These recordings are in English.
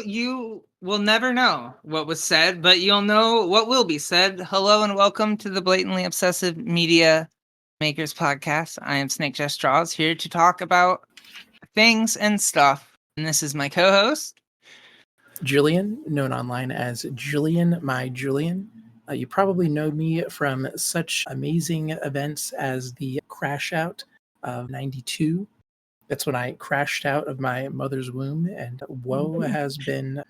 You will never know what was said, but you'll know what will be said. Hello and welcome to the Blatantly Obsessive Media Makers Podcast. I am SnakeJess Straws here to talk about things and stuff. And this is my co-host, Julian, known online as Julian, my Julian. You probably know me from such amazing events as the crash out of 92. That's when I crashed out of my mother's womb, and woe has been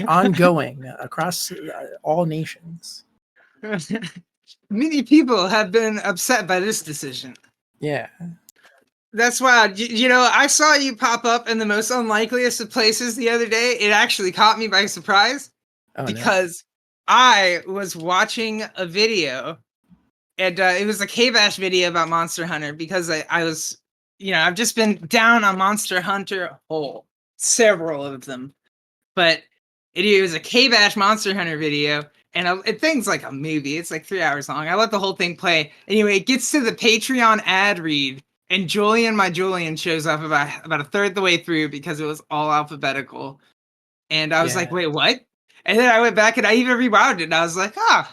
ongoing across all nations. many people have been upset by this decision. Yeah. That's why, I saw you pop up in the most unlikeliest of places the other day. It actually caught me by surprise because I was watching a video, and it was a K-Bash video about Monster Hunter because I was, I've just been down on Monster Hunter hole, several of them, but it was a K-Bash Monster Hunter video, and it thing's like a movie. It's like 3 hours long. I let the whole thing play. Anyway, it gets to the Patreon ad read, and Julian, my Julian, shows up about a third of the way through because it was all alphabetical. And I was like, wait, what? And then I went back and I even rewound it, and I was like, well,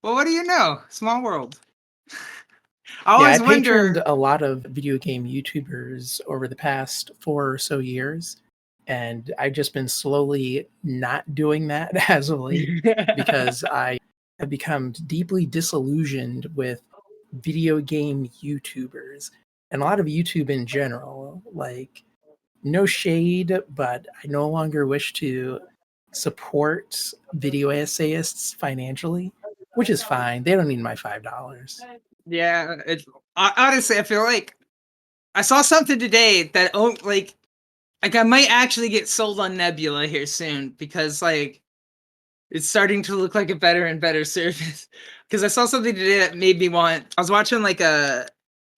what do you know? Small world. I patroned a lot of video game YouTubers over the past 4 or so years, and I've just been slowly not doing that as of late because I have become deeply disillusioned with video game YouTubers and a lot of YouTube in general. Like, no shade, but I no longer wish to support video essayists financially, which is fine. They don't need my $5. Yeah, honestly, I feel like I saw something today that like I might actually get sold on Nebula here soon because it's starting to look like a better and better service. Because I saw something today that made me want. I was watching like a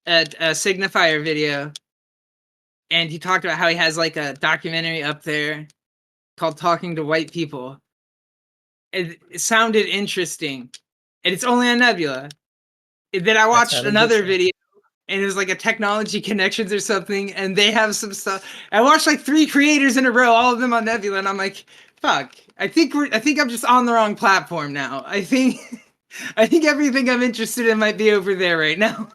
Signifier video, and he talked about how he has like a documentary up there called "Talking to White People." It sounded interesting, and it's only on Nebula. And then I watched another video, and it was like a technology connections or something, and they have some stuff. I watched like 3 creators in a row, all of them on Nebula, and I'm like, fuck. I think I'm just on the wrong platform now. I think everything I'm interested in might be over there right now.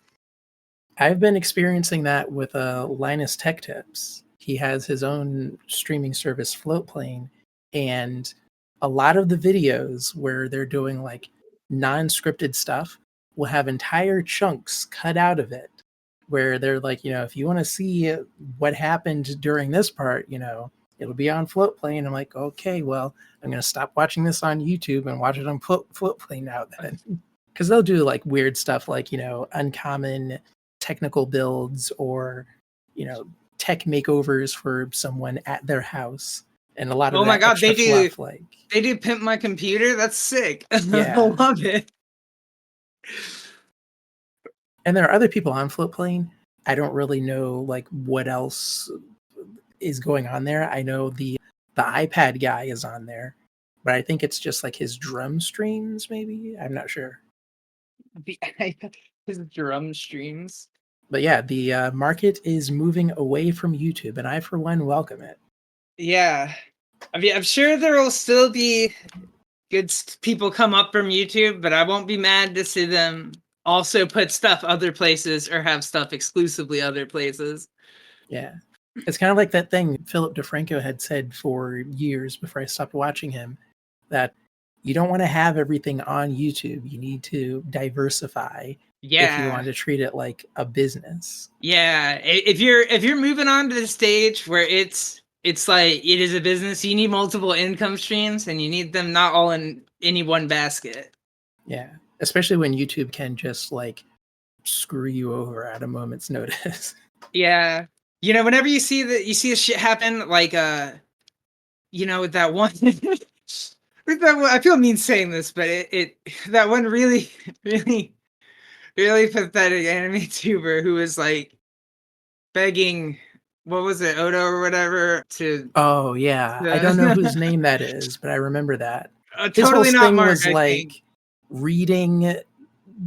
I've been experiencing that with Linus Tech Tips. He has his own streaming service, Floatplane, and a lot of the videos where they're doing like non-scripted stuff will have entire chunks cut out of it where they're like, if you want to see what happened during this part, it'll be on Floatplane. I'm like, okay, well, I'm going to stop watching this on YouTube and watch it on Floatplane now then. Because they'll do like weird stuff like, uncommon technical builds or, tech makeovers for someone at their house. And a lot of my God, they do fluff, like they do Pimp My Computer. That's sick. Yeah. I love it. And there are other people on Floatplane. I don't really know like what else is going on there. I know the iPad guy is on there, but I think it's just like his drum streams, maybe. I'm not sure. His drum streams. But yeah, the market is moving away from YouTube, and I, for one, welcome it. Yeah. I mean, I'm sure there will still be good people come up from YouTube, but I won't be mad to see them also put stuff other places or have stuff exclusively other places. Yeah. It's kind of like that thing Philip DeFranco had said for years before I stopped watching him, that you don't want to have everything on YouTube. You need to diversify if you want to treat it like a business. Yeah. If you're moving on to the stage where it's like it is a business, you need multiple income streams and you need them not all in any one basket. Yeah. Especially when YouTube can just like screw you over at a moment's notice. Yeah. Whenever you see this shit happen, like with that one with that one, I feel mean saying this, but it that one really, really, really pathetic anime tuber who was like begging, what was it, Odo or whatever, to... Oh, yeah. I don't know whose name that is, but I remember that. His totally whole not thing Mark, was like reading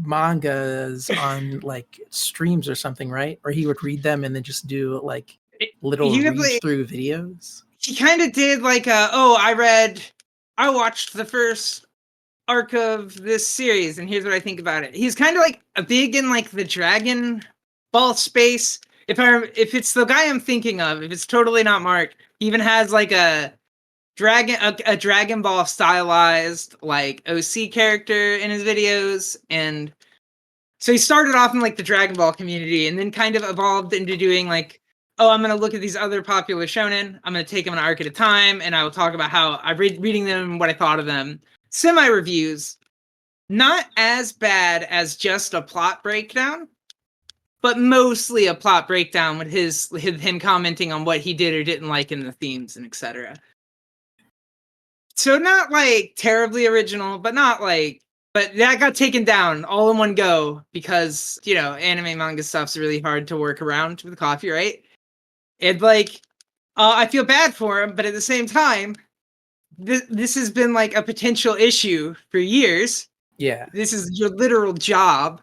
mangas on like streams or something, right? Or he would read them and then just do like little read through videos. he kind of did like I watched the first arc of this series, and here's what I think about it. He's kind of like a big in like the Dragon Ball space. If it's the guy I'm thinking of, if it's totally not Mark, he even has like a Dragon Ball stylized like OC character in his videos, and so he started off in like the Dragon Ball community, and then kind of evolved into doing like, oh, I'm gonna look at these other popular shonen. I'm gonna take them an arc at a time, and I will talk about how I reading them and what I thought of them. Semi reviews, not as bad as just a plot breakdown, but mostly a plot breakdown with him commenting on what he did or didn't like in the themes and etc. So not like terribly original, but not like, but that got taken down all in one go because, you know, anime manga stuff's really hard to work around with copyright. And like, I feel bad for him, but at the same time, this has been like a potential issue for years. Yeah. This is your literal job.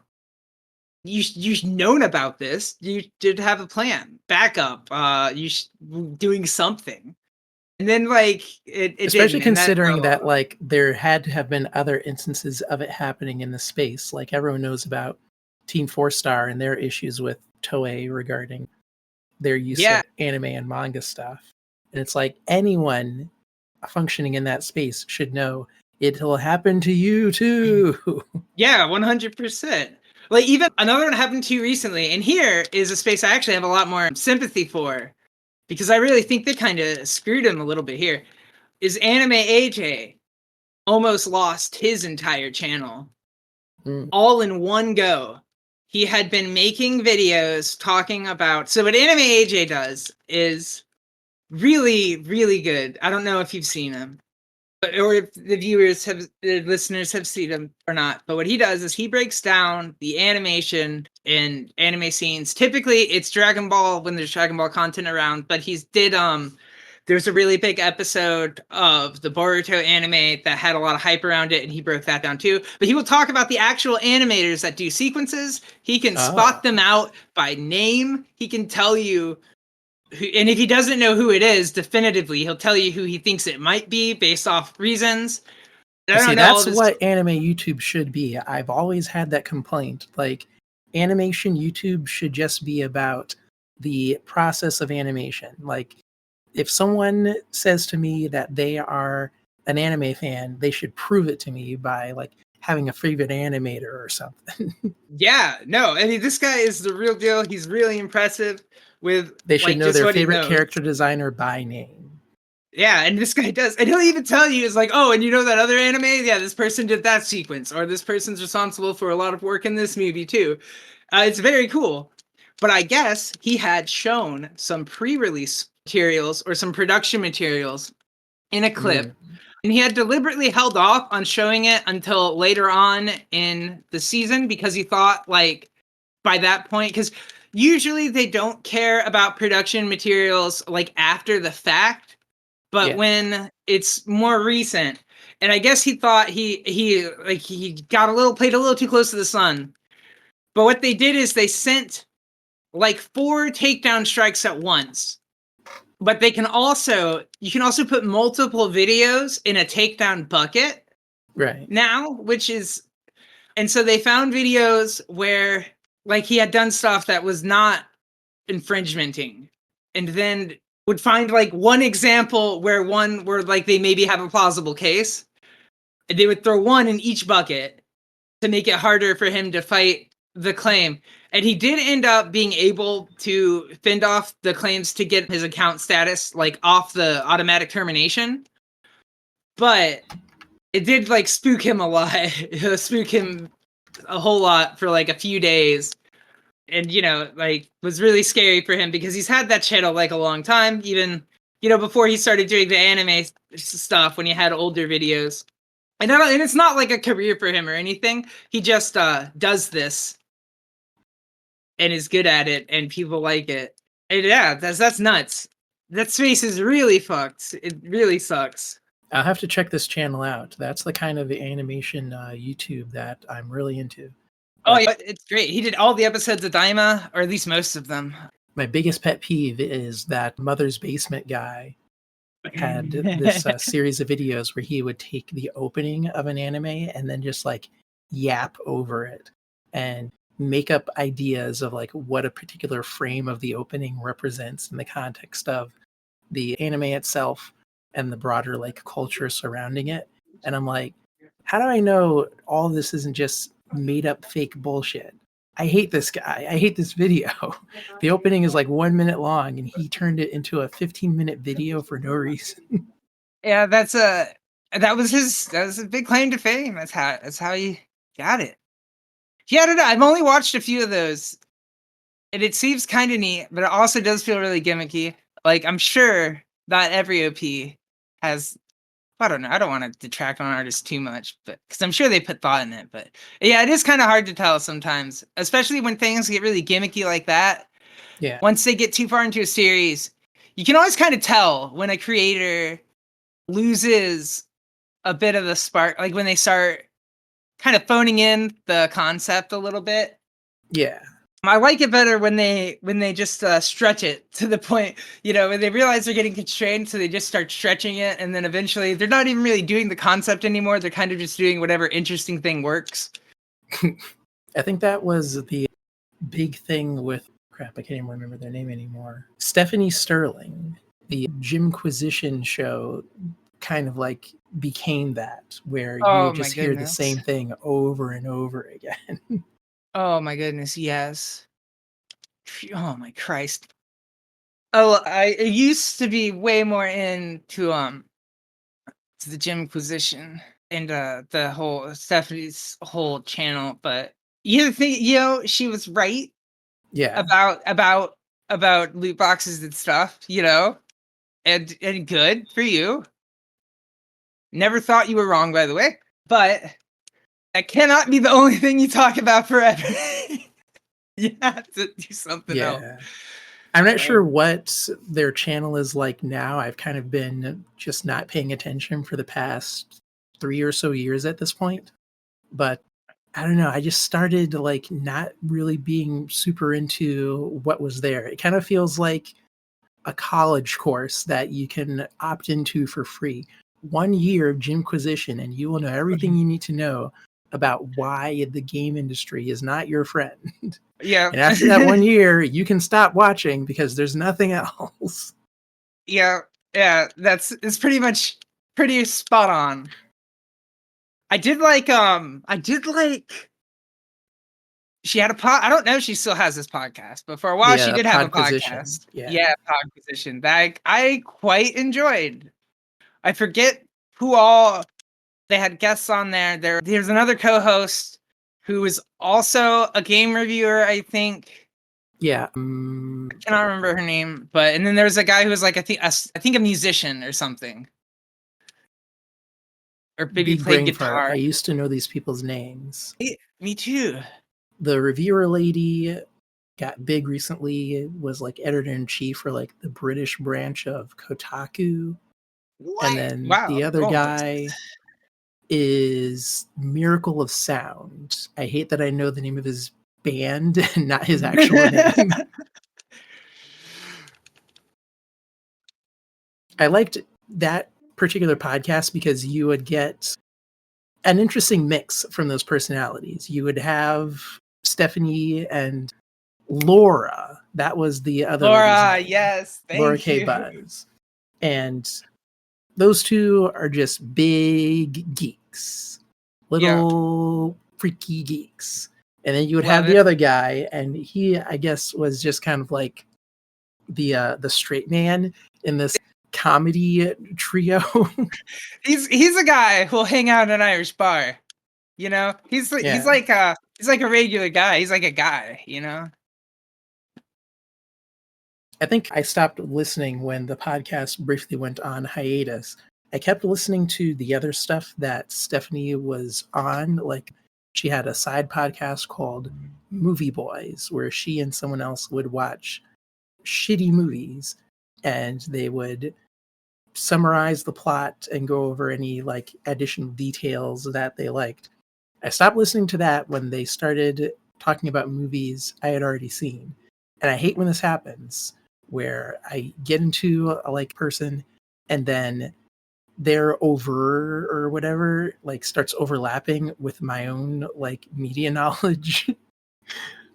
You've known about this. You did have a plan, backup. Doing something, and then like it Especially didn't, considering that like there had to have been other instances of it happening in the space. Like everyone knows about Team 4-Star and their issues with Toei regarding their use of anime and manga stuff. And it's like anyone functioning in that space should know it'll happen to you too. Yeah, 100%. Like even another one happened to you recently, and here is a space I actually have a lot more sympathy for, because I really think they kind of screwed him a little bit here. Is Anime AJ almost lost his entire channel all in one go. He had been making videos talking about, so what Anime AJ does is really, really good. I don't know if you've seen him, or if the listeners have seen him or not. But what he does is he breaks down the animation and anime scenes. Typically, it's Dragon Ball when there's Dragon Ball content around. But there's a really big episode of the Boruto anime that had a lot of hype around it, and he broke that down too. But he will talk about the actual animators that do sequences. He can spot them out by name. He can tell you. And if he doesn't know who it is definitively, he'll tell you who he thinks it might be based off reasons. See, that's what anime YouTube should be. I've always had that complaint. Like, animation YouTube should just be about the process of animation. Like, if someone says to me that they are an anime fan, they should prove it to me by, like, having a favorite animator or something. Yeah, no, I mean, this guy is the real deal. He's really impressive. They should know their favorite character designer by name. Yeah, and this guy does. And he'll even tell you, it's like, oh, and you know that other anime? Yeah, this person did that sequence. Or this person's responsible for a lot of work in this movie, too. It's very cool. But I guess he had shown some pre-release materials or some production materials in a clip. And he had deliberately held off on showing it until later on in the season because he thought, like, by that point, because usually they don't care about production materials like after the fact, but when it's more recent, and I guess he thought he played a little too close to the sun. But what they did is they sent like 4 takedown strikes at once. But you can also put multiple videos in a takedown bucket. Right. Now, and so they found videos where like he had done stuff that was not infringementing, and then would find like one example where like they maybe have a plausible case, and they would throw one in each bucket to make it harder for him to fight the claim. And he did end up being able to fend off the claims to get his account status like off the automatic termination, but it did like spook him a lot. Spook him a whole lot for like a few days. And, you know, like, was really scary for him because he's had that channel like a long time, even, you know, before he started doing the anime stuff when he had older videos. And it's not like a career for him or anything. He just does this and is good at it, and people like it. And yeah, that's nuts. That space is really fucked. It really sucks. I'll have to check this channel out. That's the kind of animation YouTube that I'm really into. Oh, yeah, it's great. He did all the episodes of Daima, or at least most of them. My biggest pet peeve is that Mother's Basement guy had this series of videos where he would take the opening of an anime and then just like yap over it and make up ideas of like what a particular frame of the opening represents in the context of the anime itself and the broader like culture surrounding it. And I'm like, how do I know all this isn't just made up fake bullshit? I hate this guy. I hate this video. The opening is like 1 minute long and he turned it into a 15-minute video for no reason. Yeah, that was a big claim to fame. That's how he got it. Yeah, I don't know. I've only watched a few of those, and it seems kind of neat, but it also does feel really gimmicky. Like I'm sure that every OP has. I don't know. I don't want to detract on artists too much, but because I'm sure they put thought in it. But yeah, it is kind of hard to tell sometimes, especially when things get really gimmicky like that. Yeah. Once they get too far into a series, you can always kind of tell when a creator loses a bit of the spark, like when they start kind of phoning in the concept a little bit. Yeah. I like it better when they just stretch it to the point, when they realize they're getting constrained, so they just start stretching it, and then eventually they're not even really doing the concept anymore. They're kind of just doing whatever interesting thing works. I think that was the big thing with crap. I can't even remember their name anymore. Stephanie Sterling, the Jimquisition show, kind of like became that, where you Oh would my just hear the goodness. same thing over and over again. Oh my goodness, yes. Oh my Christ. Oh, I used to be way more into to the Jimquisition and the whole Stephanie's whole channel, but you think she was right Yeah. about loot boxes and stuff, and good for you. Never thought you were wrong, by the way, but that cannot be the only thing you talk about forever. You have to do something else. I'm not sure what their channel is like now. I've kind of been just not paying attention for the past 3 or so years at this point. But I don't know. I just started like not really being super into what was there. It kind of feels like a college course that you can opt into for free. 1 year of Jimquisition, and you will know everything you need to know about why the game industry is not your friend. Yeah. And after that 1 year, you can stop watching because there's nothing else. Yeah. It's pretty spot on. I did like she had I don't know if she still has this podcast, but for a while she did have a podcast. Yeah, Podquisition that I quite enjoyed. I forget who all they had guests on there. There's another co-host who is also a game reviewer, I think. Yeah. I cannot remember her name, and then there's a guy who was like I think a musician or something. Or maybe played guitar. I used to know these people's names. Me too. The reviewer lady got big recently, was like editor-in-chief for like the British branch of Kotaku. What? And then the other guy is Miracle of Sound. I hate that I know the name of his band and not his actual name. I liked that particular podcast because you would get an interesting mix from those personalities. You would have Stephanie and Laura. That was the other Laura, yes. Laura K. Buzz. And those two are just big geeks. Little freaky geeks. And then you would have the other guy, and he, I guess, was just kind of like the straight man in this comedy trio. He's a guy who'll hang out in an Irish bar. He's like a regular guy. He's like a guy, I think I stopped listening when the podcast briefly went on hiatus. I kept listening to the other stuff that Stephanie was on. Like, she had a side podcast called Movie Boys, where she and someone else would watch shitty movies, and they would summarize the plot and go over any like additional details that they liked. I stopped listening to that when they started talking about movies I had already seen. And I hate when this happens, where I get into a like person and then their over or whatever like starts overlapping with my own like media knowledge,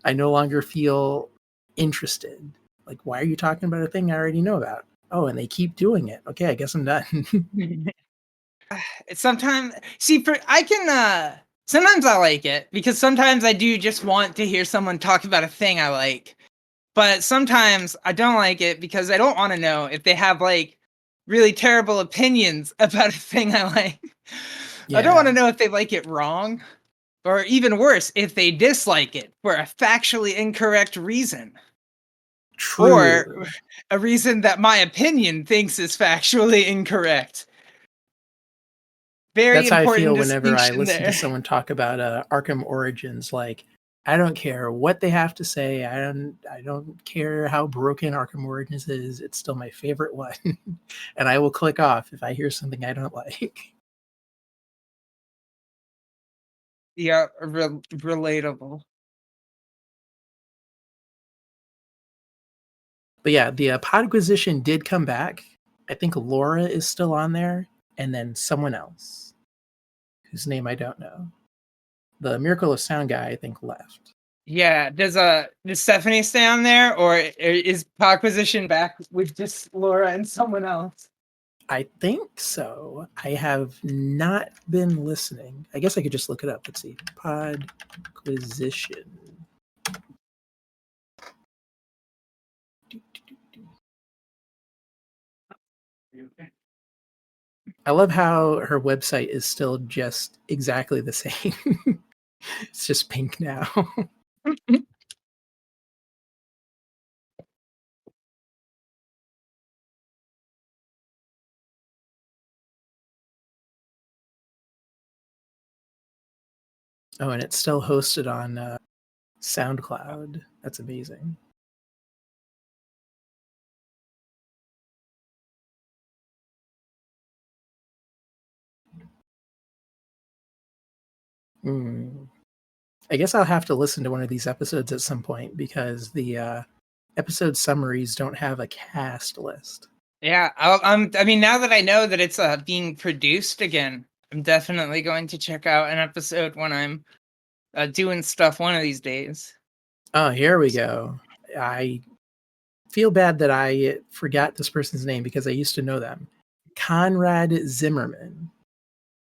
I no longer feel interested. Like, why are you talking about a thing I already know about? Oh, and they keep doing it. Okay, I guess I'm done. Sometimes, see, for I can sometimes I like it because sometimes I do just want to hear someone talk about a thing I like. But sometimes I don't like it because I don't want to know if they have like really terrible opinions about a thing I like. I don't want to Yeah, know if they like it wrong, or even worse, if they dislike it for a factually incorrect reason, or true. a reason that my opinion thinks is factually incorrect. Very That's how I important feel whenever I distinction listen to there. someone talk about Arkham Origins. Like, I don't care what they have to say. I don't care how broken Arkham Origins is. It's still my favorite one, and I will click off if I hear something I don't like. Yeah, relatable. But yeah, the Podquisition did come back. I think Laura is still on there, and then someone else whose name I don't know. The Miracle of Sound guy, I think, left. Yeah, does Stephanie stay on there, or is Position back with just Laura and someone else? I think so. I have not been listening. I guess I could just look it up. Let's see. Podquisition. I love how her website is still just exactly the same. It's just pink now. Oh, and it's still hosted on SoundCloud. That's amazing. Hmm. I guess I'll have to listen to one of these episodes at some point because the episode summaries don't have a cast list. Yeah, I mean, now that I know that it's being produced again, I'm definitely going to check out an episode when I'm doing stuff one of these days. Oh, here we go. I feel bad that I forgot this person's name because I used to know them. Conrad Zimmerman.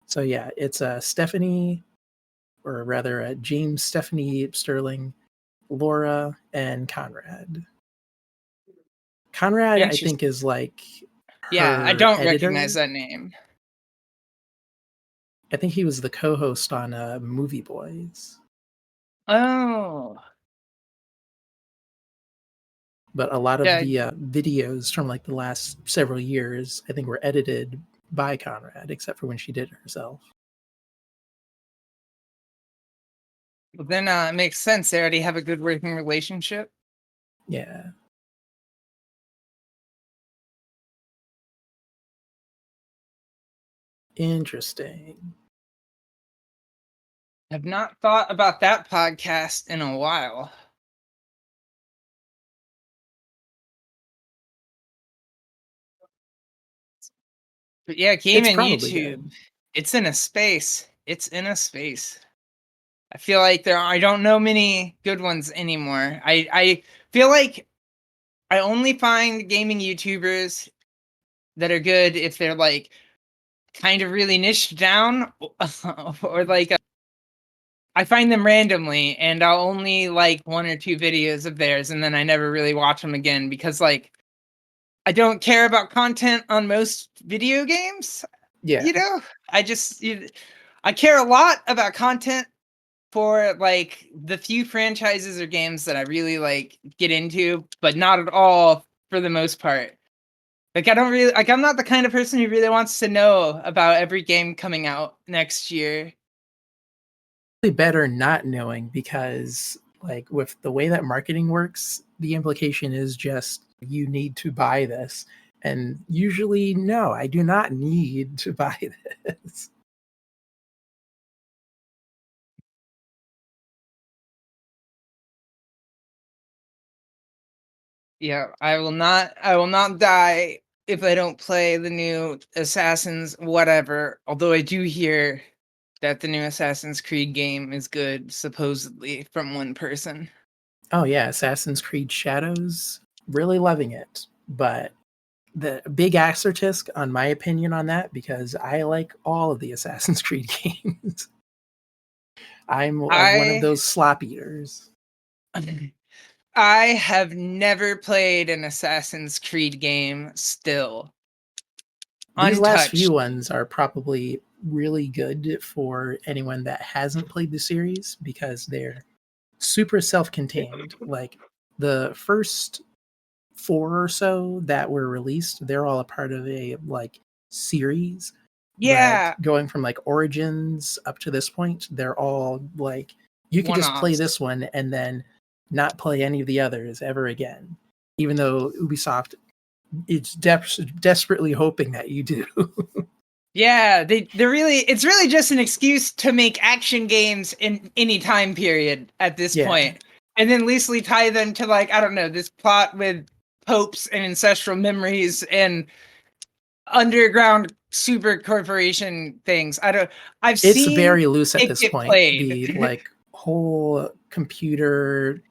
So yeah, it's Stephanie, or rather James, Stephanie Sterling, Laura, and Conrad. Conrad, I think, Interesting. is like Yeah, I her don't recognize editor. that name. I think he was the co-host on Movie Boys. Oh, But a lot of yeah. the videos from like the last several years, I think, were edited by Conrad, except for when she did it herself. Well, then it makes sense. They already have a good working relationship. Yeah. Interesting. Have not thought about that podcast in a while. But yeah, It's gaming probably YouTube, good. it's in a space. It's in a space. I feel like I don't know many good ones anymore. I feel like I only find gaming YouTubers that are good if they're like kind of really niched down, or like I find them randomly and I'll only like one or two videos of theirs and then I never really watch them again because like I don't care about content on most video games. Yeah. You know, I care a lot about content for like the few franchises or games that I really like get into, but not at all for the most part. Like I don't really like I'm not the kind of person who really wants to know about every game coming out next year. Better not knowing because like with the way that marketing works, the implication is just you need to buy this. And usually, no, I do not need to buy this. Yeah, I will not die if I don't play the new Assassin's whatever. Although I do hear that the new Assassin's Creed game is good, supposedly from one person. Oh yeah, Assassin's Creed Shadows, really loving it. But the big asterisk on my opinion on that, because I like all of the Assassin's Creed games. I'm one of I those slop eaters. I have never played an Assassin's Creed game still. These last few Untouched. ones are probably really good for anyone that hasn't played the series because they're super self-contained. Like the first 4 or so that were released, they're all a part of a like series. But Yeah, going from like Origins up to this point, they're all like you could just play one-offs. this one and then not play any of the others ever again. Even though Ubisoft it's desperately hoping that you do. Yeah, they're really it's really just an excuse to make action games in any time period at this Yeah. point. And then loosely tie them to like, I don't know, this plot with popes and ancestral memories and underground super corporation things. I've It's seen very loose at it this get point. played. The like whole computer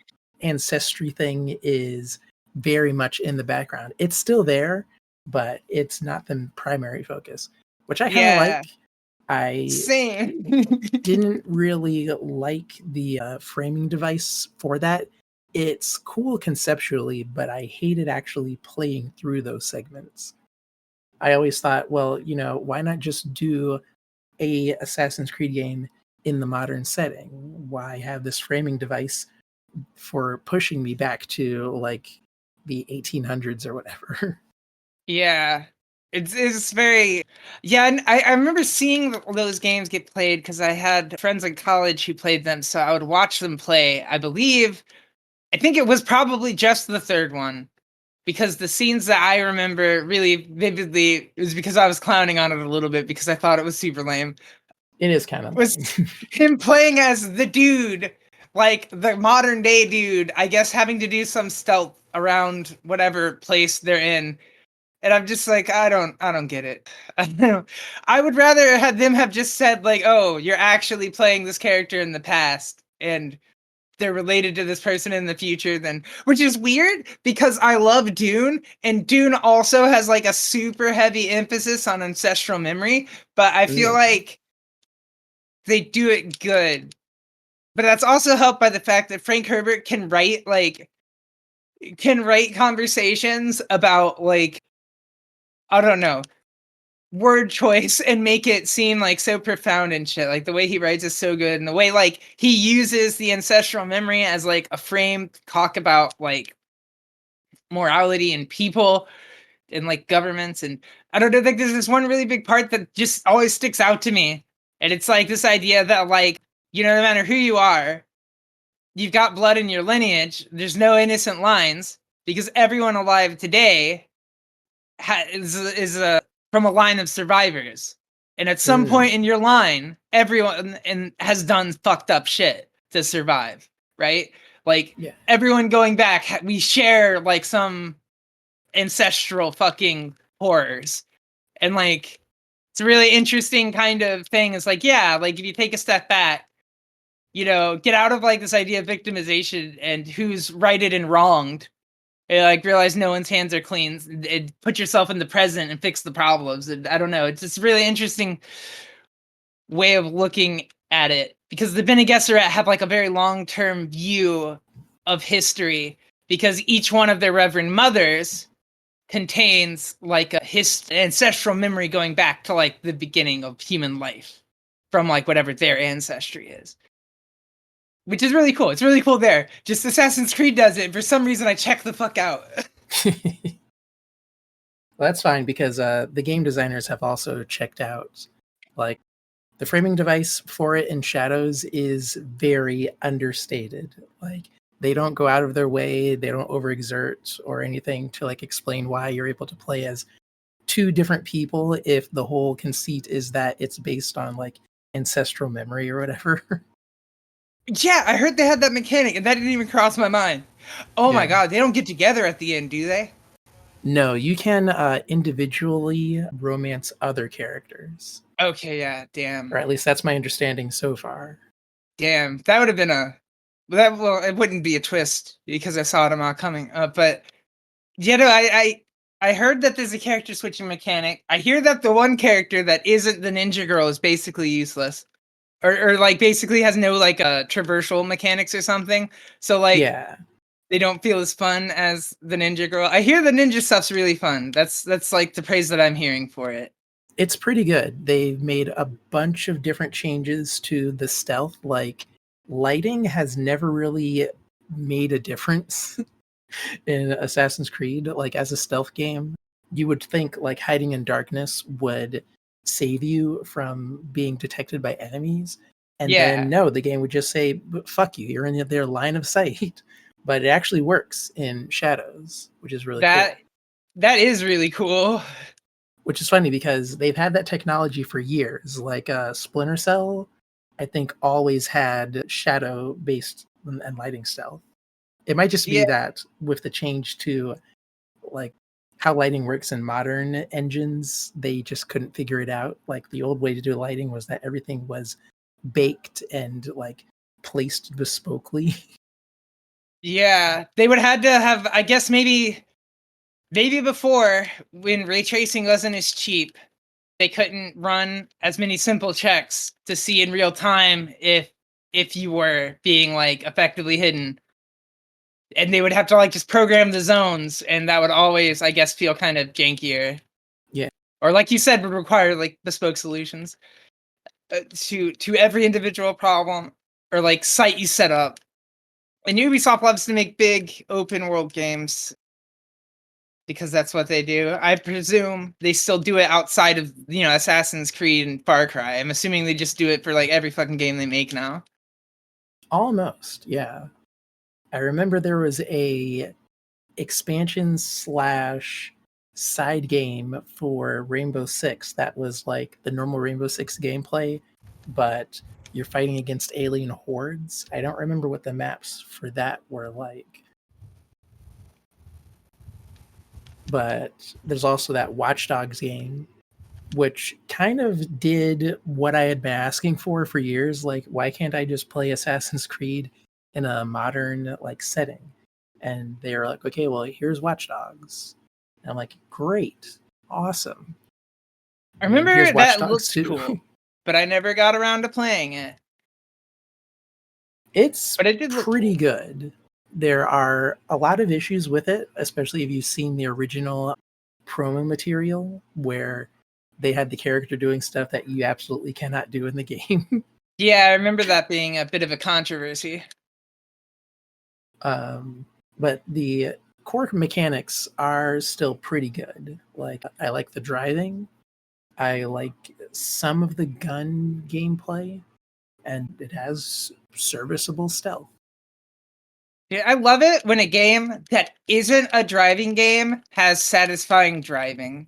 ancestry thing is very much in the background. It's still there, but it's not the primary focus, which I kind of Yeah, like. I same. didn't really like the framing device for that. It's cool conceptually, but I hated actually playing through those segments. I always thought, well, why not just do a Assassin's Creed game in the modern setting? Why have this framing device for pushing me back to like the 1800s or whatever? Yeah. It's very yeah, and I remember seeing those games get played because I had friends in college who played them, so I would watch them play. I think it was probably just the third one because the scenes that I remember really vividly was because I was clowning on it a little bit because I thought it was super lame. It is kind of Was lame. him playing as the dude, like the modern day dude, I guess having to do some stealth around whatever place they're in. And I'm just like, I don't get it. I would rather have them have just said like, oh, you're actually playing this character in the past and they're related to this person in the future then, which is weird because I love Dune and Dune also has like a super heavy emphasis on ancestral memory, but I feel Ooh. like they do it good. But that's also helped by the fact that Frank Herbert can write conversations about like I don't know, word choice and make it seem like so profound and shit. Like the way he writes is so good, and the way like he uses the ancestral memory as like a frame to talk about like morality and people and like governments. And I don't know, like there's this one really big part that just always sticks out to me, and it's like this idea that like no matter who you are, you've got blood in your lineage. There's no innocent lines because everyone alive today is from a line of survivors, and at some Ooh. point in your line, everyone and has done fucked up shit to survive, right? Like Yeah. everyone going back, we share like some ancestral fucking horrors, and like it's a really interesting kind of thing. It's like yeah, like if you take a step back, get out of like this idea of victimization and who's righted and wronged. And, like realize no one's hands are clean. Put yourself in the present and fix the problems. And I don't know. It's just a really interesting way of looking at it because the Bene Gesserit have like a very long term view of history because each one of their Reverend Mothers contains like a ancestral memory going back to like the beginning of human life from like whatever their ancestry is. Which is really cool. It's really cool there. Just Assassin's Creed does it. For some reason, I check the fuck out. Well, that's fine because the game designers have also checked out like the framing device for it in Shadows is very understated. Like they don't go out of their way, they don't overexert or anything to like explain why you're able to play as two different people if the whole conceit is that it's based on like ancestral memory or whatever. Yeah, I heard they had that mechanic, and that didn't even cross my mind. Oh my Yeah. god, they don't get together at the end, do they? No, you can individually romance other characters. Okay, yeah, damn. Or at least that's my understanding so far. Damn, that would have been a that well, it wouldn't be a twist because I saw them all coming. But you know, I heard that there's a character switching mechanic. I hear that the one character that isn't the ninja girl is basically useless, or like basically has no like traversal mechanics or something. So like Yeah, they don't feel as fun as the ninja girl. I hear the ninja stuff's really fun. That's like the praise that I'm hearing for it. it's pretty good. They've made a bunch of different changes to the stealth. Like, lighting has never really made a difference in Assassin's Creed. Like, as a stealth game, you would think like hiding in darkness would save you from being detected by enemies. And then Yeah, no, the game would just say, fuck you, you're in their line of sight. But it actually works in shadows, which is really that cool. that is really cool. Which is funny because they've had that technology for years. Like Splinter Cell, I think always had shadow based and lighting stealth. It might just be Yeah, that with the change to like how lighting works in modern engines, they just couldn't figure it out. Like the old way to do lighting was that everything was baked and like placed bespokely. yeah. They would had to have, I guess maybe before when ray tracing wasn't as cheap, they couldn't run as many simple checks to see in real time if you were being like effectively hidden. And they would have to like just program the zones, and that would always, I guess, feel kind of jankier. Yeah. Or like you said, would require like bespoke solutions to every individual problem or like site you set up. And Ubisoft loves to make big open world games because that's what they do. I presume they still do it outside of, Assassin's Creed and Far Cry. I'm assuming they just do it for like every fucking game they make now. Almost, yeah. I remember there was a expansion slash side game for Rainbow Six that was like the normal Rainbow Six gameplay, but you're fighting against alien hordes. I don't remember what the maps for that were like. But there's also that Watch Dogs game, which kind of did what I had been asking for years. Like, why can't I just play Assassin's Creed in a modern like setting? And they were like, okay, well, here's Watch Dogs. And I'm like, great, awesome. I And then here's remember Watch that Dogs looked 2. cool, but I never got around to playing it. It's But it did look pretty cool. good. There are a lot of issues with it, especially if you've seen the original promo material where they had the character doing stuff that you absolutely cannot do in the game. Yeah, I remember that being a bit of a controversy. um, but the core mechanics are still pretty good. Like, I like the driving, I like some of the gun gameplay, and it has serviceable stealth. Yeah, I love it when a game that isn't a driving game has satisfying driving.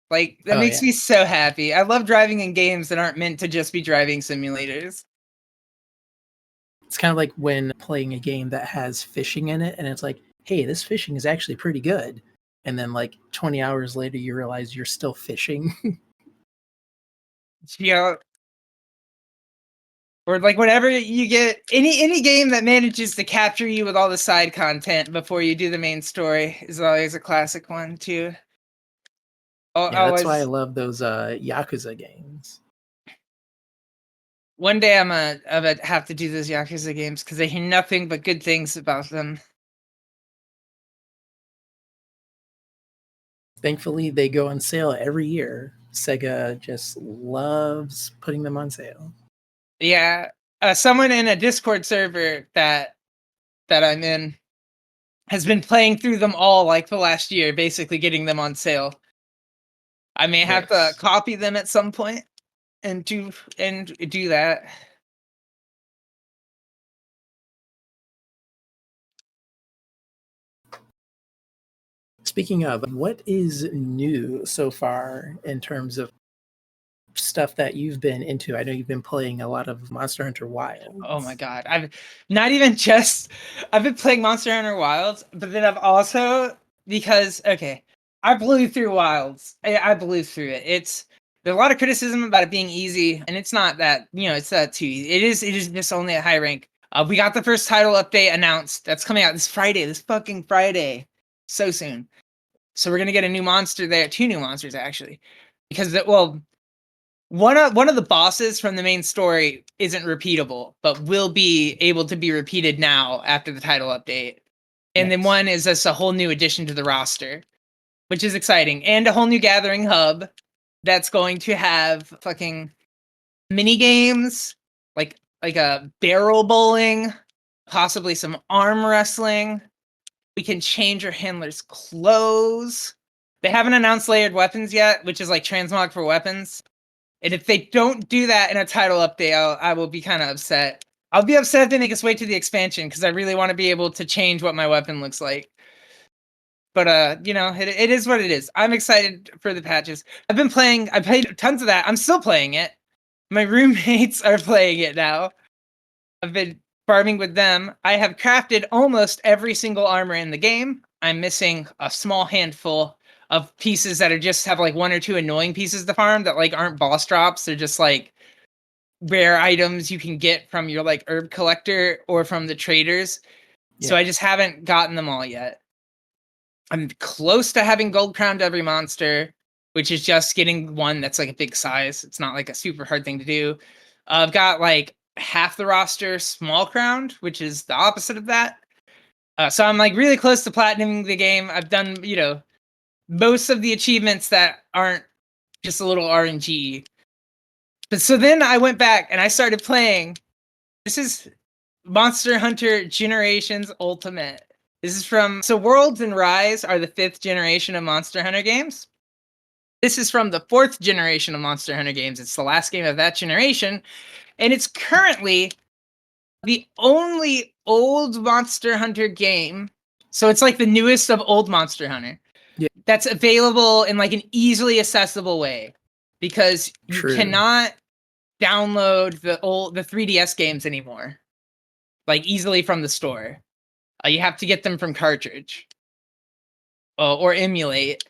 Like, that Oh, makes yeah. me so happy. I love driving in games that aren't meant to just be driving simulators. It's kind of like when playing a game that has fishing in it, and it's like, hey, this fishing is actually pretty good. And then, like, 20 hours later, you realize you're still fishing. Yeah. Or like whenever you get any game that manages to capture you with all the side content before you do the main story is always a classic one too. Yeah, that's why I Always. love those Yakuza games. One day I'm gonna have to do those Yakuza games because I hear nothing but good things about them. Thankfully, they go on sale every year. Sega just loves putting them on sale. Yeah, someone in a Discord server that I'm in has been playing through them all like the last year, basically getting them on sale. I may have to Nice. copy them at some point and do that. Speaking of, what is new so far in terms of stuff that you've been into? I know you've been playing a lot of Monster Hunter Oh my Wilds. god. Not even just I've been playing Monster Hunter Wilds, but then I've also because okay, I blew through Wilds. I blew through it. There's a lot of criticism about it being easy, and it's not that, it's not too easy. It is just only a high rank. We got the first title update announced. That's coming out this fucking Friday. So soon. So we're gonna get a new monster there, 2 new monsters actually. Because one of the bosses from the main story isn't repeatable, but will be able to be repeated now after the title update. And then one is just a whole new addition to the roster, which is exciting. And a whole new gathering hub that's going to have fucking mini games, like a barrel bowling, possibly some arm wrestling. We can change our handler's clothes. They haven't announced layered weapons yet, which is like transmog for weapons. And if they don't do that in a title update, I will be kind of upset. I'll be upset if they make us wait to the expansion, because I really want to be able to change what my weapon looks like. But it is what it is. I'm excited for the patches. I played tons of that. I'm still playing it. My roommates are playing it now. I've been farming with them. I have crafted almost every single armor in the game. I'm missing a small handful of pieces that just have like 1 or 2 annoying pieces to farm that like aren't boss drops. They're just like rare items you can get from your like herb collector or from the traders. Yeah. So I just haven't gotten them all yet. I'm close to having gold crowned every monster, which is just getting one that's like a big size. It's not like a super hard thing to do. I've got like half the roster small crowned, which is the opposite of that. So I'm like really close to platinuming the game. I've done, most of the achievements that aren't just a little RNG. But so then I went back and I started playing. This is Monster Hunter Generations Ultimate. This is so Worlds and Rise are the 5th generation of Monster Hunter games. This is from the 4th generation of Monster Hunter games. It's the last game of that generation. And it's currently the only old Monster Hunter game. So it's like the newest of old Monster Hunter. Yeah. That's available in like an easily accessible way. Because you cannot download the 3DS games anymore. Like easily from the store. You have to get them from cartridge. Or emulate.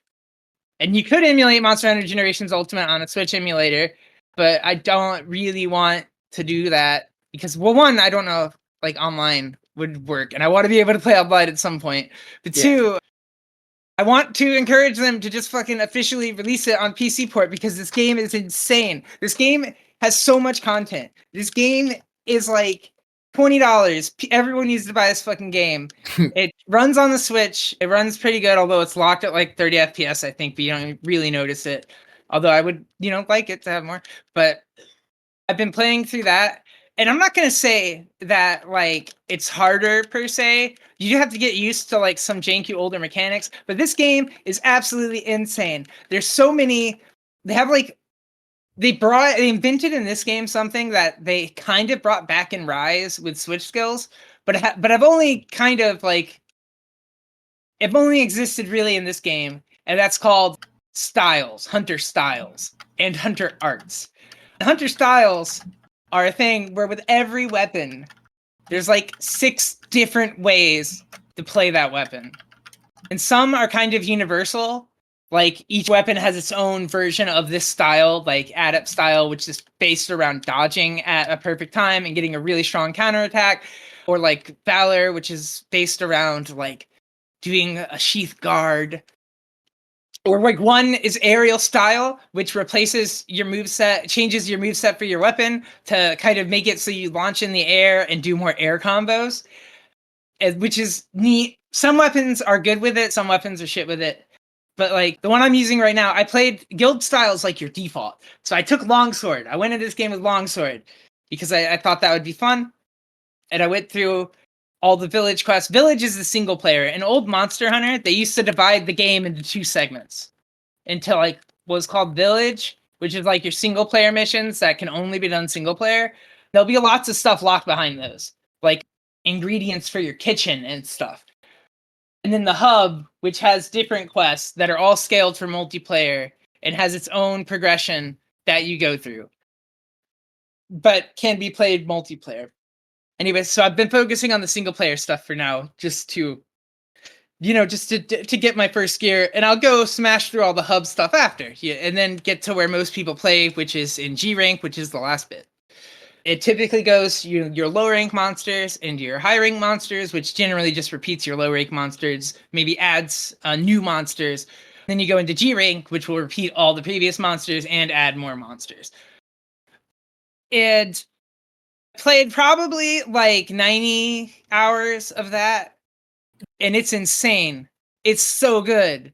And you could emulate Monster Hunter Generations Ultimate on a Switch emulator, but I don't really want to do that because, well, one, I don't know if like online would work, and I want to be able to play online at some point. But 2, I want to encourage them to just fucking officially release it on PC port because this game is insane. This game has so much content. This game is like $20. Everyone needs to buy this fucking game. It runs on the Switch. It runs pretty good, although it's locked at like 30 FPS, I think, but you don't really notice it. Although I would, like it to have more. But I've been playing through that. And I'm not going to say that like it's harder per se. You do have to get used to like some janky older mechanics. But this game is absolutely insane. There's so many. They have like they invented in this game something that they kind of brought back in Rise with Switch skills, but I've only kind of like it only existed really in this game, and that's called styles, hunter styles, and hunter arts. The hunter styles are a thing where with every weapon, there's like 6 different ways to play that weapon, and some are kind of universal. Like, each weapon has its own version of this style, like Adept style, which is based around dodging at a perfect time and getting a really strong counterattack. Or like Valor, which is based around like doing a sheath guard. Or like one is aerial style, which replaces your moveset, changes your moveset for your weapon to kind of make it so you launch in the air and do more air combos, which is neat. Some weapons are good with it, some weapons are shit with it. But like the one I'm using right now, I played guild style is like your default. So I took longsword. I went into this game with longsword because I thought that would be fun. And I went through all the village quests. Village is the single player. In old Monster Hunter, they used to divide the game into 2 segments into like what was called Village, which is like your single player missions that can only be done single player. There'll be lots of stuff locked behind those, like ingredients for your kitchen and stuff. And then the hub, which has different quests that are all scaled for multiplayer and has its own progression that you go through, but can be played multiplayer. Anyway, so I've been focusing on the single player stuff for now, just to just to get my first gear, and I'll go smash through all the hub stuff after, and then get to where most people play, which is in G rank, which is the last bit. It typically goes your low rank monsters into your high rank monsters, which generally just repeats your low rank monsters, maybe adds new monsters. Then you go into G rank, which will repeat all the previous monsters and add more monsters. And played probably like 90 hours of that, and it's insane. It's so good.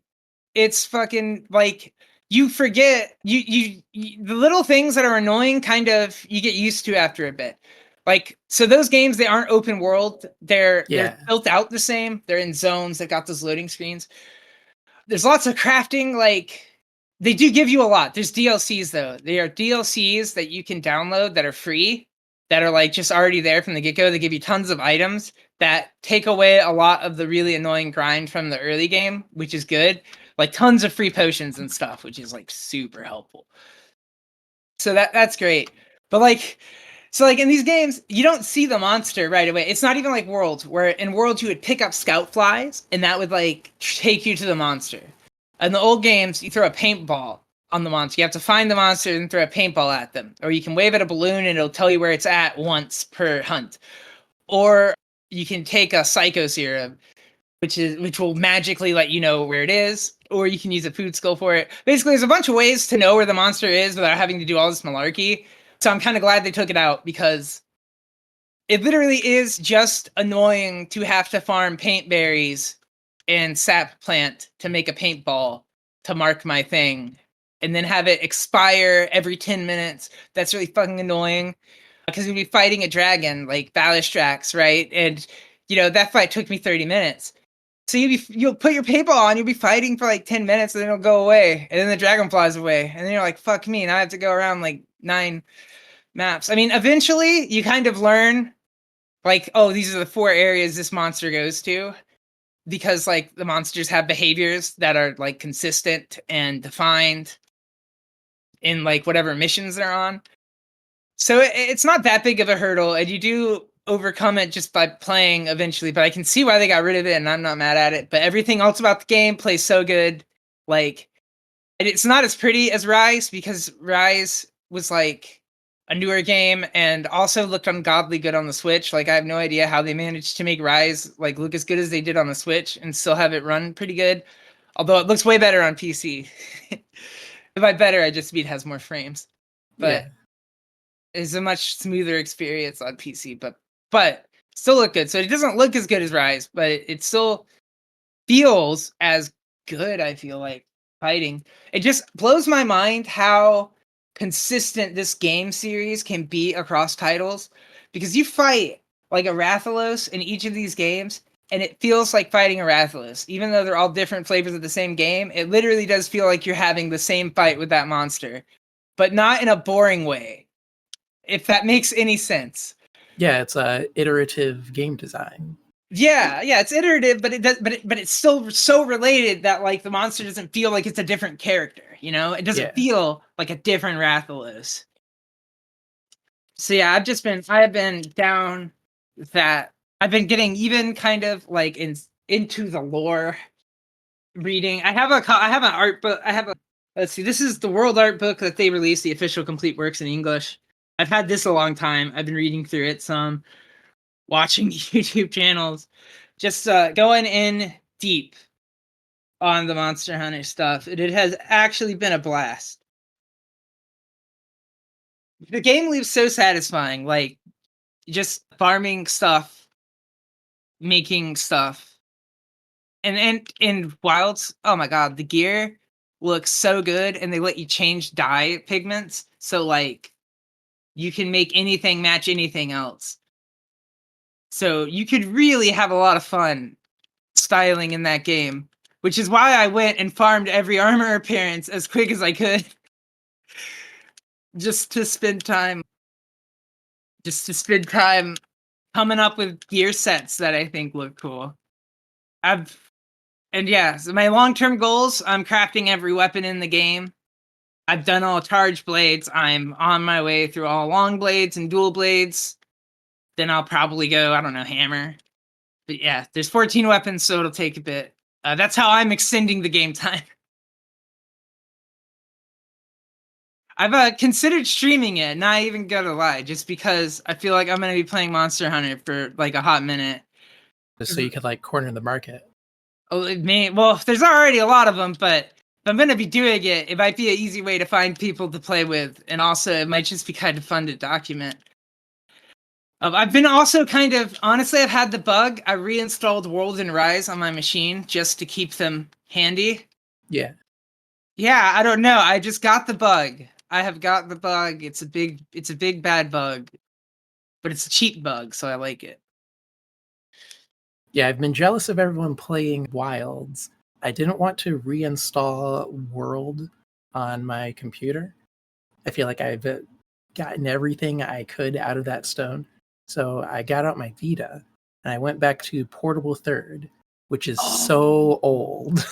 It's fucking like you forget you the little things that are annoying kind of you get used to after a bit. Like, so those games, they aren't open world. They're built out the same. They're in zones that got those loading screens. There's lots of crafting. Like, they do give you a lot. There's DLCs though. They are DLCs that you can download that are free, that are like just already there from the get-go. They give you tons of items that take away a lot of the really annoying grind from the early game, which is good. Like tons of free potions and stuff, which is like super helpful. So that's great. But like, so like in these games, you don't see the monster right away. It's not even like Worlds, where in Worlds you would pick up scout flies and that would like take you to the monster. In the old games, you throw a paintball on the monster. You have to find the monster and throw a paintball at them. Or you can wave at a balloon and it'll tell you where it's at once per hunt. Or you can take a psycho serum, which will magically let you know where it is, or you can use a food skill for it. Basically, there's a bunch of ways to know where the monster is without having to do all this malarkey. So I'm kind of glad they took it out, because it literally is just annoying to have to farm paint berries and sap plant to make a paintball to mark my thing, and then have it expire every 10 minutes. That's really fucking annoying, because you'll be fighting a dragon like Balistrax, right? And that fight took me 30 minutes. So you'll put your paintball on, you'll be fighting for like 10 minutes, and then it'll go away, and then the dragon flies away, and then you're like, fuck me, now I have to go around like 9 maps. I mean, eventually you kind of learn, like, oh, these are the 4 areas this monster goes to, because like the monsters have behaviors that are like consistent and defined in like whatever missions they're on. So it's not that big of a hurdle, and you do overcome it just by playing eventually. But I can see why they got rid of it, and I'm not mad at it. But everything else about the game plays so good. Like, and it's not as pretty as Rise, because Rise was like a newer game and also looked ungodly good on the Switch. Like, I have no idea how they managed to make Rise like look as good as they did on the Switch and still have it run pretty good. Although it looks way better on PC. By better, I just mean it has more frames. But it's a much smoother experience on PC, but still look good. So it doesn't look as good as Rise, but it still feels as good, I feel like, fighting. It just blows my mind how consistent this game series can be across titles, because you fight like a Rathalos in each of these games, and it feels like fighting a Rathalos. Even though they're all different flavors of the same game, it literally does feel like you're having the same fight with that monster, but not in a boring way, if that makes any sense. Yeah, it's a iterative game design. Yeah, it's iterative, but it's still so related that like the monster doesn't feel like it's a different character, It doesn't feel like a different Rathalos. So yeah, I have been down that. I've been getting even kind of like into the lore reading. I have an art book. Let's see, this is the World Art Book that they released, the official complete works in English. I've had this a long time. I've been reading through it some, watching YouTube channels, just going in deep on the Monster Hunter stuff. It has actually been a blast. The game leaves so satisfying, like just farming stuff, making stuff. And in Wilds, oh my god, the gear looks so good, and they let you change dye pigments, so like you can make anything match anything else. So you could really have a lot of fun styling in that game, which is why I went and farmed every armor appearance as quick as I could. just to spend time coming up with gear sets that I think look cool. So my long-term goals, I'm crafting every weapon in the game. I've done all charge blades. I'm on my way through all long blades and dual blades. Then I'll probably go, I don't know, hammer. But yeah, there's 14 weapons, so it'll take a bit. That's how I'm extending the game time. I've considered streaming it, not even gonna lie, just because I feel like I'm gonna be playing Monster Hunter for like a hot minute. Just so you could like corner the market. Oh, well, there's already a lot of them, but if I'm gonna be doing it, it might be an easy way to find people to play with, and also it might just be kind of fun to document. I've been also kind of, honestly, I've had the bug. I reinstalled World and Rise on my machine just to keep them handy. Yeah. Yeah, I don't know. I just got the bug. I have got the bug. It's a big bad bug, but it's a cheap bug, so I like it. Yeah, I've been jealous of everyone playing Wilds. I didn't want to reinstall World on my computer. I feel like I've gotten everything I could out of that stone. So I got out my Vita and I went back to Portable Third, which is so old.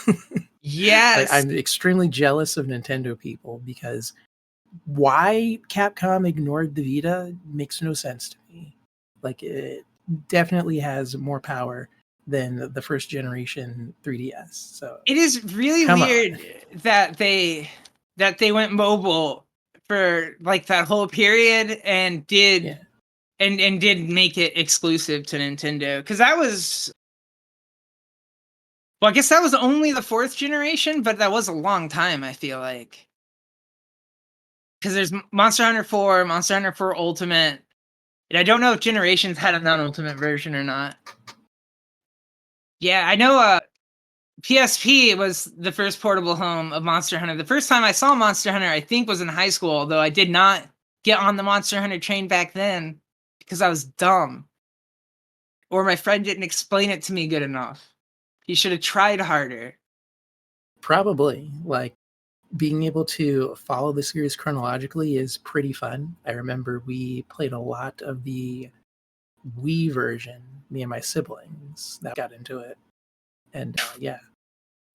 Yes. I'm extremely jealous of Nintendo people because why Capcom ignored the Vita makes no sense to me. Like, it definitely has more power than the first generation 3DS. So it is really weird that they went mobile for like that whole period and did and did make it exclusive to Nintendo, because that was, well, I guess that was only the 4th generation, but that was a long time, I feel like. Because there's Monster Hunter 4, Monster Hunter 4 Ultimate, and I don't know if Generations had a non-Ultimate version or not. Yeah, I know PSP was the first portable home of Monster Hunter. The first time I saw Monster Hunter, I think, was in high school, although I did not get on the Monster Hunter train back then because I was dumb. Or my friend didn't explain it to me good enough. He should have tried harder. Probably. Like, being able to follow the series chronologically is pretty fun. I remember we played a lot of the Wii version, me and my siblings that got into it. And yeah.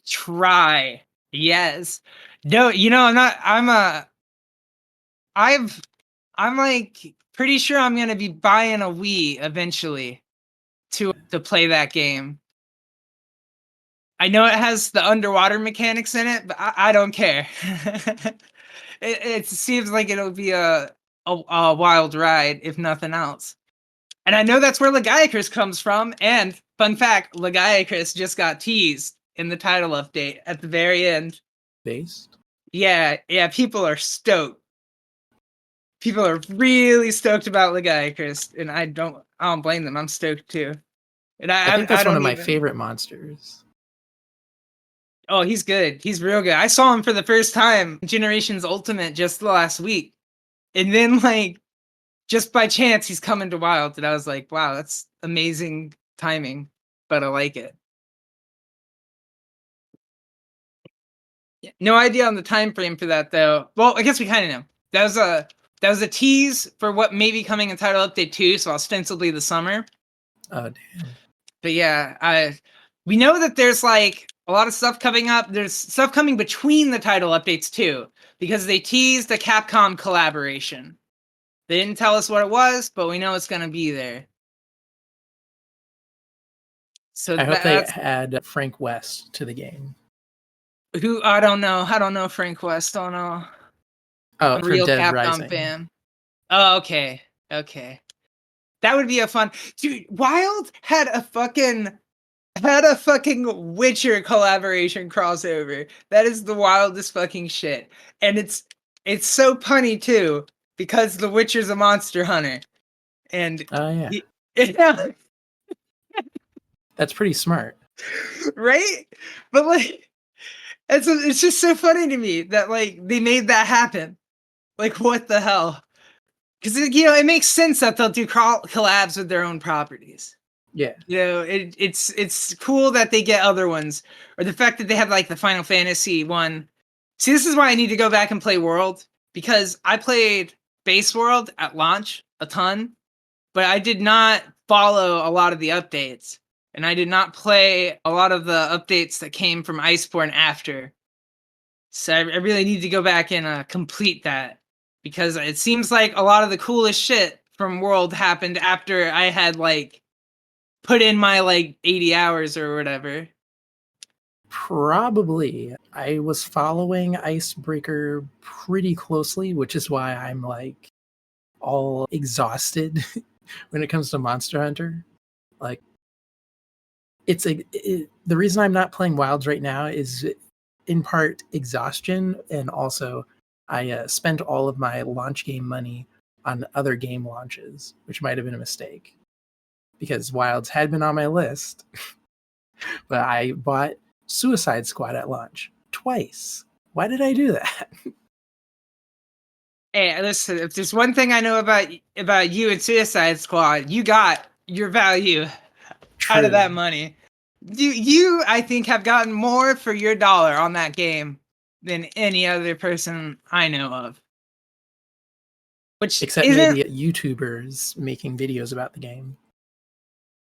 Try. Yes. No, I'm like pretty sure I'm gonna be buying a Wii eventually to play that game. I know it has the underwater mechanics in it, but I don't care. It seems like it'll be a wild ride, if nothing else. And I know that's where Lagiacrus comes from. And fun fact, Lagiacrus just got teased in the title update at the very end. Based? Yeah, people are stoked. People are really stoked about Lagiacrus, and I don't blame them. I'm stoked too. And I think that's one of my favorite monsters. Oh, he's good. He's real good. I saw him for the first time in Generations Ultimate just last week. And then, like, just by chance, he's coming to Wild. And I was like, wow, that's amazing timing. But I like it. Yeah, no idea on the time frame for that, though. Well, I guess we kind of know. That was a tease for what may be coming in Title Update 2, so ostensibly the summer. Oh, damn. But yeah, we know that there's like a lot of stuff coming up. There's stuff coming between the title updates too, because they teased a Capcom collaboration. They didn't tell us what it was, but we know it's going to be there. So I hope they add Frank West to the game. Who? I don't know Frank West. Oh no. Oh, I'm a real Dead Capcom Rising. fan. Oh, okay. That would be a fun. Dude, Wild had a fucking Witcher collaboration crossover. That is the wildest fucking shit. And it's so punny too, because the Witcher's a monster hunter. And oh yeah. Yeah. That's pretty smart. Right? But like it's just so funny to me that like they made that happen. Like, what the hell? Because it makes sense that they'll do collabs with their own properties. Yeah. It's cool that they get other ones, or the fact that they have like the Final Fantasy one. See, this is why I need to go back and play World, because I played Base World at launch a ton, but I did not follow a lot of the updates, and I did not play a lot of the updates that came from Iceborne after. So I really need to go back and complete that, because it seems like a lot of the coolest shit from World happened after I had like put in my like 80 hours or whatever. Probably. I was following Icebreaker pretty closely, which is why I'm like all exhausted when it comes to Monster Hunter. Like, the reason I'm not playing Wilds right now is in part exhaustion, and also I spent all of my launch game money on other game launches, which might have been a mistake because Wilds had been on my list, but I bought Suicide Squad at launch twice. Why did I do that? Hey, listen, if there's one thing I know about you and Suicide Squad, you got your value out of that money. You I think have gotten more for your dollar on that game than any other person I know of. Which Except isn't, maybe YouTubers making videos about the game.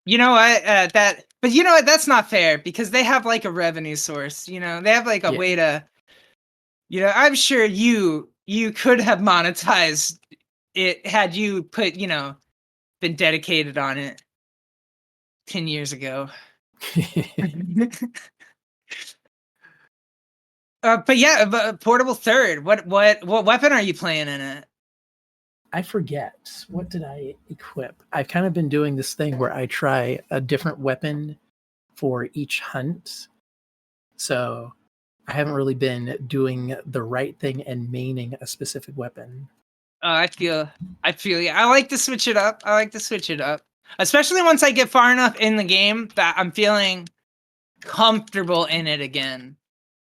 you know what, but you know what, that's not fair because they have like a revenue source, you know, they have like a Yeah. way to, you know, I'm sure you could have monetized it had you put, you know, been dedicated on it 10 years ago. But yeah, but Portable Third. What weapon are you playing in it? I forget. What did I equip? I've kind of been doing this thing where I try a different weapon for each hunt. So I haven't really been doing the right thing and maining a specific weapon. I feel you. I like to switch it up. Especially once I get far enough in the game that I'm feeling comfortable in it again.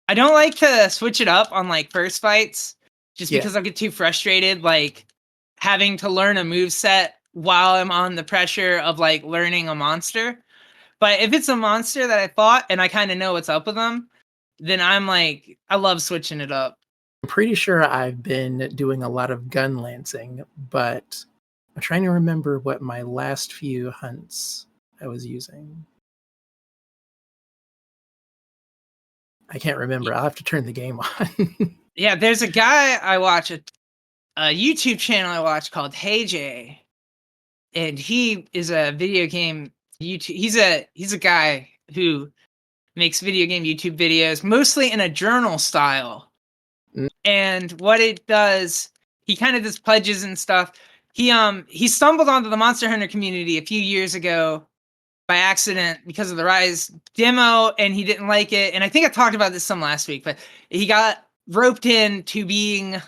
I don't like to switch it up on like first fights just because I'll get too frustrated like having to learn a move set while I'm on the pressure of like learning a monster. But if it's a monster that I fought and I kind of know what's up with them, then I'm like, I love switching it up. I'm pretty sure I've been doing a lot of gun lancing, but I'm trying to remember what my last few hunts I was using. I can't remember. I'll have to turn the game on. Yeah, there's a guy I watch, a YouTube channel I watch called Hey Jay, and he is a video game YouTube. He's a guy who makes video game YouTube videos, mostly in a journal style. Mm. And what it does, he kind of does pledges and stuff. He stumbled onto the Monster Hunter community a few years ago by accident because of the Rise demo, and he didn't like it. And I think I talked about this some last week, but he got roped into being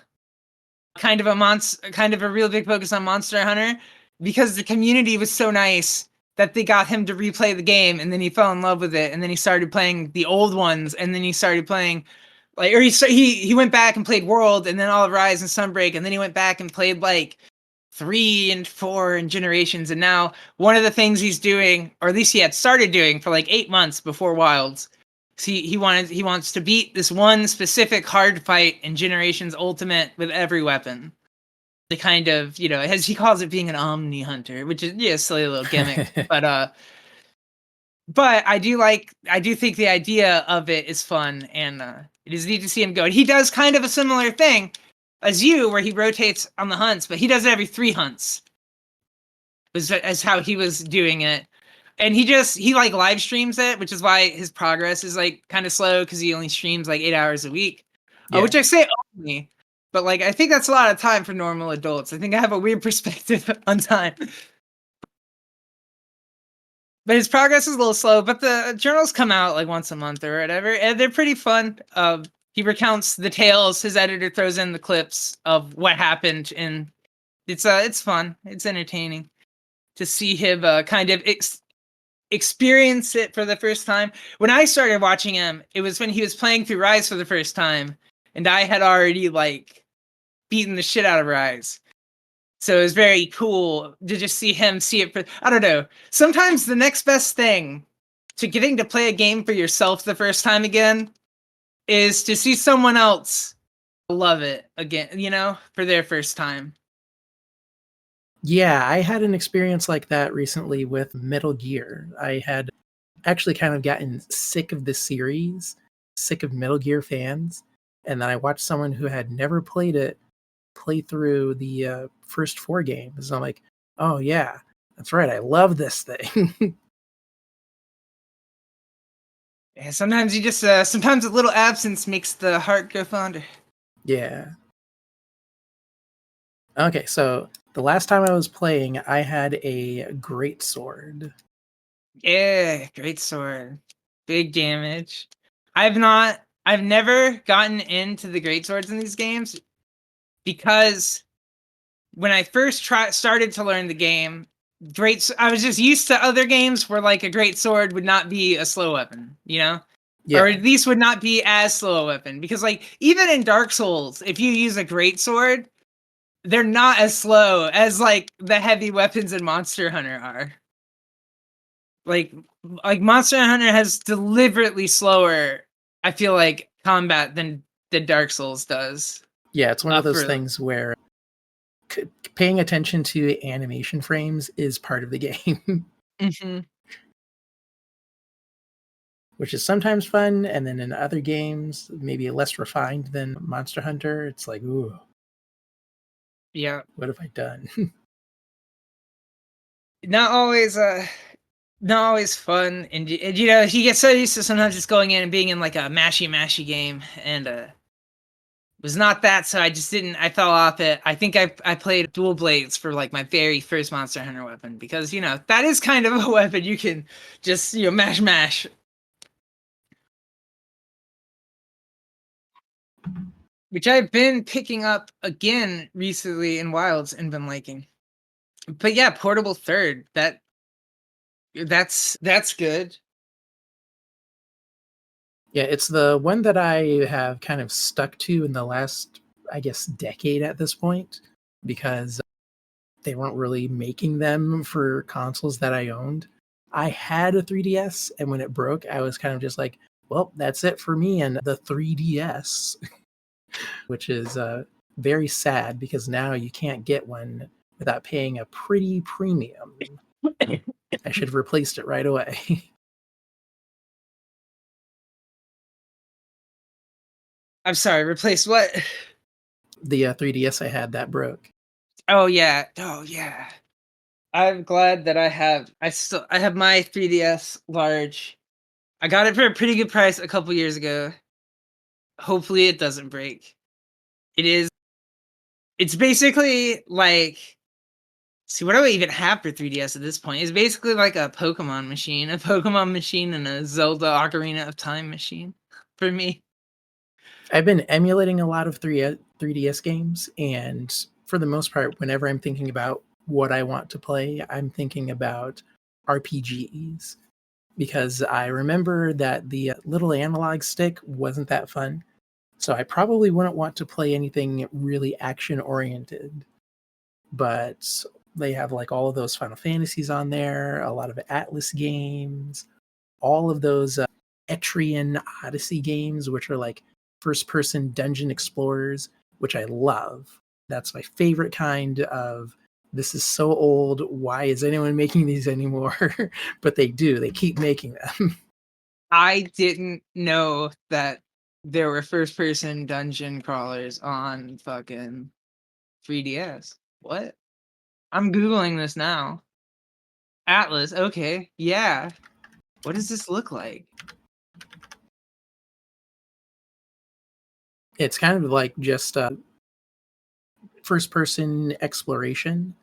kind of a real big focus on Monster Hunter because the community was so nice that they got him to replay the game, and then he fell in love with it, and then he started playing the old ones, and then he started playing like, or he went back and played World, and then all of Rise and Sunbreak, and then he went back and played like 3 and 4 and Generations, and now one of the things he's doing, or at least he had started doing for like 8 months before Wilds, he wants to beat this one specific hard fight in Generations Ultimate with every weapon. The kind of, you know, as he calls it, being an Omni Hunter, which is a silly little gimmick, but I do think the idea of it is fun, and it is neat to see him go. And he does kind of a similar thing as you, where he rotates on the hunts, but he does it every 3 hunts. As how he was doing it. And he like live streams it, which is why his progress is like kind of slow because he only streams like 8 hours a week, which I say only, but like I think that's a lot of time for normal adults. I think I have a weird perspective on time. But his progress is a little slow, but the journals come out like once a month or whatever, and they're pretty fun. He recounts the tales. His editor throws in the clips of what happened, and it's fun. It's entertaining to see him kind of experience it for the first time. When I started watching him, it was when he was playing through Rise for the first time, and I had already like beaten the shit out of Rise. So it was very cool to just see him see it for, I don't know. Sometimes the next best thing to getting to play a game for yourself the first time again is to see someone else love it again, you know, for their first time. Yeah, I had an experience like that recently with Metal Gear. I had actually kind of gotten sick of the series, sick of Metal Gear fans, and then I watched someone who had never played it play through the first 4 games. And I'm like, oh yeah, that's right, I love this thing. Yeah, sometimes you just sometimes a little absence makes the heart grow fonder. Yeah. Okay, so the last time I was playing, I had a great sword. Yeah, great sword. Big damage. I've never gotten into the great swords in these games because when I first started to learn the game, I was just used to other games where like a great sword would not be a slow weapon, you know? Or Yeah. at least would not be as slow a weapon. Because like even in Dark Souls, if you use a great sword, they're not as slow as like the heavy weapons in Monster Hunter are. Like Monster Hunter has deliberately slower, I feel like, combat than the Dark Souls does. Yeah, it's one of those For things where paying attention to animation frames is part of the game, Mhm. which is sometimes fun. And then in other games, maybe less refined than Monster Hunter, it's like, ooh, Yeah. what have I done? Not always not always fun, and you know, he gets so used to sometimes just going in and being in like a mashy game, and was not that, so I just didn't. I fell off it. I think I played dual blades for like my very first Monster Hunter weapon because you know that is kind of a weapon you can just mash, which I've been picking up again recently in Wilds and been liking. But yeah, portable third. That's good. Yeah, it's the one that I have kind of stuck to in the last, I guess, decade at this point, because they weren't really making them for consoles that I owned. I had a 3DS, and when it broke, I was kind of just like, well, that's it for me and the 3DS, which is very sad because now you can't get one without paying a pretty premium. I should have replaced it right away. I'm sorry. Replace what? The 3DS I had that broke. Oh yeah. Oh yeah. I'm glad that I have my 3DS large. I got it for a pretty good price a couple years ago. Hopefully it doesn't break. It is it's basically like see what do I even have for 3DS at this point? It's basically like a Pokemon machine and a Zelda Ocarina of Time machine for me. I've been emulating a lot of 3DS games, and for the most part, whenever I'm thinking about what I want to play, I'm thinking about RPGs because I remember that the little analog stick wasn't that fun. So I probably wouldn't want to play anything really action oriented. But they have like all of those Final Fantasies on there, a lot of Atlas games, all of those Etrian Odyssey games, which are like first person dungeon explorers, which I love. That's my favorite kind of this is so old. Why is anyone making these anymore? But they do, they keep making them. I didn't know that there were first person dungeon crawlers on fucking 3DS. What? I'm Googling this now. Atlas, okay. Yeah. What does this look like? It's kind of like just first person exploration,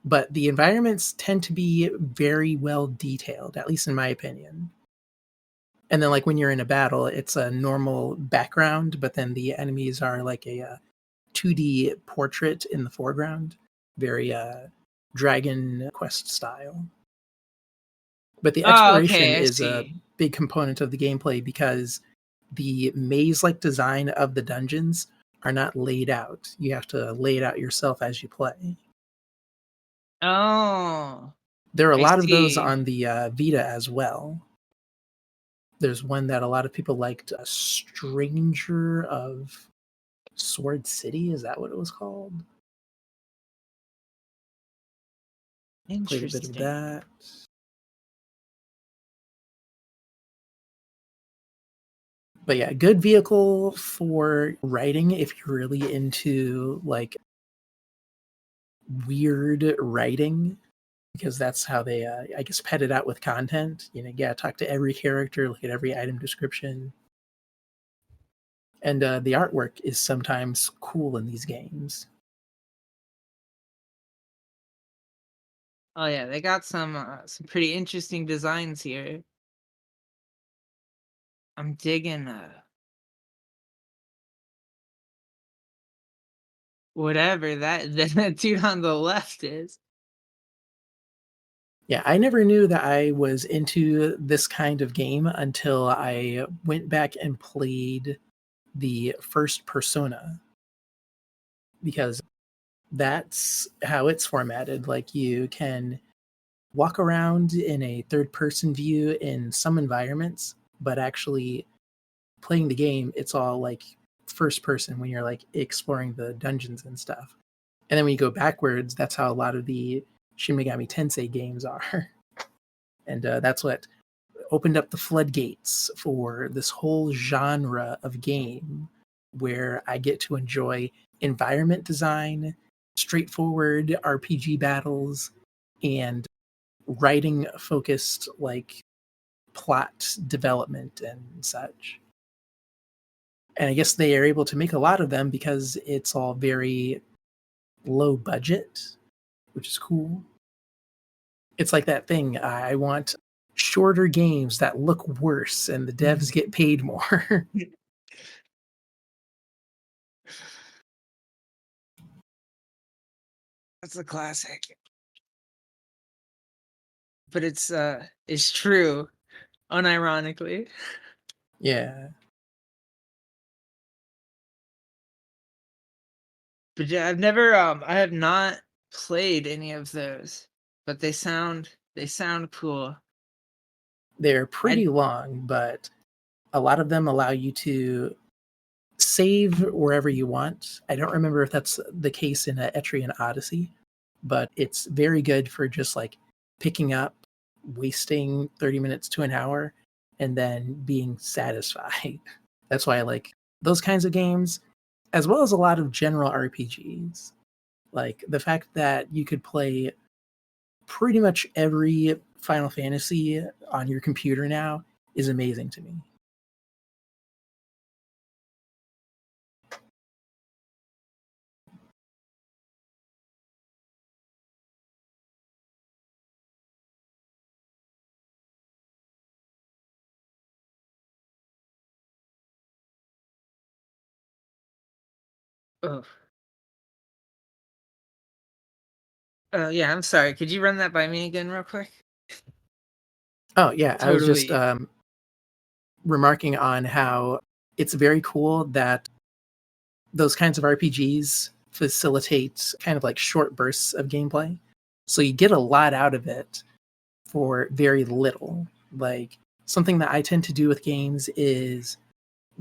but the environments tend to be very well detailed, at least in my opinion. And then, like, when you're in a battle, it's a normal background, but then the enemies are like a 2D portrait in the foreground, very Dragon Quest style. But the Oh, exploration okay, I is a see. big component of the gameplay because the maze like design of the dungeons are not laid out. You have to lay it out yourself as you play. Oh, There are a I lot of those see. on the Vita as well. There's one that a lot of people liked, a Stranger of Sword City. Is that what it was called? Played a bit of Interesting. that. But yeah, good vehicle for writing if you're really into like weird writing. because that's how they, I guess, pet it out with content. You gotta talk to every character, look at every item description. And the artwork is sometimes cool in these games. Oh yeah, they got some pretty interesting designs here. I'm digging whatever that dude on the left is. Yeah, I never knew that I was into this kind of game until I went back and played the first Persona, because that's how it's formatted. Like, you can walk around in a third person view in some environments, but actually playing the game, it's all like first person when you're like exploring the dungeons and stuff. And then when you go backwards, that's how a lot of the Shin Megami Tensei games are. And that's what opened up the floodgates for this whole genre of game where I get to enjoy environment design, straightforward RPG battles, and writing focused like plot development and such. And I guess they are able to make a lot of them because it's all very low budget, which is cool. It's like that thing, I want shorter games that look worse and the devs get paid more. That's a classic. But it's true, unironically. Yeah. But yeah, I have not played any of those, but they sound cool. They're I pretty long, but a lot of them allow you to save wherever you want. I don't remember if that's the case in Etrian Odyssey, but it's very good for just like picking up, wasting 30 minutes to an hour, and then being satisfied. That's why I like those kinds of games, as well as a lot of general RPGs. Like the fact that you could play pretty much every Final Fantasy on your computer now is amazing to me. oh yeah, I'm sorry. Could you run that by me again real quick? Oh yeah, I was just Totally. remarking on how it's very cool that those kinds of RPGs facilitate kind of like short bursts of gameplay. So you get a lot out of it for very little. Like, something that I tend to do with games is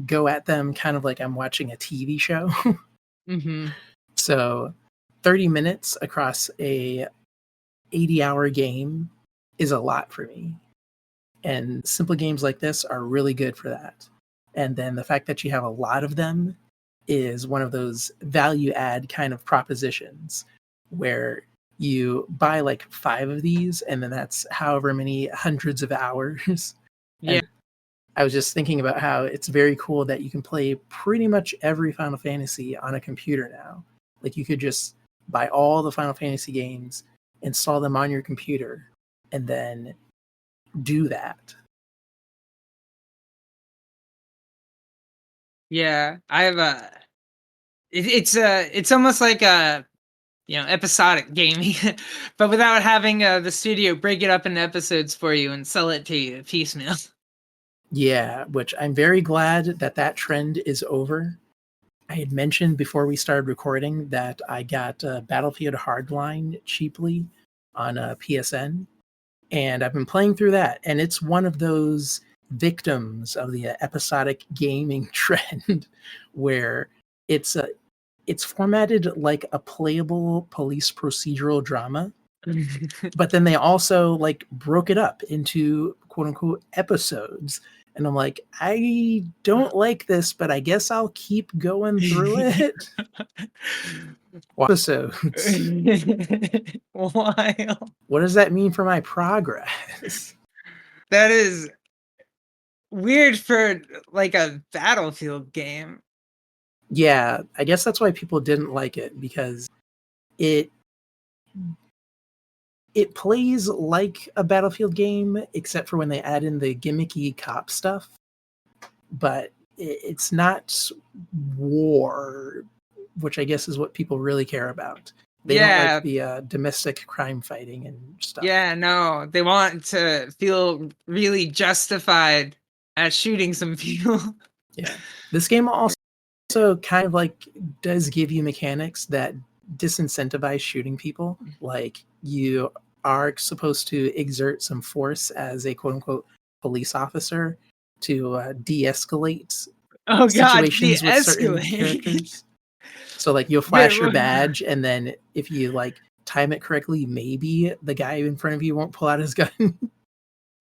go at them kind of like I'm watching a TV show. Mhm. So 30 minutes across a 80-hour game is a lot for me. And simple games like this are really good for that. And then the fact that you have a lot of them is one of those value add kind of propositions where you buy like 5 of these and then that's however many hundreds of hours. Yeah. And I was just thinking about how it's very cool that you can play pretty much every Final Fantasy on a computer now. Like, you could just buy all the Final Fantasy games, install them on your computer, and then do that. Yeah. I have a it's almost like a episodic gaming, but without having the studio break it up into episodes for you and sell it to you piecemeal. Yeah, which I'm very glad that that trend is over. I had mentioned before we started recording that I got Battlefield Hardline cheaply on PSN, and I've been playing through that, and it's one of those victims of the episodic gaming trend where it's it's formatted like a playable police procedural drama, but then they also like broke it up into quote unquote episodes. And I'm like, I don't like this, but I guess I'll keep going through it. Episodes. Wild. What does that mean for my progress? That is weird for like a Battlefield game. Yeah, I guess that's why people didn't like it, because it plays like a Battlefield game, except for when they add in the gimmicky cop stuff. But it's not war, which I guess is what people really care about. They don't Yeah, like the domestic crime fighting and stuff. yeah, no. They want to feel really justified at shooting some people. Yeah. This game also kind of like does give you mechanics that disincentivize shooting people. Like, you are supposed to exert some force as a quote unquote police officer to de-escalate Oh god, situations with certain de-escalate. characters. So like you'll flash your badge, and then if you like time it correctly, maybe the guy in front of you won't pull out his gun.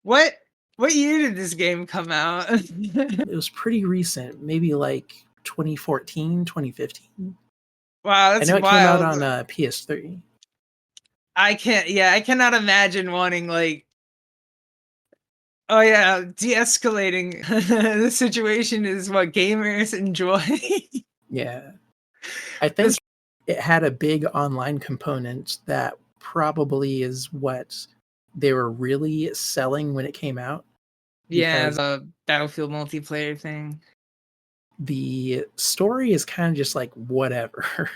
What year did this game come out? It was pretty recent, maybe like 2014, 2015. Wow, I that's know it came out wild. on PS3. I cannot imagine wanting like, oh yeah, de-escalating the situation is what gamers enjoy. Yeah. I think This it had a big online component that probably is what they were really selling when it came out, yeah, because the Battlefield multiplayer thing. the story is kind of just like whatever.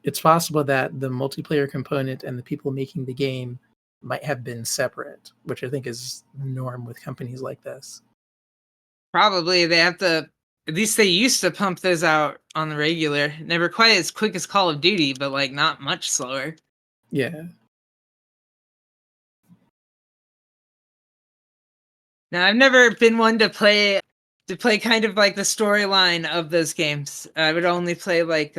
It's possible that the multiplayer component and the people making the game might have been separate, which I think is the norm with companies like this. Probably they have to, at least they used to pump those out on the regular. Never quite as quick as Call of Duty, but like not much slower. Yeah. Now I've never been one to play kind of like the storyline of those games. I would only play like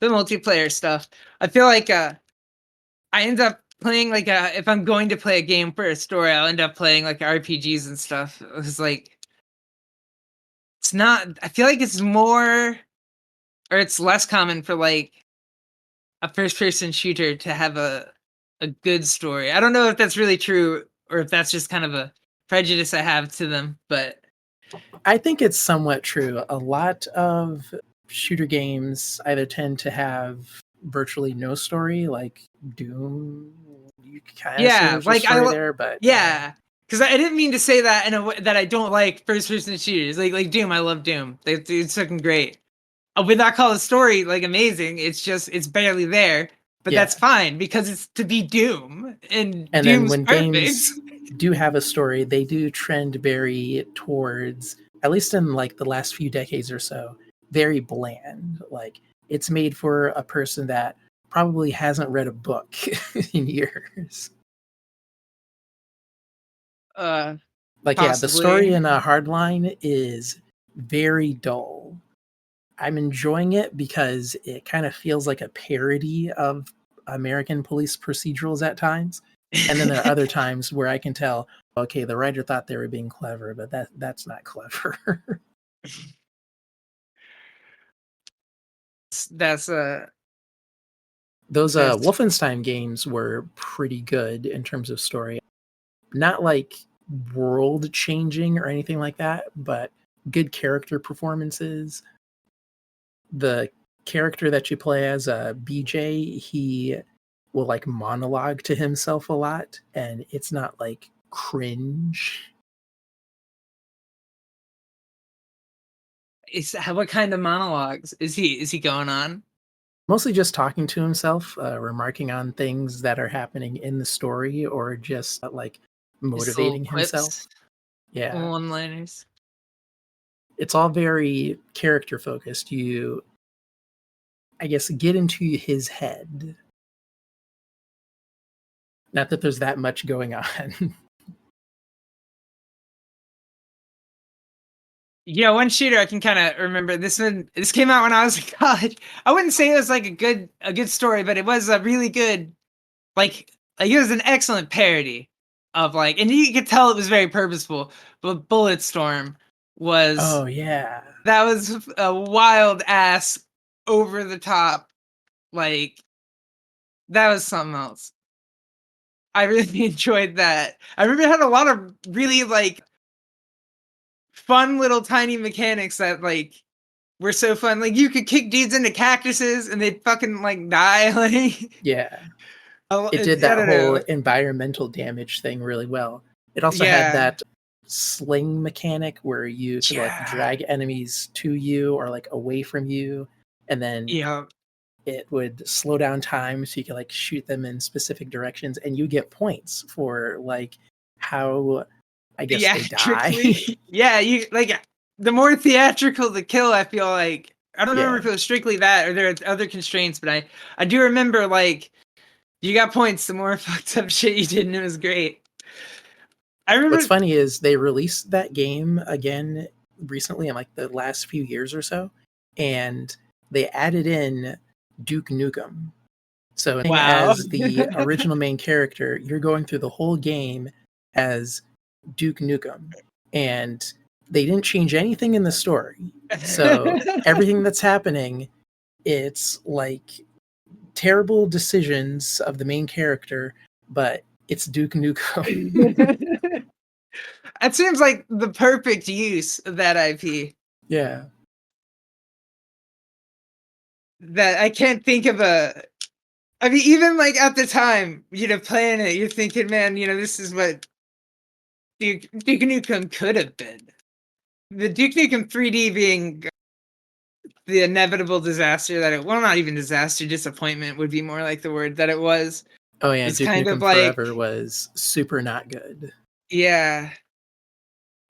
the multiplayer stuff. I feel like I end up playing like if I'm going to play a game for a story, I'll end up playing like RPGs and stuff. It's like it's not. I feel like it's more, or it's less common for like a first-person shooter to have a good story. I don't know if that's really true or if that's just kind of a prejudice I have to them, but I think it's somewhat true. A lot of shooter games either tend to have virtually no story, like Doom. You kind of say yeah, there's a like story there, but yeah, because I didn't mean to say that in a way that I don't like first-person shooters. Like Doom, I love Doom. It's fucking great. I would not call the story like amazing. It's just it's barely there, but yeah. that's fine because it's to be Doom, and And then Doom's when perfect. games do have a story, they do trend very towards, at least in like the last few decades or so, very bland. Like, it's made for a person that probably hasn't read a book in years. Uh, Like, yeah, the story Possibly. in Hardline is very dull. I'm enjoying it because it kind of feels like a parody of American police procedurals at times. And then there are other times where I can tell, okay, the writer thought they were being clever, but that's not clever. That's Those that's Wolfenstein games were pretty good in terms of story. Not like world changing or anything like that, but good character performances. The character that you play as BJ, he will like monologue to himself a lot, and it's not like cringe. what kind of monologues is he going on? Mostly just talking to himself, remarking on things that are happening in the story, or just like Just little motivating himself. quips, Yeah, one-liners. it's all very character focused. You, I guess, get into his head. Not that there's that much going on. Yeah, one shooter I can kind of remember. This came out when I was in college. I wouldn't say it was like a good story, but it was a really good like it was an excellent parody of like, and you could tell it was very purposeful. But Bulletstorm was Oh yeah. that was a wild ass over the top Like, that was something else. I really enjoyed that. I remember it had a lot of really, like, fun little tiny mechanics that, like, were so fun. Like, you could kick dudes into cactuses and they'd fucking, like, die, like Yeah. oh, It did I that don't whole know. environmental damage thing really well. It also had Yeah. that sling mechanic where you could like Yeah. drag enemies to you or like away from you, and then Yeah. it would slow down time so you could like shoot them in specific directions, and you get points for like how I guess they die. Theatrically. Yeah, you like, the more theatrical the kill, I feel like I don't remember Yeah. if it was strictly that or there are other constraints, but I do remember, like, you got points the more fucked up shit you did, and it was great. I What's remember. funny is they released that game again recently in like the last few years or so, and they added in Duke Nukem. So Wow. as the original main character, you're going through the whole game as Duke Nukem, and they didn't change anything in the story. So everything that's happening, it's like terrible decisions of the main character, but it's Duke Nukem. It seems like the perfect use of that IP. Yeah. That I can't think of a. I mean, even like at the time, playing it, you're thinking, man, this is what Duke Nukem could have been. The Duke Nukem 3D being the inevitable disaster that well, not even disaster, disappointment would be more like the word that it was. Oh yeah, It's Duke kind of Nukem like, Forever was super not good. yeah.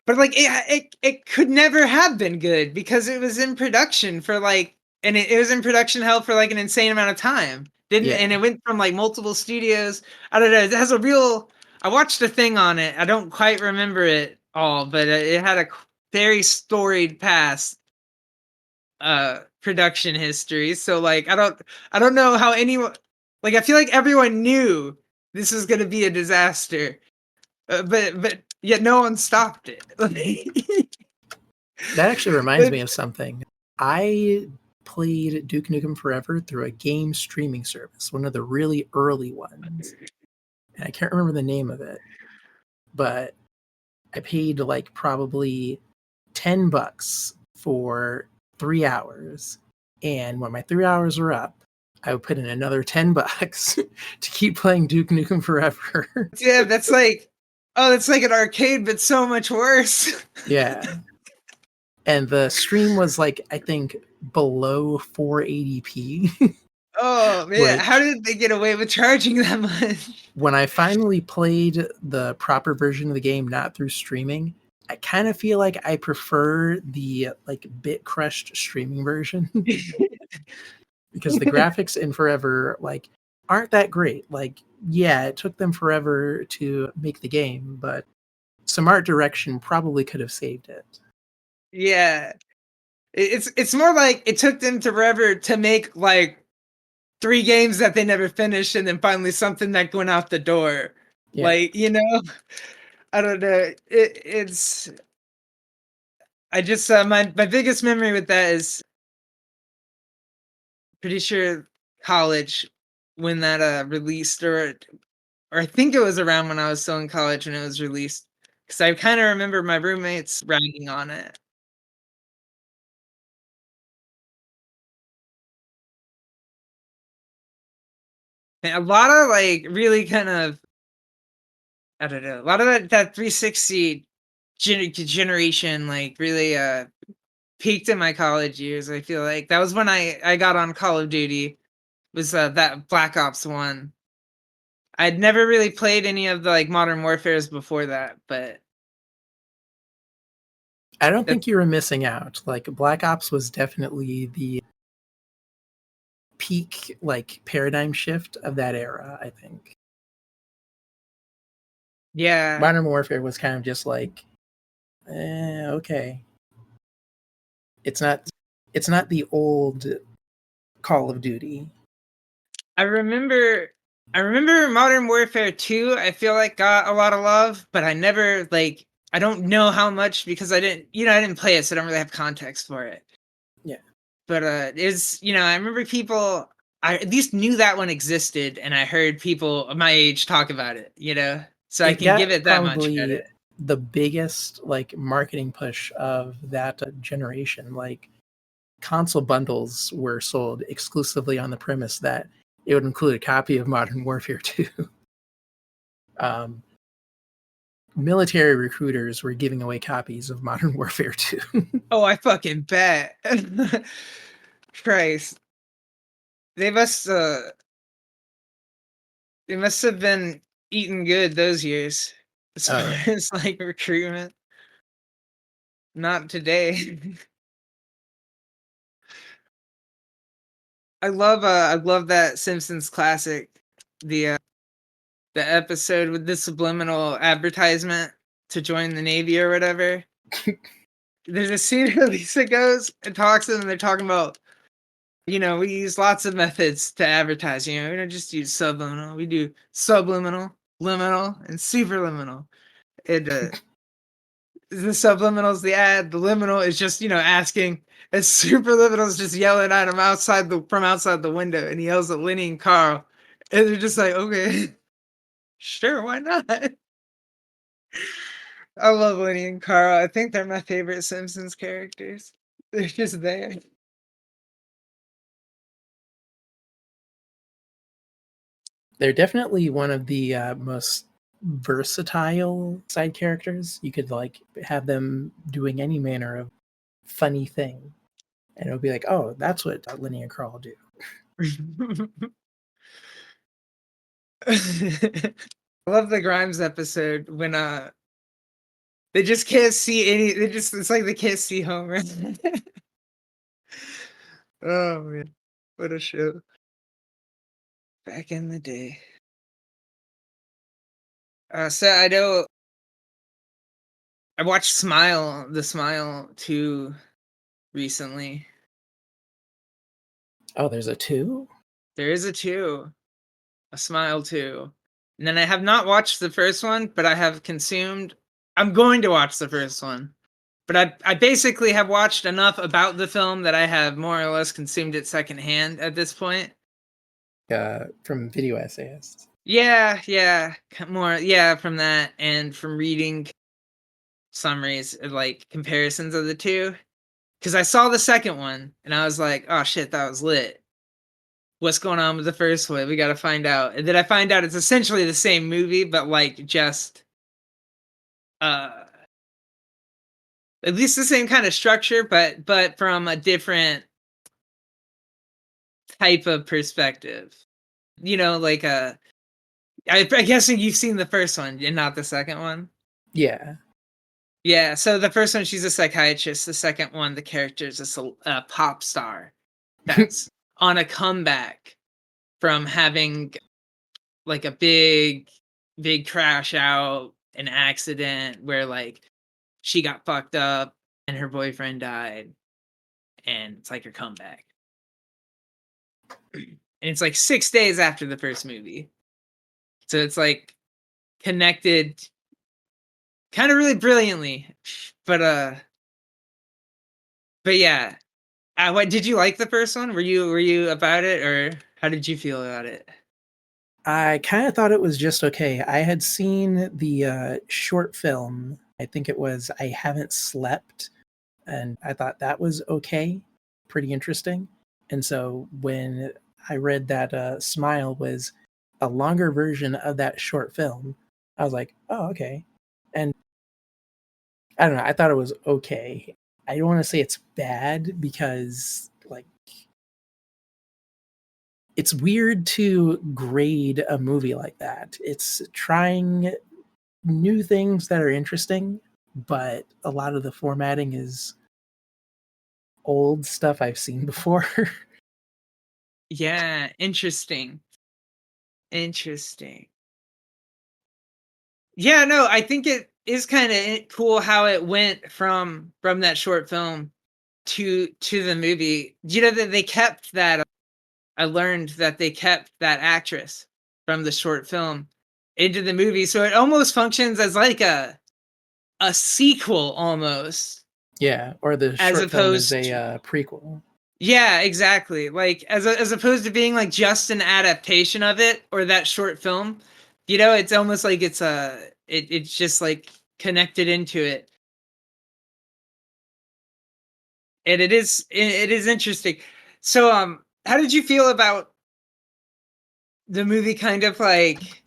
But like it could never have been good because it was in production for like, and it was in production hell for like an insane amount of time. Didn't Yeah. And it went from like multiple studios. I don't know. It has a real. I watched a thing on it. I don't quite remember it all, but it had a very storied past production history. So like I don't know how anyone, like, I feel like everyone knew this was going to be a disaster. But yet no one stopped it. That actually reminds But me of something. I played Duke Nukem Forever through a game streaming service, one of the really early ones. And I can't remember the name of it, but I paid like probably $10 for 3 hours. And when my 3 hours were up, I would put in another $10 to keep playing Duke Nukem Forever. yeah, that's like, oh, that's like an arcade, but so much worse. Yeah. And the stream was like, I think below 480p, Oh man, how which did they get away with charging that much? when I finally played the proper version of the game, not through streaming, I kind of feel like I prefer the like bit crushed streaming version because the graphics in Forever like aren't that great. Like, yeah, it took them forever to make the game, but some art direction probably could have saved it. Yeah, it's more like it took them to forever to make like 3 games that they never finished, and then finally something that went out the door. Yeah. Like, I don't know. It's I just my biggest memory with that is pretty sure college when that released, or I think it was around when I was still in college when it was released, because I kind of remember my roommates ragging on it. And a lot of like really kind of, I don't know, a lot of that 360 generation like really peaked in my college years. I feel like that was when I got on Call of Duty, was that Black Ops 1. I'd never really played any of the like Modern Warfares before that, but I don't that think you were missing out. Like Black Ops was definitely the peak like paradigm shift of that era, I think. yeah. Modern Warfare was kind of just like, okay. It's not the old Call of Duty. I remember I remember Modern Warfare 2, I feel like got a lot of love, but I never like, I don't know how much because I didn't play it, so I don't really have context for it. Yeah. But I remember people I at least knew that one existed, and I heard people my age talk about it, you know? So I It can give got it that much probably credit. the biggest like marketing push of that generation. Like console bundles were sold exclusively on the premise that it would include a copy of Modern Warfare 2. um, Military recruiters were giving away copies of Modern Warfare 2. Oh, I fucking bet. Christ. They must they must have been eating good those years as Oh far yeah. as like recruitment. Not today. I love that Simpsons classic. The episode with the subliminal advertisement to join the Navy or whatever. There's a scene where Lisa goes and talks to them and they're talking about, you know, we use lots of methods to advertise, you know, we don't just use subliminal, we do subliminal, liminal, and superliminal. And the subliminal is the ad, the liminal is just, you know, asking, and superliminal is just yelling at him from outside the window, and he yells at Lenny and Carl, and they're just like, okay, sure, why not? I love Lenny and Carl. I think they're my favorite Simpsons characters. They're just there. They're definitely one of the most versatile side characters. You could like have them doing any manner of funny thing, and it'll be like, oh, that's what Lenny and Carl do. I love the Grimes episode when they just can't see any they just it's like they can't see Homer. Oh man. What a show. Back in the day. So I know I watched The Smile 2 recently. Oh, there's a two? There is a 2, a Smile 2. And then I have not watched the first one, but I'm going to watch the first one. But I basically have watched enough about the film that I have more or less consumed it secondhand at this point. From video essayists. Yeah, yeah, more, yeah, from that and from reading summaries, like comparisons of the two. Because I saw the second one and I was like, oh shit, that was lit. What's going on with the first one? We got to find out. And then I find out it's essentially the same movie, but like just uh at least the same kind of structure, but from a different type of perspective. You know, like I'm guessing you've seen the first one and not the second one. Yeah. Yeah, so the first one, she's a psychiatrist. The second one, the character is a pop star that's on a comeback from having like a big crash out, an accident where like she got fucked up and her boyfriend died, and it's like her comeback. And it's like 6 days after the first movie. So it's like connected kind of really brilliantly. But but yeah. What did you like the first one? Were you about it, or how did you feel about it? I kind of thought it was just okay. I had seen the short film. I think it was I Haven't Slept, and I thought that was okay, pretty interesting. And so when I read that Smile was a longer version of that short film, I was like, oh, okay. And I don't know, I thought it was okay. I don't want to say it's bad because, like, it's weird to grade a movie like that. It's trying new things that are interesting, but a lot of the formatting is old stuff I've seen before. Yeah, interesting. Interesting. Yeah, no, I think it is kind of cool how it went from that short film to the movie. You know that they kept that. I learned that they kept that actress from the short film into the movie, so it almost functions as like a sequel almost, Yeah, or the as short film is opposed a to, prequel. Yeah, exactly. Like as opposed to being like just an adaptation of it or that short film, it's almost like it's just like connected into it. And it is interesting. So how did you feel about the movie kind of like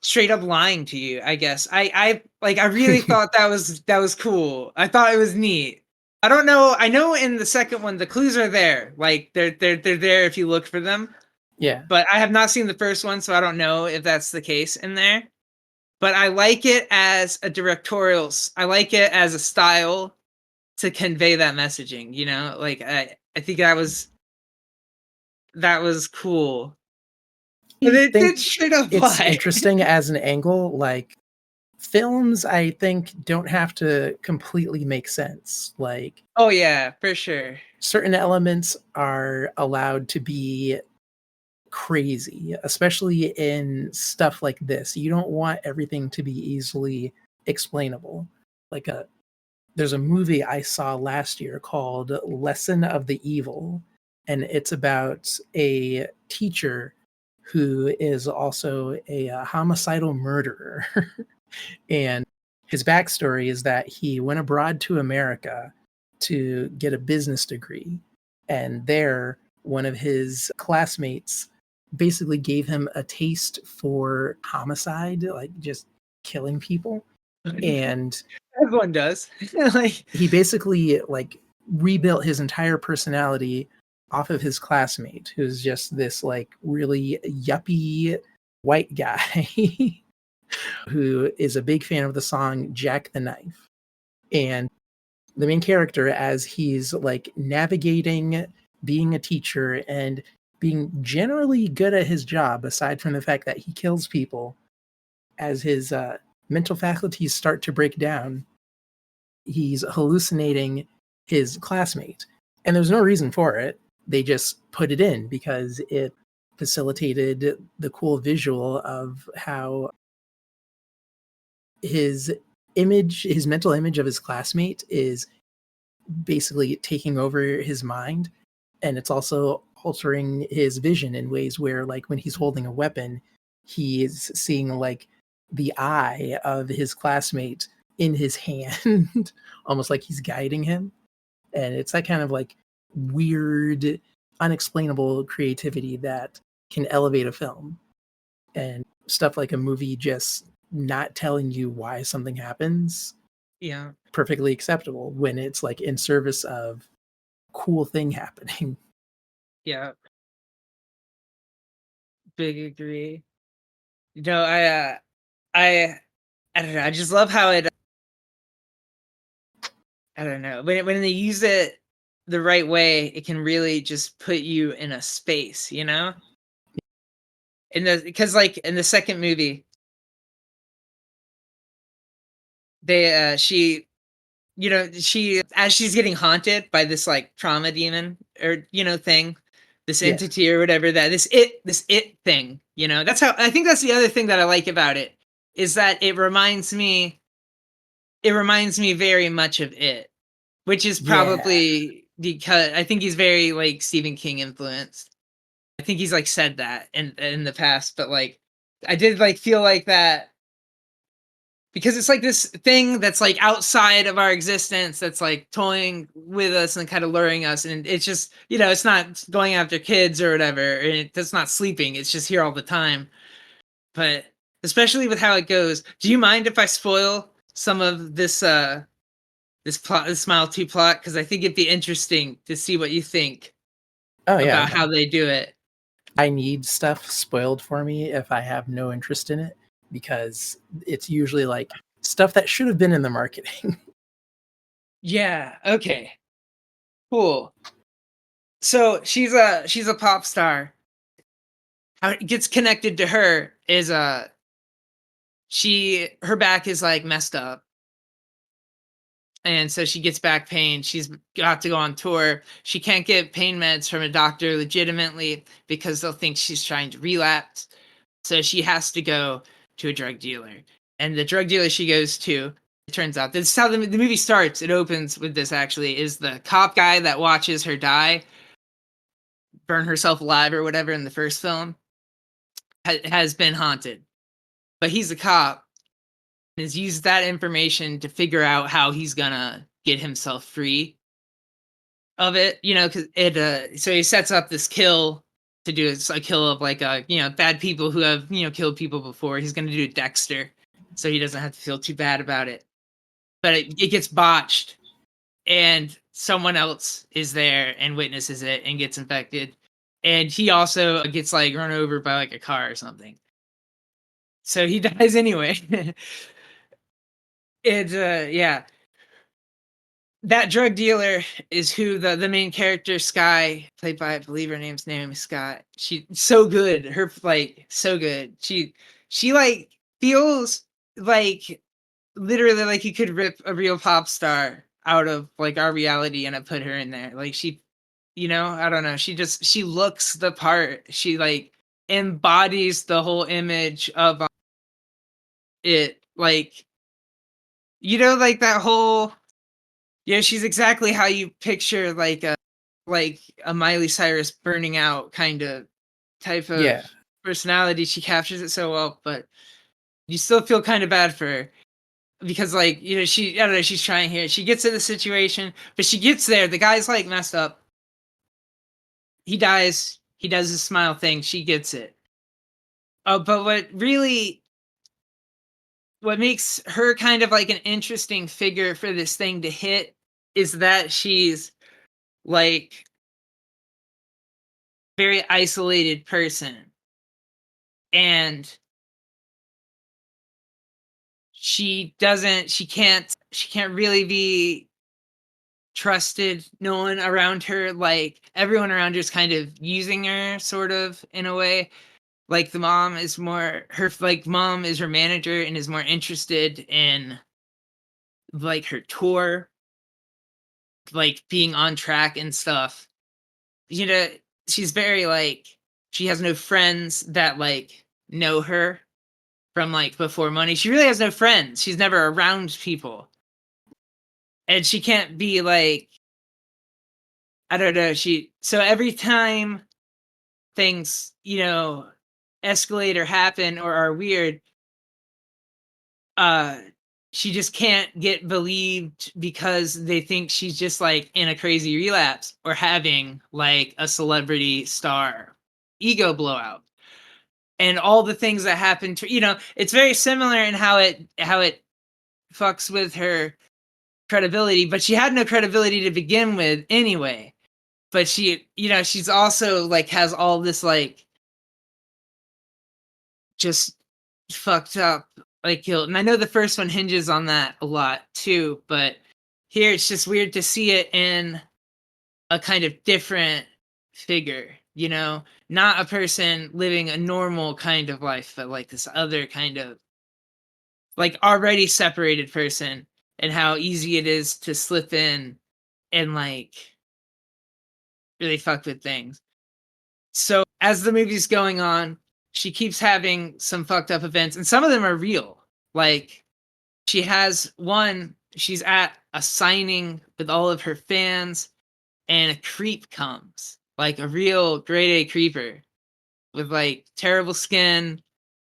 straight up lying to you, I guess. I really thought that was cool. I thought it was neat. I don't know. I know in the second one the clues are there. Like they're there if you look for them. Yeah. But I have not seen the first one, so I don't know if that's the case in there. But I like it as a I like it as a style to convey that messaging, Like I think that was cool. But I it did think straight up it's lie. interesting as an angle. Like films, I think don't have to completely make sense. Like Oh yeah, for sure. certain elements are allowed to be crazy, especially in stuff like this. You don't want everything to be easily explainable. Like there's a movie I saw last year called Lesson of the Evil, and it's about a teacher who is also a homicidal murderer. And his backstory is that he went abroad to America to get a business degree. And there, one of his classmates basically gave him a taste for homicide, like just killing people. And Everyone does. Like, he basically like rebuilt his entire personality off of his classmate, who's just this like really yuppie white guy who is a big fan of the song Jack the Knife. And the main character, as he's like navigating being a teacher and being generally good at his job, aside from the fact that he kills people, as his mental faculties start to break down, he's hallucinating his classmate. And there's no reason for it. They just put it in because it facilitated the cool visual of how his his mental image of his classmate is basically taking over his mind. And it's also altering his vision in ways where, like, when he's holding a weapon, he is seeing like the eye of his classmate in his hand, almost like he's guiding him. And it's that kind of like weird, unexplainable creativity that can elevate a film. And stuff like a movie just not telling you why something happens, yeah, perfectly acceptable when it's like in service of cool thing happening. yeah, big agree. I I don't know. I just love how it. I don't know when they use it the right way, it can really just put you in a space, because like in the second movie, she she as she's getting haunted by this like trauma demon or thing, this Yeah. entity or whatever that this it thing, that's how I think that's the other thing that I like about it is that it reminds me very much of it, which is Yeah. probably because I think he's very like Stephen King influenced. I think he's like said that in the past, but like I did like feel like that because it's like this thing that's like outside of our existence that's like toying with us and kind of luring us, and it's just it's not going after kids or whatever, and it's not sleeping, it's just here all the time. But especially with how it goes, do you mind if I spoil some of this plot, this Smile 2 plot, because I think it'd be interesting to see what you think Oh yeah. about how they do it. I need stuff spoiled for me if I have no interest in it, because it's usually like stuff that should have been in the marketing. Yeah, okay. Cool. So she's a pop star. How it gets connected to her is her back is like messed up. And so she gets back pain. She's got to go on tour. She can't get pain meds from a doctor legitimately because they'll think she's trying to relapse. So she has to go to a drug dealer. And the drug dealer she goes to It turns out this is how the movie starts. It opens with this, actually, is the cop guy that watches her die, burn herself alive or whatever in the first film, has been haunted. But he's a cop and has used that information to figure out how he's gonna get himself free of it, because so he sets up this kill to do a kill of like bad people who have killed people before. He's gonna do Dexter, so he doesn't have to feel too bad about it. But it gets botched, and someone else is there and witnesses it and gets infected, and he also gets like run over by like a car or something. So he dies anyway. Yeah. That drug dealer is who the main character, Sky, played by, I believe her name's Naomi Scott. She's so good. Her like so good. She like feels like literally like you could rip a real pop star out of like our reality and put her in there. Like she, I don't know. She looks the part. She like embodies the whole image of it. Like, like that whole. Yeah, she's exactly how you picture like a Miley Cyrus burning out kind of type of personality. She captures it so well, but you still feel kind of bad for her because like, I don't know, she's trying here. She gets in the situation, but she gets there. The guy's like messed up. He dies. He does his smile thing. She gets it. But what makes her kind of like an interesting figure for this thing to hit is that she's like very isolated person, and she can't really be trusted. No one around her, like everyone around her is kind of using her sort of in a way. Like the mom is mom is her manager and is more interested in like her tour, like being on track and stuff. She's very like, she has no friends that like know her from like before money. She really has no friends. She's never around people. And she can't be like, I don't know, so every time things, escalate or happen or are weird, uh she just can't get believed because they think she's just like in a crazy relapse or having like a celebrity star ego blowout. And all the things that happen to, it's very similar in how it fucks with her credibility, but she had no credibility to begin with anyway. But she's also like has all this like just fucked up like guilt. And I know the first one hinges on that a lot too, but here it's just weird to see it in a kind of different figure, not a person living a normal kind of life, but like this other kind of like already separated person, and how easy it is to slip in and like really fuck with things. So as the movie's going on, she keeps having some fucked up events, and some of them are real. Like she has one, she's at a signing with all of her fans, and a creep comes, like a real grade A creeper with like terrible skin,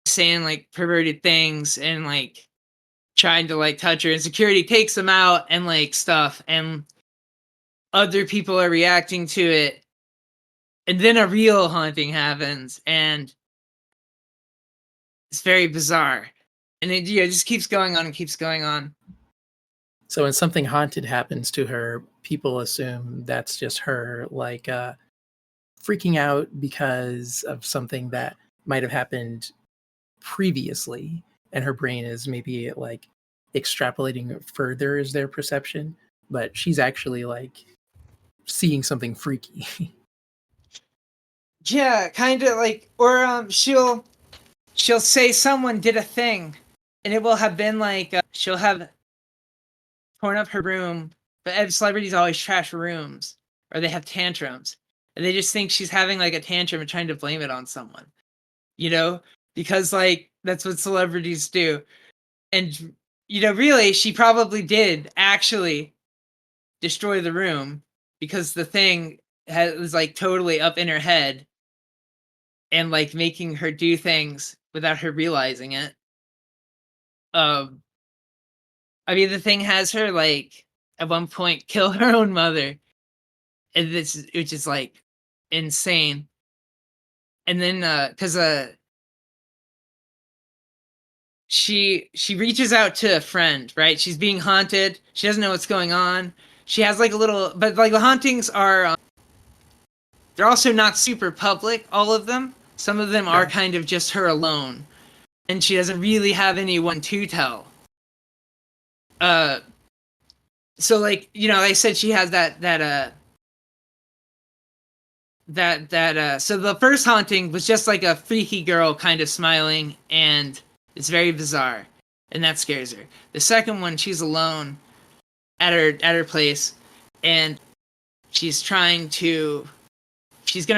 saying like perverted things and like trying to like touch her, and security takes him out and like stuff, and other people are reacting to it, and then a real haunting happens, and it's very bizarre, and it just keeps going on and keeps going on. So when something haunted happens to her, people assume that's just her like freaking out because of something that might have happened previously, and her brain is maybe like extrapolating further as their perception, but she's actually like seeing something freaky. Yeah, kind of like, or she'll say someone did a thing, and it will have been like she'll have torn up her room, but celebrities always trash rooms or they have tantrums, and they just think she's having like a tantrum and trying to blame it on someone, because like that's what celebrities do. And really, she probably did actually destroy the room because the thing was like totally up in her head and like making her do things without her realizing it. Um, I mean, the thing has her like at one point kill her own mother, and which is like insane. And then, because she reaches out to a friend, right? She's being haunted. She doesn't know what's going on. She has like a little, but like the hauntings are, they're also not super public. All of them. Some of them are kind of just her alone, and she doesn't really have anyone to tell. So like I said, she has so the first haunting was just like a freaky girl kind of smiling, and it's very bizarre, and that scares her. The second one, she's alone at her place, and she's gonna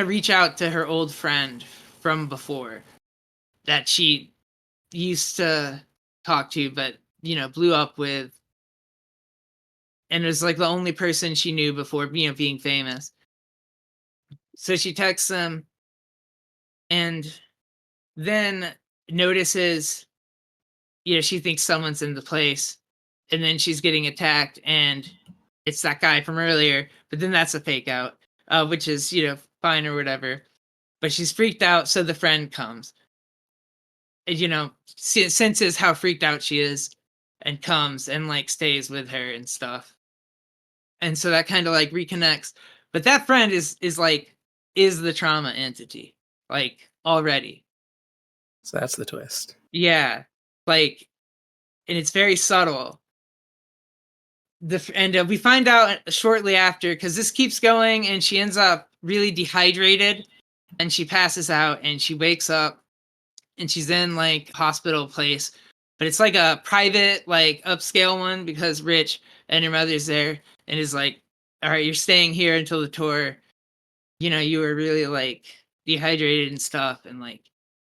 reach out to her old friend from before that she used to talk to, but blew up with, and was like the only person she knew before being famous. So she texts him, and then notices, she thinks someone's in the place, and then she's getting attacked, and it's that guy from earlier, but then that's a fake out, which is, fine or whatever. But she's freaked out, so the friend comes, and, senses how freaked out she is, and comes and like stays with her and stuff. And so that kind of like reconnects. But that friend is the trauma entity, like already. So that's the twist. Yeah. Like, and it's very subtle. We find out shortly after, because this keeps going, and she ends up really dehydrated, and she passes out, and she wakes up, and she's in like hospital place, but it's like a private, like upscale one, because rich, and her mother's there, and is like, all right, you're staying here until the tour. You were really like dehydrated and stuff, and like,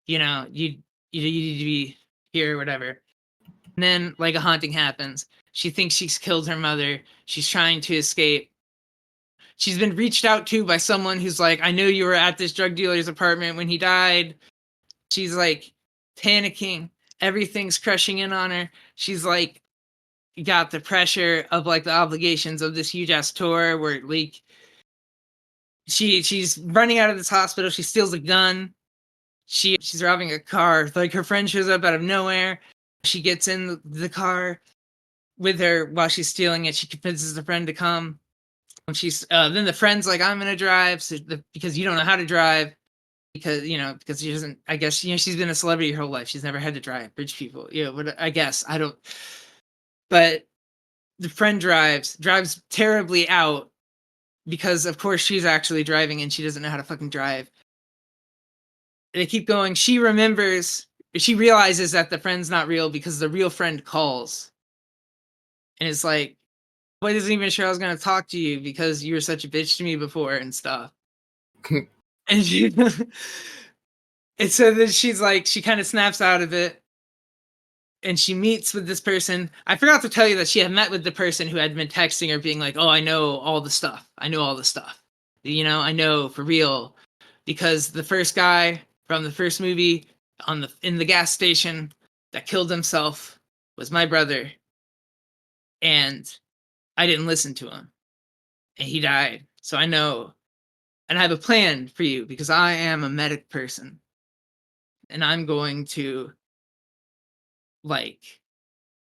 you need to be here or whatever. And then like a haunting happens. She thinks she's killed her mother. She's trying to escape. She's been reached out to by someone who's like, I know you were at this drug dealer's apartment when he died. She's like panicking. Everything's crushing in on her. She's like got the pressure of like the obligations of this huge ass tour where like she's running out of this hospital. She steals a gun. She's robbing a car. Like her friend shows up out of nowhere. She gets in the car with her while she's stealing it. She convinces the friend to come. And she's then the friend's like, I'm gonna drive, because you don't know how to drive, because she doesn't. I guess she's been a celebrity her whole life. She's never had to drive. Rich people, but I guess I don't. But the friend drives terribly out, because of course she's actually driving and she doesn't know how to fucking drive. They keep going. She realizes that the friend's not real, because the real friend calls, and it's like, I wasn't even sure I was gonna talk to you because you were such a bitch to me before and stuff. And and so then she's like, she kind of snaps out of it, and she meets with this person. I forgot to tell you that she had met with the person who had been texting her, being like, "Oh, I know all the stuff. I know all the stuff. I know for real, because the first guy from the first movie in the gas station that killed himself was my brother, and I didn't listen to him, and he died. So I know, and I have a plan for you, because I am a medic person, and I'm going to like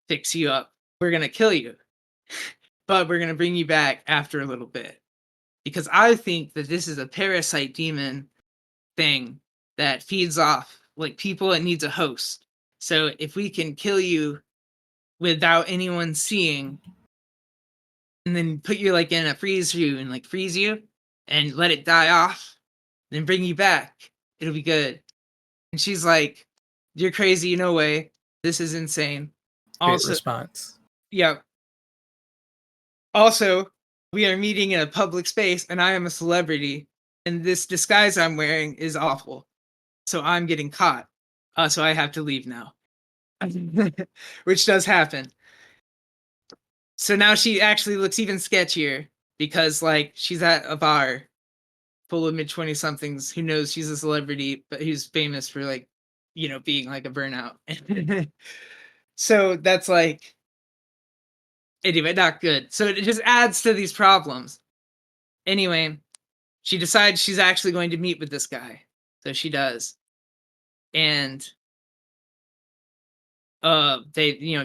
fix you up. We're gonna kill you, but we're gonna bring you back after a little bit, because I think that this is a parasite demon thing that feeds off like people and needs a host. So if we can kill you without anyone seeing, and then put you like in a freeze room and like freeze you and let it die off, then bring you back, it'll be good. And she's like, you're crazy, no way. This is insane. Great Also, response. yeah. Also, we are meeting in a public space, and I am a celebrity, and this disguise I'm wearing is awful. So I'm getting caught. So I have to leave now. Which does happen. So now she actually looks even sketchier because like she's at a bar full of mid-20 somethings who knows she's a celebrity, but who's famous for like, being like a burnout. So that's like, anyway, not good. So it just adds to these problems. Anyway, she decides she's actually going to meet with this guy. So she does. And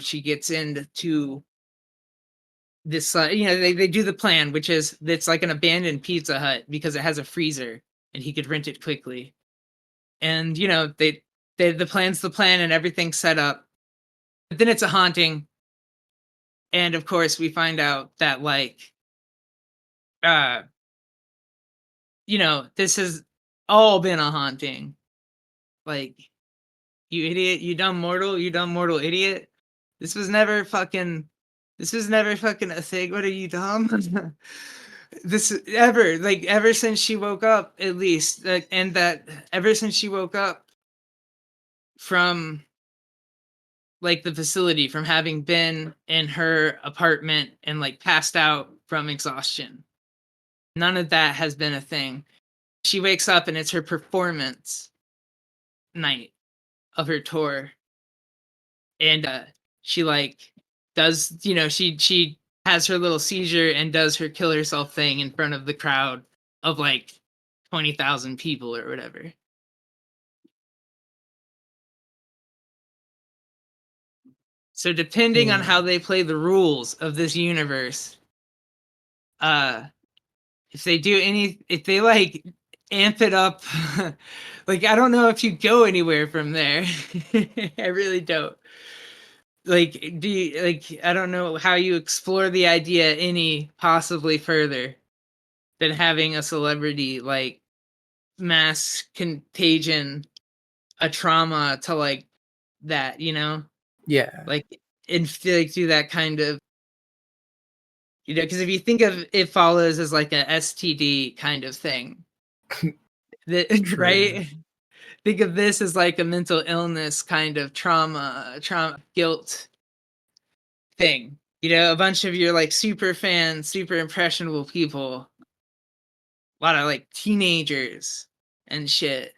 she gets into this they do the plan, which is it's like an abandoned Pizza Hut because it has a freezer and he could rent it quickly. And the plan's the plan and everything's set up. But then it's a haunting. And of course we find out that like uh this has all been a haunting. Like, you idiot, you dumb mortal idiot. This was never fucking a thing. What are you, dumb? Ever since she woke up, at least, and that ever since she woke up from like the facility, from having been in her apartment and like passed out from exhaustion, none of that has been a thing. She wakes up and it's her performance night of her tour, and she like does she has her little seizure and does her kill herself thing in front of the crowd of like 20,000 people or whatever. So depending on how they play the rules of this universe, if they like amp it up, like I don't know if you go anywhere from there. I really don't. Like, I don't know how you explore the idea any possibly further than having a celebrity like mass contagion a trauma to like that, Yeah. like like do that kind of, because if you think of It Follows as like a STD kind of thing, right? Think of this as like a mental illness kind of trauma guilt thing. A bunch of your like super fans, super impressionable people, a lot of like teenagers and shit.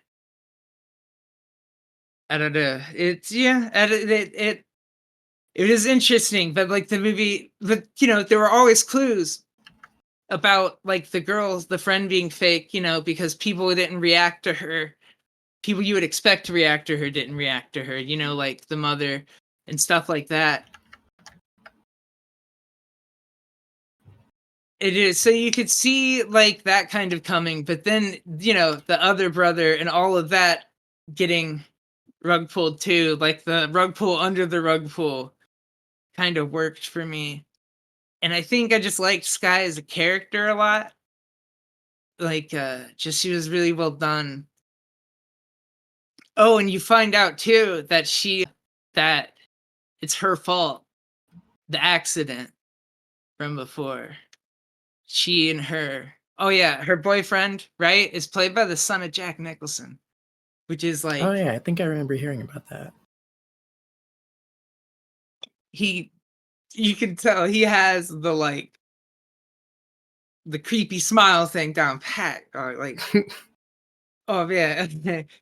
I don't know. It's it is interesting, but like the movie, but there were always clues about like the friend being fake, because people didn't react to her. People you would expect to react to her didn't react to her, like the mother and stuff like that. It is, so you could see like that kind of coming, but then the other brother and all of that getting rug pulled too, like the rug pull under the rug pull kind of worked for me. And I think I just liked Sky as a character a lot. Like just she was really well done. Oh, and you find out too that it's her fault, the accident from before. She and her, oh yeah, her boyfriend, right, is played by the son of Jack Nicholson, which is like, oh yeah, I think I remember hearing about that. You can tell he has the creepy smile thing down pat, or like, oh yeah,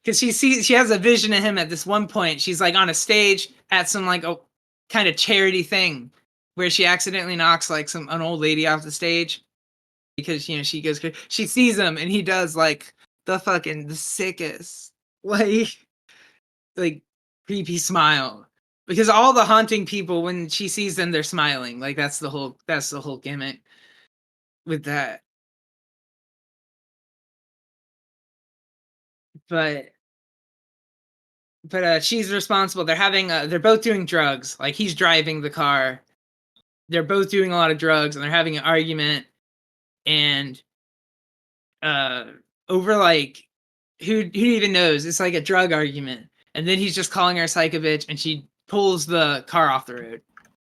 because she has a vision of him at this one point. She's like on a stage at some like a kind of charity thing where she accidentally knocks like an old lady off the stage because she sees him and he does like the sickest like creepy smile, because all the haunting people, when she sees them, they're smiling. Like that's the whole gimmick with that. But she's responsible. They're both doing drugs. Like he's driving the car. They're both doing a lot of drugs and they're having an argument, and uh over like who even knows, it's like a drug argument, and then he's just calling her a psycho bitch and she pulls the car off the road,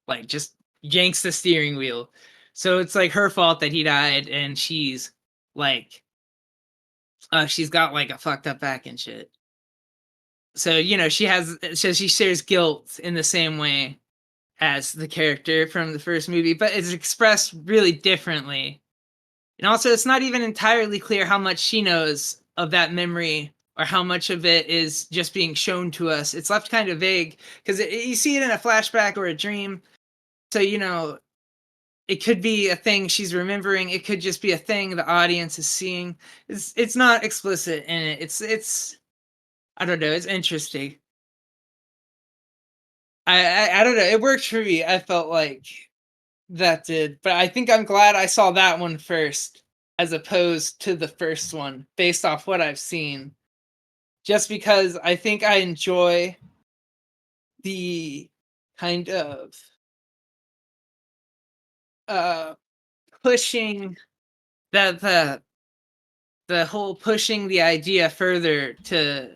like just yanks the steering wheel. So it's like her fault that he died, and she's like she's got like a fucked up back and shit. So she shares guilt in the same way as the character from the first movie, but it's expressed really differently. And also, it's not even entirely clear how much she knows of that memory or how much of it is just being shown to us. It's left kind of vague because you see it in a flashback or a dream. So, it could be a thing she's remembering. It could just be a thing the audience is seeing. It's not explicit in it. It's I don't know. It's interesting. I don't know. It worked for me. I felt like that did, but I think I'm glad I saw that one first as opposed to the first one based off what I've seen. Just because I think I enjoy the kind of uh pushing that the whole pushing the idea further to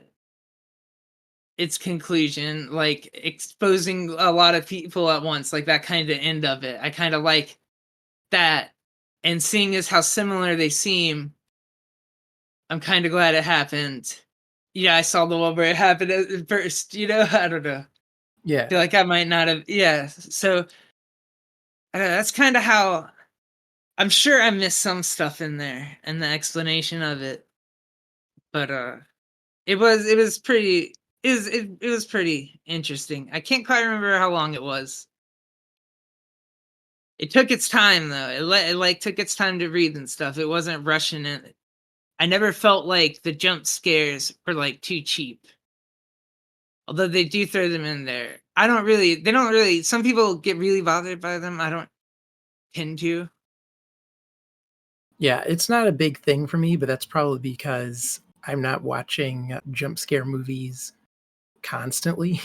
its conclusion, like exposing a lot of people at once, like that kind of end of it. I kind of like that, and seeing as how similar they seem, I'm kind of glad it happened. Yeah, I saw the one where it happened at first. I don't know. Yeah. Feel like I might not have. Yeah, so I don't know, that's kind of how. I'm sure I missed some stuff in there and the explanation of it, but it was pretty. It was pretty interesting. I can't quite remember how long it was. It took its time though. It like took its time to read and stuff. It wasn't rushing it. I never felt like the jump scares were like too cheap. Although they do throw them in there. They don't really, some people get really bothered by them. I don't tend to. Yeah, it's not a big thing for me, but that's probably because I'm not watching jump scare movies constantly.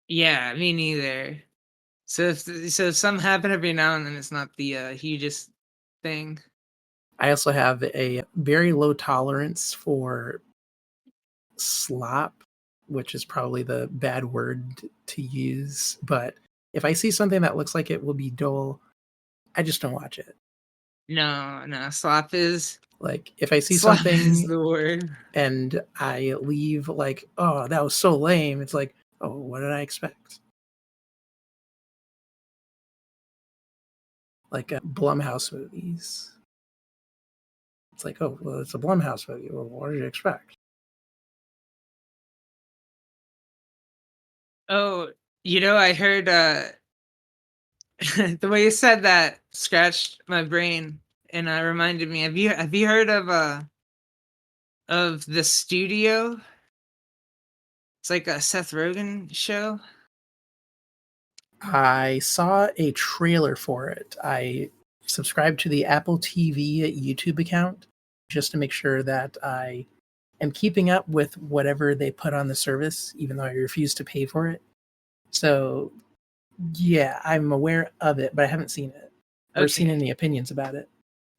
Yeah, me neither. So if some happen every now and then, it's not the hugest thing. I also have a very low tolerance for slop, which is probably the bad word to use. But if I see something that looks like it will be dull, I just don't watch it. No, no, slop is Like if I see slop is something the word. and I leave like, oh, that was so lame, it's like, oh, what did I expect? Like Blumhouse movies. It's like, oh, well, it's a Blumhouse movie. Well, what did you expect? Oh, I heard the way you said that scratched my brain and reminded me. Have you heard of The Studio? It's like a Seth Rogen show. I saw a trailer for it. I subscribed to the Apple TV YouTube account just to make sure that I am keeping up with whatever they put on the service, even though I refuse to pay for it. So, yeah, I'm aware of it, but I haven't seen it or seen Okay. any opinions about it.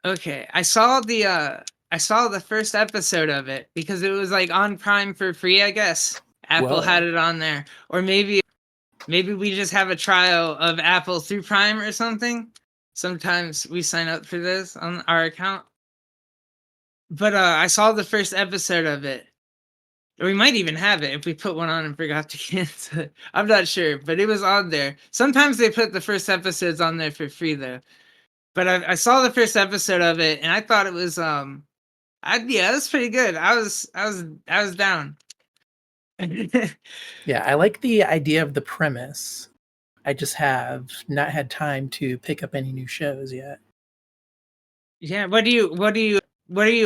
Okay. I saw the first episode of it because it was like on Prime for free, I guess. Apple had Whoa. it on there. Or maybe we just have a trial of Apple through Prime or something. Sometimes we sign up for this on our account. But I saw the first episode of it. Or we might even have it if we put one on and forgot to cancel it. I'm not sure, but it was on there. Sometimes they put the first episodes on there for free though. But I saw the first episode of it and I thought it was yeah, that's pretty good. I was down. Yeah, I like the idea of the premise. I just have not had time to pick up any new shows yet. Yeah, what are you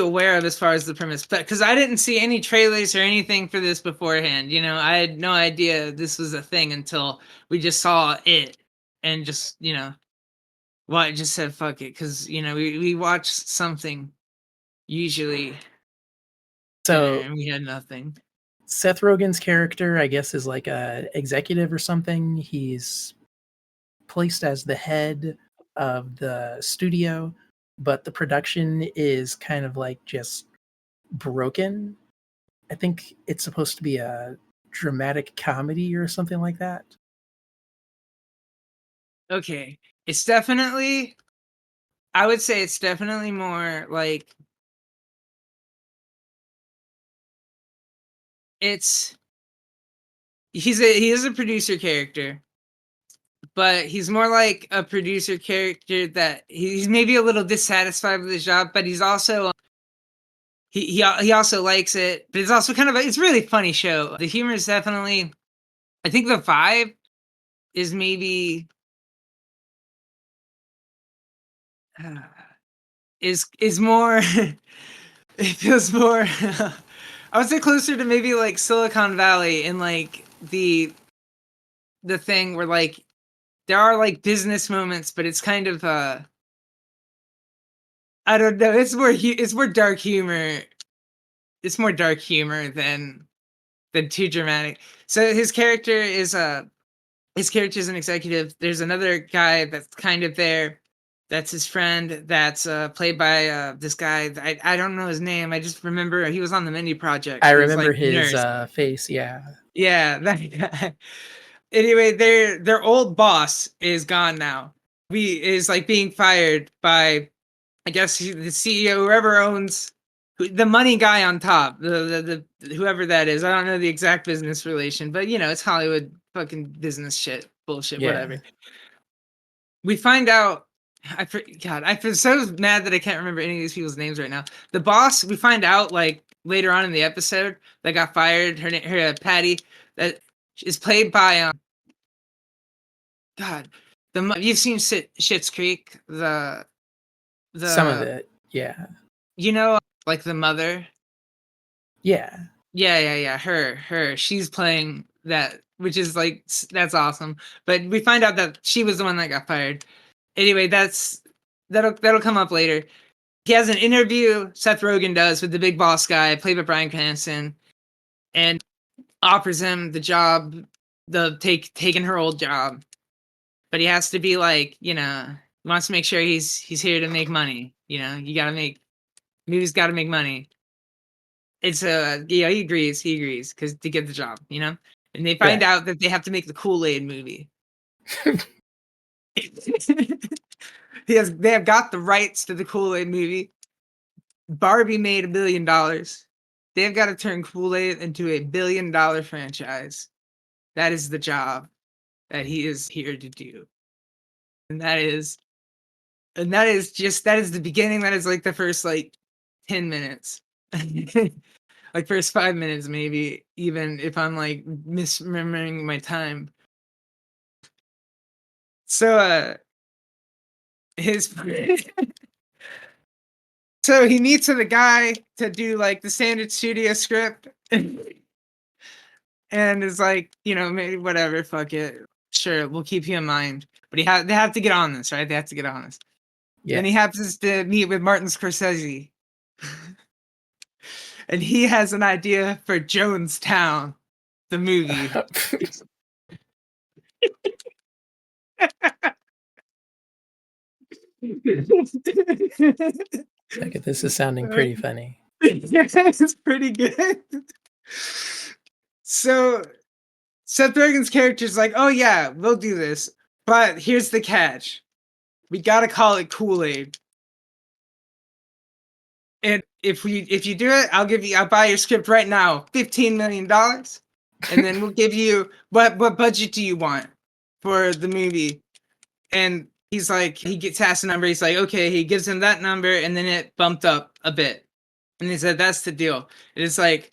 aware of as far as the premise? But because I didn't see any trailers or anything for this beforehand, I had no idea this was a thing until we just saw it and just well, I just said fuck it because we watch something usually So and we had nothing. Seth Rogen's character, I guess, is like a executive or something. He's placed as the head of the studio, but the production is kind of like just broken. I think it's supposed to be a dramatic comedy or something like that. Okay, it's definitely. I would say it's definitely more like it's he is a producer character, but he's more like a producer character that he's maybe a little dissatisfied with his job, but he's also he also likes it. But it's also kind of it's a really funny show. The humor is definitely, I think the vibe is maybe is more it feels more I would say closer to maybe like Silicon Valley and like the thing where like there are like business moments, but it's kind of I don't know. It's more dark humor. It's more dark humor than too dramatic. So his character is an executive. There's another guy that's kind of there. That's his friend. That's played by this guy. I don't know his name. I just remember he was on the Mindy Project. I He was remember like his nurse. face. Yeah. Yeah, that guy. Anyway, their old boss is gone now. We is like being fired by, I guess, the CEO, whoever owns the money guy on top, the whoever that is. I don't know the exact business relation, but it's Hollywood fucking business shit, bullshit, Yeah. whatever. We find out. God, I feel so mad that I can't remember any of these people's names right now. The boss, we find out like later on in the episode that got fired. Her Patty, that is played by God. You've seen Schitt's Creek, Some of the it. Yeah. like the mother. Yeah. Yeah. Her. She's playing that, which is like that's awesome. But we find out that she was the one that got fired. Anyway, that'll come up later. He has an interview. Seth Rogen does with the big boss guy, played by Bryan Cranston, and offers him the job, taking her old job. But he has to be like, he wants to make sure he's here to make money. You gotta movies gotta make money. It's he agrees because to get the job, and they find out that they have to make the Kool-Aid movie. They have got the rights to the Kool-Aid movie. Barbie made $1 billion. They've got to turn Kool-Aid into a $1 billion franchise. That is the job that he is here to do. And that is the beginning. That is like the first like 10 minutes. Like first 5 minutes, maybe, even if I'm like misremembering my time. So his so he meets with a guy to do like the standard studio script. And is like, maybe whatever, fuck it. Sure, we'll keep you in mind. But they have to get on this, right? They have to get on this. Yeah. Then he happens to meet with Martin Scorsese. And he has an idea for Jonestown, the movie. Like, this is sounding pretty funny. Yes, it's pretty good. So Seth Rogen's character is like, oh yeah, we'll do this. But here's the catch. We gotta call it Kool-Aid. And if you do it, I'll buy your script right now, $15 million. And then we'll give you what budget do you want for the movie? And he's like, he gets asked a number, he's like, okay, he gives him that number, and then it bumped up a bit. And he said, that's the deal. It's like,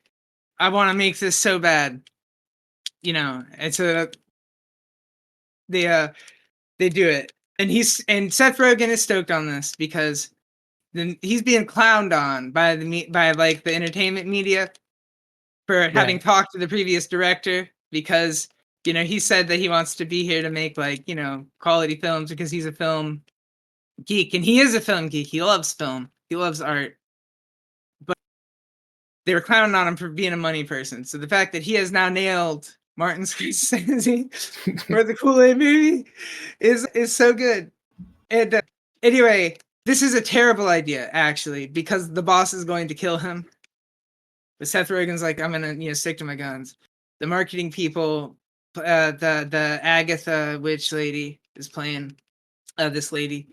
I want to make this so bad. And so they do it. And Seth Rogen is stoked on this because then he's being clowned on by like the entertainment media for having talked to the previous director because he said that he wants to be here to make like quality films because he's a film geek, and he is a film geek. He loves film. He loves art. But they were clowning on him for being a money person. So the fact that he has now nailed Martin Scorsese for the Kool-Aid movie is so good. And anyway, this is a terrible idea actually because the boss is going to kill him. But Seth Rogen's like, I'm gonna stick to my guns. The marketing people, the Agatha witch lady is playing this lady.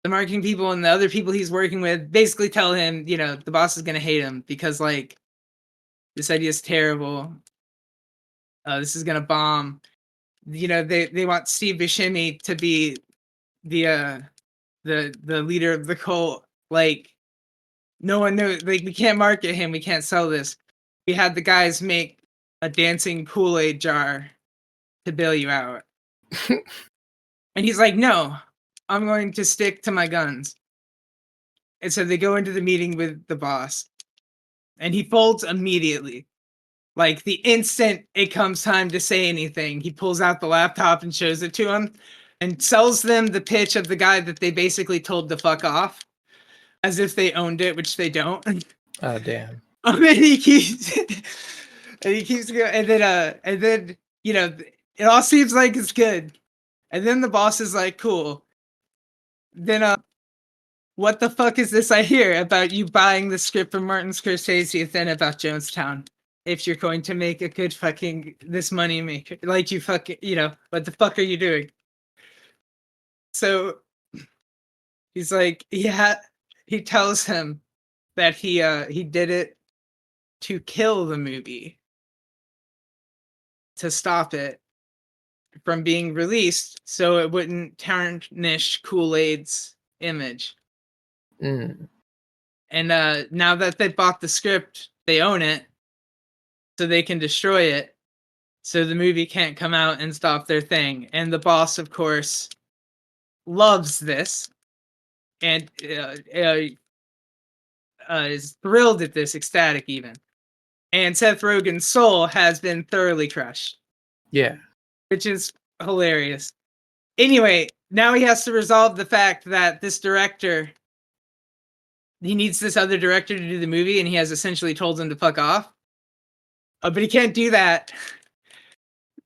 The marketing people and the other people he's working with basically tell him, the boss is gonna hate him because like this idea is terrible. This is gonna bomb. they want Steve Buscemi to be the leader of the cult. Like, no one knows. Like, we can't market him. We can't sell this. We had the guys make a dancing Kool-Aid jar to bail you out. And he's like, no, I'm going to stick to my guns. And so they go into the meeting with the boss, and he folds immediately. Like, the instant it comes time to say anything, he pulls out the laptop and shows it to him and sells them the pitch of the guy that they basically told to fuck off, as if they owned it, which they don't. Oh, damn. And he keeps going, and then it all seems like it's good, and then the boss is like, cool. Then what the fuck is this I hear about you buying the script from Martin Scorsese and then about Jonestown? If you're going to make a good fucking this money maker, like, you fucking, what the fuck are you doing? So he's like, yeah, he tells him that he did it to kill the movie, to stop it from being released so it wouldn't tarnish Kool-Aid's image. Mm. And now that they bought the script, they own it, so they can destroy it, so the movie can't come out and stop their thing. And the boss, of course, loves this, and is thrilled at this, ecstatic even. And Seth Rogen's soul has been thoroughly crushed. Yeah. Which is hilarious. Anyway, now he has to resolve the fact that this director, he needs this other director to do the movie, and he has essentially told him to fuck off. But he can't do that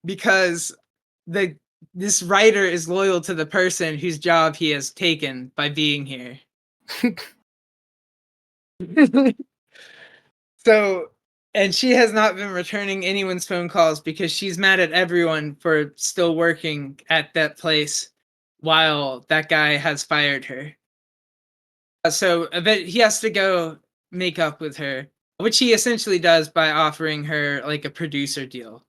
because this writer is loyal to the person whose job he has taken by being here. So, and she has not been returning anyone's phone calls because she's mad at everyone for still working at that place while that guy has fired her. So he has to go make up with her, which he essentially does by offering her like a producer deal.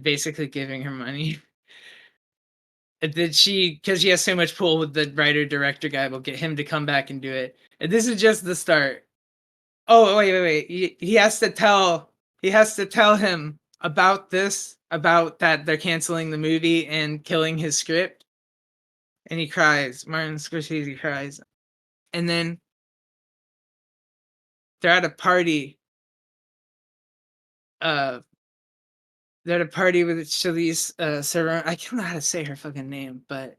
Basically giving her money. And then because she has so much pull with the writer director guy, will get him to come back and do it. And this is just the start. Oh, wait. He has to tell him about that they're canceling the movie and killing his script. And he cries. Martin Scorsese cries. And then they're at a party. They're at a party with Charlize Theron. I don't know how to say her fucking name, but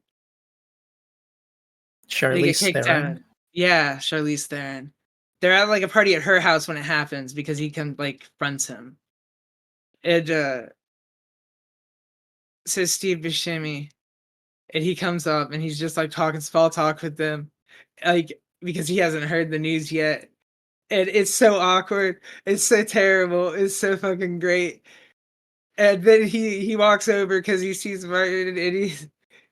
Charlize Theron. Yeah, Charlize Theron. They're at like a party at her house when it happens because he fronts him. It says Steve Buscemi, and he comes up and he's just like talking small talk with them, like, because he hasn't heard the news yet. And it's so awkward. It's so terrible. It's so fucking great. And then he walks over because he sees Martin, and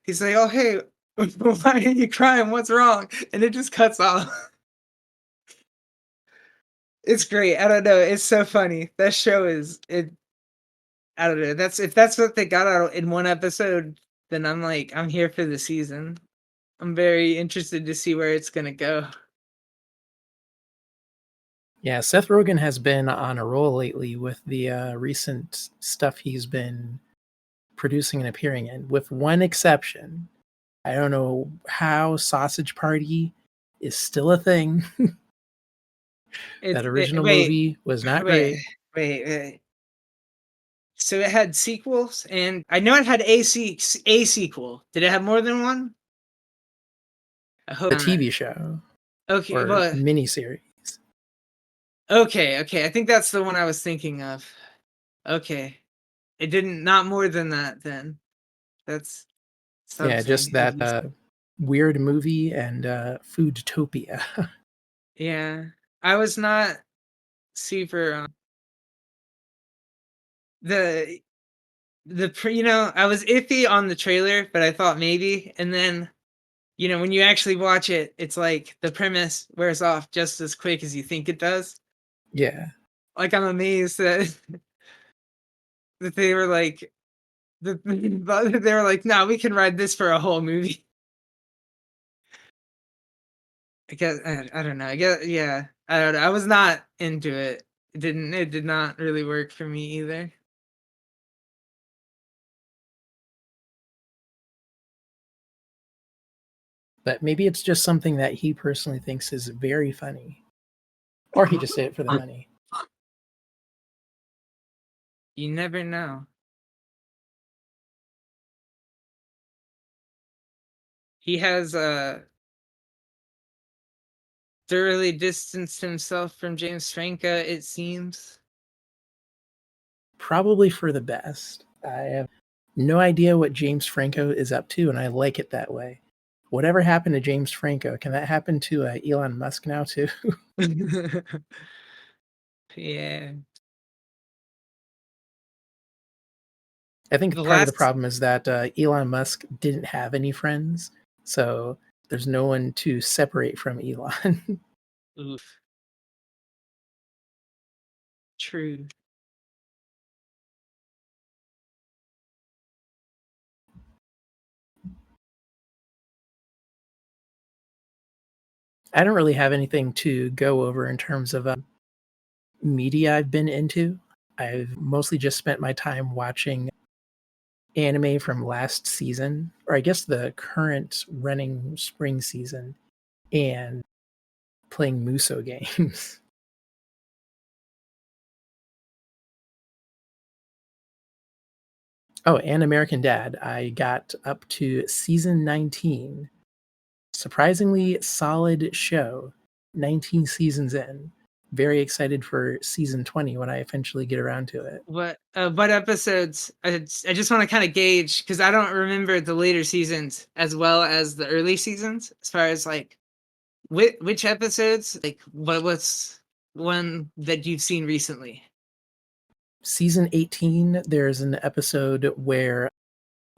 he's like, oh, hey, why are you crying? What's wrong? And it just cuts off. It's great. I don't know. It's so funny. That show is it. I don't know. If that's what they got out in one episode, then I'm here for the season. I'm very interested to see where it's gonna go. Yeah, Seth Rogen has been on a roll lately with the recent stuff he's been producing and appearing in, with one exception. I don't know how Sausage Party is still a thing. That original movie was not great. Wait. So it had sequels, and I know it had a sequel. Did it have more than one? I hope The TV show. Okay, or well, miniseries. Okay. I think that's the one I was thinking of. Okay. It didn't, not more than that then. That's something. Yeah, just that weird movie and Foodtopia. Yeah. I was not super I was iffy on the trailer, but I thought maybe, and then when you actually watch it, it's like the premise wears off just as quick as you think it does. Yeah. Like, I'm amazed that that they were like, They were like, "No, we can ride this for a whole movie." I guess I don't know. I guess yeah. I don't know. I was not into it. It did not really work for me either. But maybe it's just something that he personally thinks is very funny. Or he just did it for the money. You never know. He has thoroughly distanced himself from James Franco, it seems. Probably for the best. I have no idea what James Franco is up to, and I like it that way. Whatever happened to James Franco? Can that happen to Elon Musk now too? Yeah. I think The part of the last problem is that Elon Musk didn't have any friends, so there's no one to separate from Elon. oof. True. I don't really have anything to go over in terms of media I've been into. I've mostly just spent my time watching anime from last season, or I guess the current running spring season, and playing Muso games. Oh, and American Dad. I got up to season 19. Surprisingly solid show. 19 seasons in. Very excited for season 20 when I eventually get around to it. What episodes? I just want to kind of gauge because I don't remember the later seasons as well as the early seasons. As far as like which episodes, like what's one that you've seen recently? Season 18, there's an episode where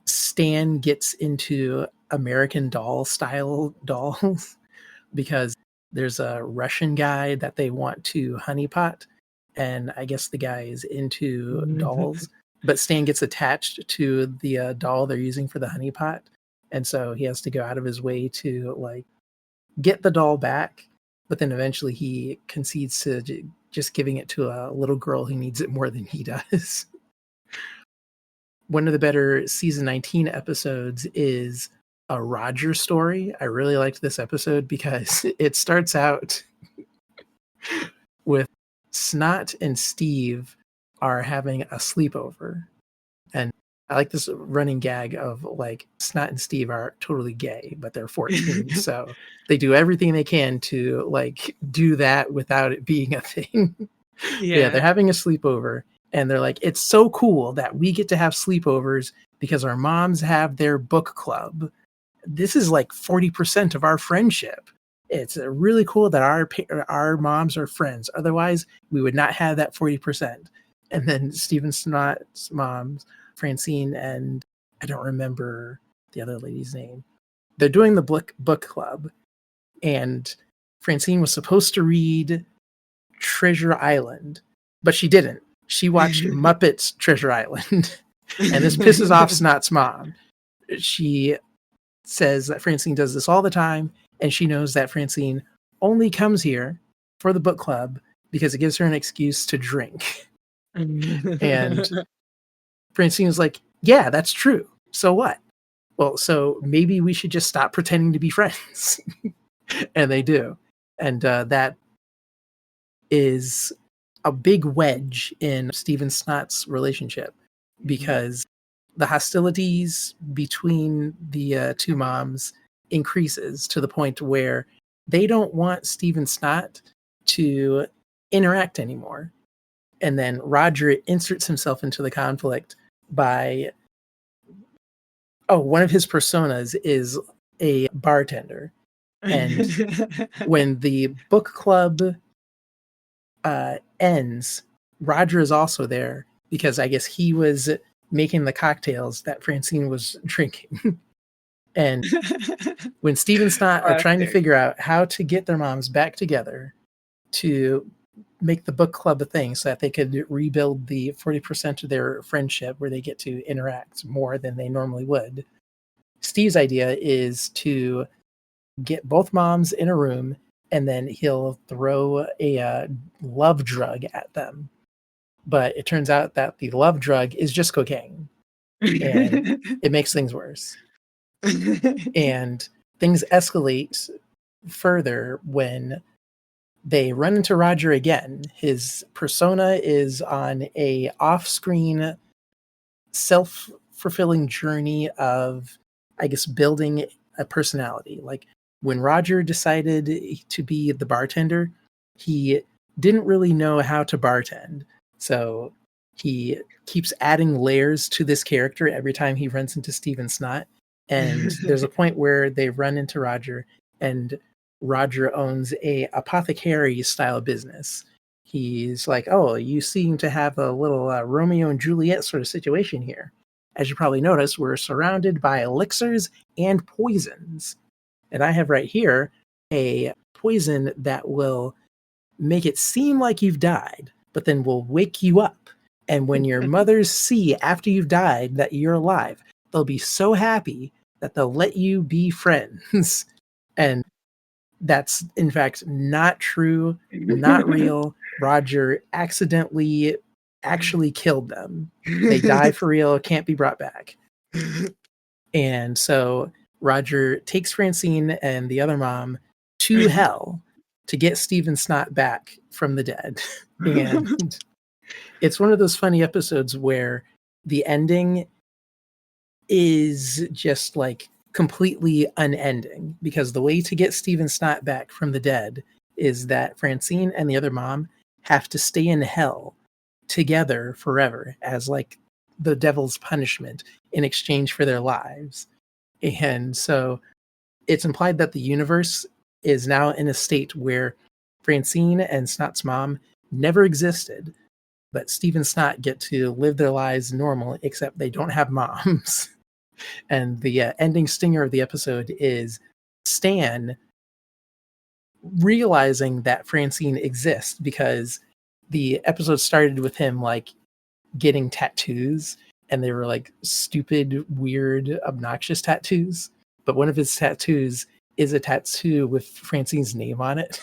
Stan gets into American Doll style dolls because there's a Russian guy that they want to honeypot, and I guess the guy is into dolls, but Stan gets attached to the doll they're using for the honeypot, and so he has to go out of his way to like get the doll back, but then eventually he concedes to just giving it to a little girl who needs it more than he does. One of the better season 19 episodes is a Roger story. I really liked this episode because it starts out with Snot and Steve are having a sleepover. And I like this running gag of like Snot and Steve are totally gay, but they're 14. So they do everything they can to like do that without it being a thing. Yeah, they're having a sleepover and they're like, it's so cool that we get to have sleepovers because our moms have their book club. This is like 40% of our friendship. It's really cool that our moms are friends. Otherwise, we would not have that 40%. And then Stephen Snot's moms, Francine, and I don't remember the other lady's name. They're doing the book club, and Francine was supposed to read Treasure Island, but she didn't. She watched Muppets Treasure Island, and this pisses off Snot's mom. She says that Francine does this all the time, and she knows that Francine only comes here for the book club because it gives her an excuse to drink. And Francine is like, yeah, that's true. So what? Well, so maybe we should just stop pretending to be friends. And they do. And that is a big wedge in Stephen Snot's relationship because the hostilities between the two moms increases to the point where they don't want Stephen Snot to interact anymore. And then Roger inserts himself into the conflict by one of his personas is a bartender. And when the book club ends, Roger is also there because I guess he was making the cocktails that Francine was drinking. And when Steve and Snot are trying to figure out how to get their moms back together to make the book club a thing so that they could rebuild the 40% of their friendship where they get to interact more than they normally would. Steve's idea is to get both moms in a room, and then he'll throw a love drug at them. But it turns out that the love drug is just cocaine, and it makes things worse. And things escalate further when they run into Roger again. His persona is on a off-screen, self-fulfilling journey of, I guess, building a personality. Like when Roger decided to be the bartender, he didn't really know how to bartend. So he keeps adding layers to this character every time he runs into Steven Snott. And there's a point where they run into Roger, and Roger owns a apothecary style business. He's like, oh, you seem to have a little Romeo and Juliet sort of situation here. As you probably noticed, we're surrounded by elixirs and poisons. And I have right here a poison that will make it seem like you've died, but then will wake you up. And when your mothers see after you've died that you're alive, they'll be so happy that they'll let you be friends. And that's, in fact, not true, not real. Roger accidentally actually killed them. They die for real, can't be brought back. And so Roger takes Francine and the other mom to hell to get Steven Snott back from the dead. And it's one of those funny episodes where the ending is just like completely unending, because the way to get Steven Snott back from the dead is that Francine and the other mom have to stay in hell together forever as like the devil's punishment in exchange for their lives. And so it's implied that the universe is now in a state where Francine and Snott's mom never existed, but Steve and Snott get to live their lives normal, except they don't have moms. And the ending stinger of the episode is Stan realizing that Francine exists, because the episode started with him like getting tattoos, and they were like stupid, weird, obnoxious tattoos. But one of his tattoos is a tattoo with Francine's name on it.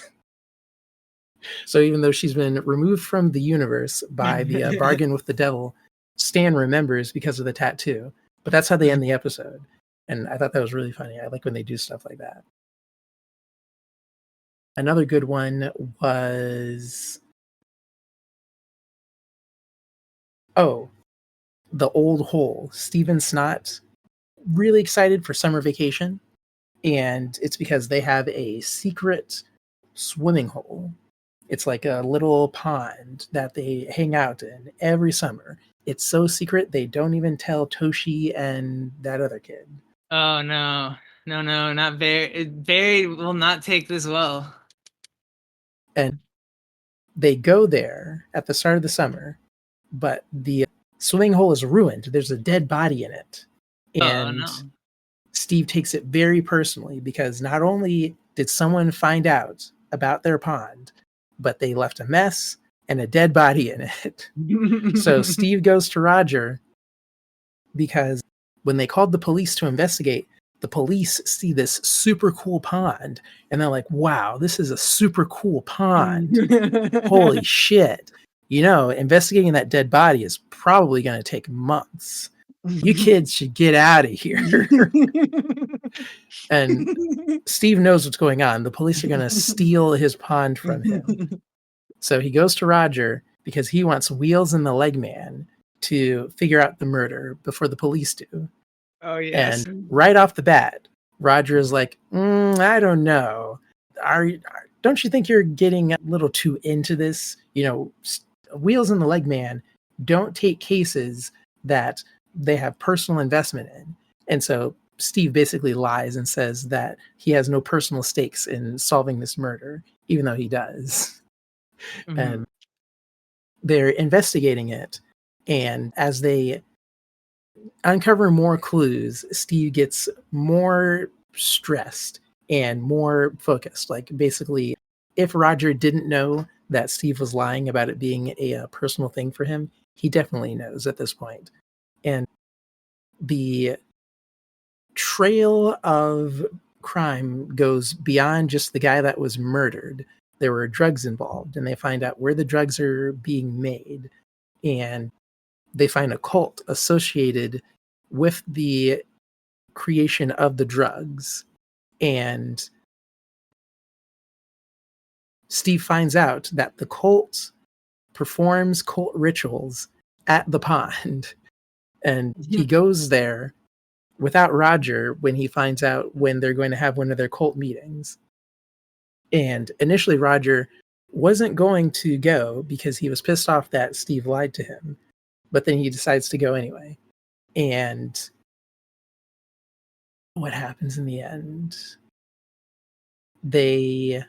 So even though she's been removed from the universe by the bargain with the devil, Stan remembers because of the tattoo. But that's how they end the episode. And I thought that was really funny. I like when they do stuff like that. Another good one was... Oh, The Old Hole. Steven Snott, really excited for summer vacation. And it's because they have a secret swimming hole. It's like a little pond that they hang out in every summer. It's so secret they don't even tell Toshi and that other kid. Oh no, not Barry. Barry will not take this well. And they go there at the start of the summer, but the swimming hole is ruined. There's a dead body in it. And Steve takes it very personally, because not only did someone find out about their pond, but they left a mess and a dead body in it. So Steve goes to Roger, because when they called the police to investigate, the police see this super cool pond, and they're like, wow, this is a super cool pond. Holy shit. You know, investigating that dead body is probably going to take months. You kids should get out of here. And Steve knows what's going on. The police are going to steal his pond from him. So he goes to Roger because he wants Wheels and the Leg Man to figure out the murder before the police do. Oh, yes. And right off the bat, Roger is like, I don't know. Don't you think you're getting a little too into this? You know, Wheels and the Leg Man don't take cases that they have personal investment in. And so Steve basically lies and says that he has no personal stakes in solving this murder, even though he does. Mm-hmm. And they're investigating it. And as they uncover more clues, Steve gets more stressed and more focused. Like, basically, if Roger didn't know that Steve was lying about it being a personal thing for him, he definitely knows at this point. And the trail of crime goes beyond just the guy that was murdered. There were drugs involved, and they find out where the drugs are being made. And they find a cult associated with the creation of the drugs. And Steve finds out that the cult performs cult rituals at the pond. And he goes there without Roger when he finds out when they're going to have one of their cult meetings. And initially, Roger wasn't going to go because he was pissed off that Steve lied to him. But then he decides to go anyway. And what happens in the end? They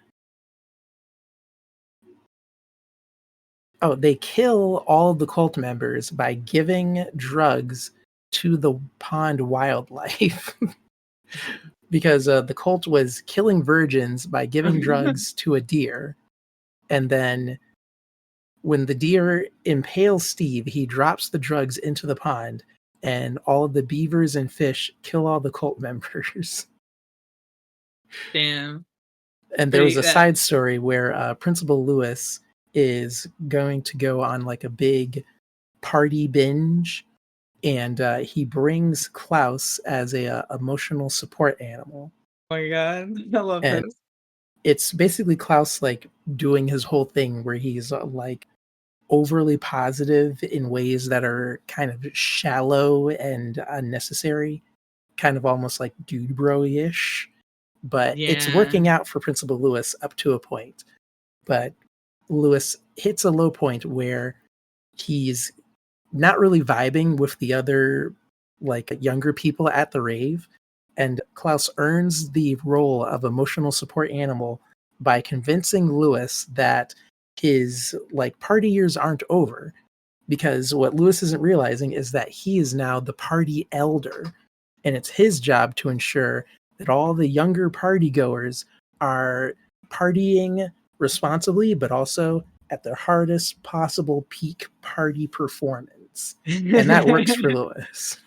kill all the cult members by giving drugs to the pond wildlife. Because the cult was killing virgins by giving drugs to a deer. And then when the deer impales Steve, he drops the drugs into the pond, and all of the beavers and fish kill all the cult members. Damn. And there was a side story where Principal Lewis is going to go on like a big party binge, and he brings Klaus as a emotional support animal. Oh my god, I love this. It's basically Klaus like doing his whole thing where he's like overly positive in ways that are kind of shallow and unnecessary, kind of almost like dude bro-ish. But it's working out for Principal Lewis up to a point. But Lewis hits a low point where he's not really vibing with the other like younger people at the rave. And Klaus earns the role of emotional support animal by convincing Lewis that his like party years aren't over. Because what Lewis isn't realizing is that he is now the party elder. And it's his job to ensure that all the younger party goers are partying responsibly, but also at their hardest possible peak party performance. And that works for Lewis.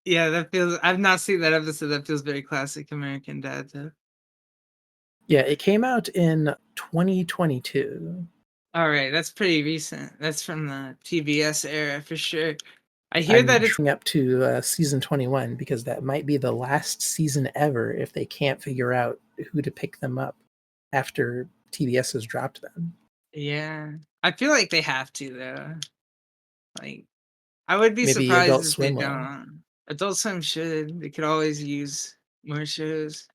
Yeah, that feels, I've not seen that episode. That feels very classic American Dad though. Yeah, it came out in 2022. All right, that's pretty recent. That's from the TBS era for sure. I hear that it's up to season 21 because that might be the last season ever if they can't figure out who to pick them up after TBS has dropped them. Yeah, I feel like they have to though. Like, I would be Maybe surprised Adult if Swim they will. don't. Adult Swim should. They could always use more shows.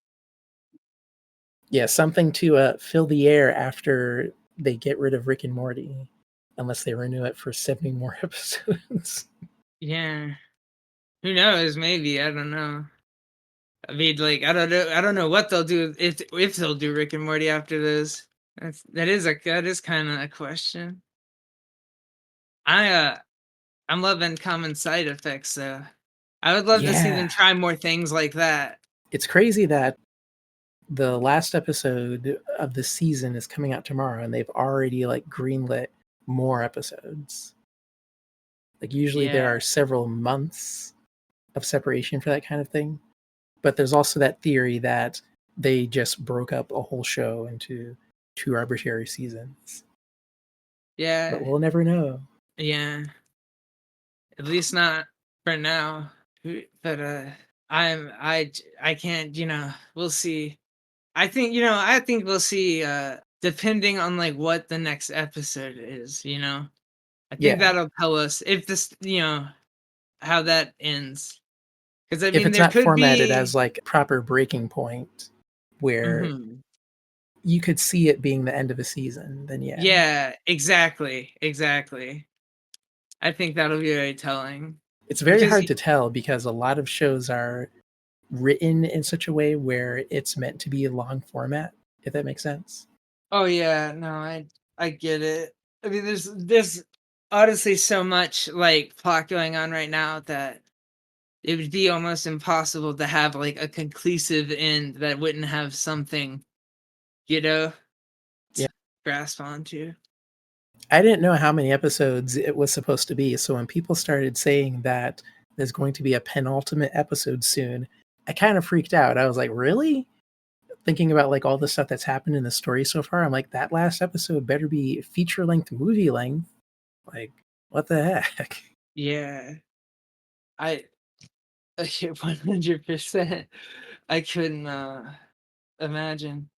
Yeah, something to fill the air after they get rid of Rick and Morty, unless they renew it for 70 more episodes. Yeah, who knows? Maybe, I don't know. I mean, like, I don't know what they'll do if they'll do Rick and Morty after this. That is kind of a question. I'm loving Common Side Effects though. I would love to see them try more things like that. It's crazy that the last episode of the season is coming out tomorrow, and they've already like greenlit more episodes. Like usually there are several months of separation for that kind of thing. But there's also that theory that they just broke up a whole show into 2 arbitrary seasons. Yeah. But we'll never know. Yeah. At least not for now. But I can't, we'll see. I think we'll see depending on like what the next episode is, I think that'll tell us if this, how that ends. Because I mean, if it's there not could formatted be as like proper breaking point where you could see it being the end of a season, then yeah. Yeah, exactly. I think that'll be very telling. It's very hard to tell because a lot of shows are written in such a way where it's meant to be a long format, if that makes sense. Oh yeah, no, I get it. I mean, there's honestly so much like plot going on right now that it would be almost impossible to have like a conclusive end that wouldn't have something, you know, Yeah. to grasp onto. I didn't know how many episodes it was supposed to be, so when people started saying that there's going to be a penultimate episode soon, I kind of freaked out. I was like, "Really?" Thinking about like all the stuff that's happened in the story so far, I'm like, that last episode better be feature length, movie length. Like, what the heck? Yeah. I 100%. I couldn't imagine.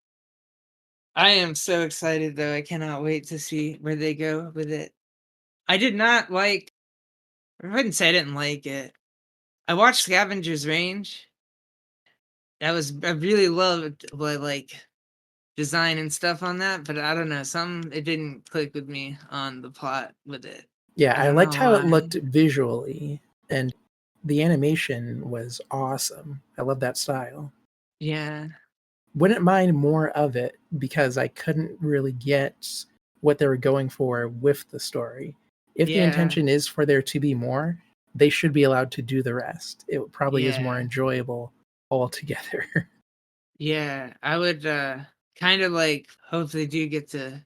I am so excited though. I cannot wait to see where they go with it. I did not like I wouldn't say I didn't like it. I watched Scavenger's Range. I really loved like design and stuff on that, but I don't know, some it didn't click with me on the plot with it. Yeah, I I don't liked know how it why. looked visually, and the animation was awesome. I love that style. Yeah. Wouldn't mind more of it because I couldn't really get what they were going for with the story. If the Yeah. intention is for there to be more, they should be allowed to do the rest. It probably is more Yeah. enjoyable altogether. Yeah. I would kind of like hope they do get to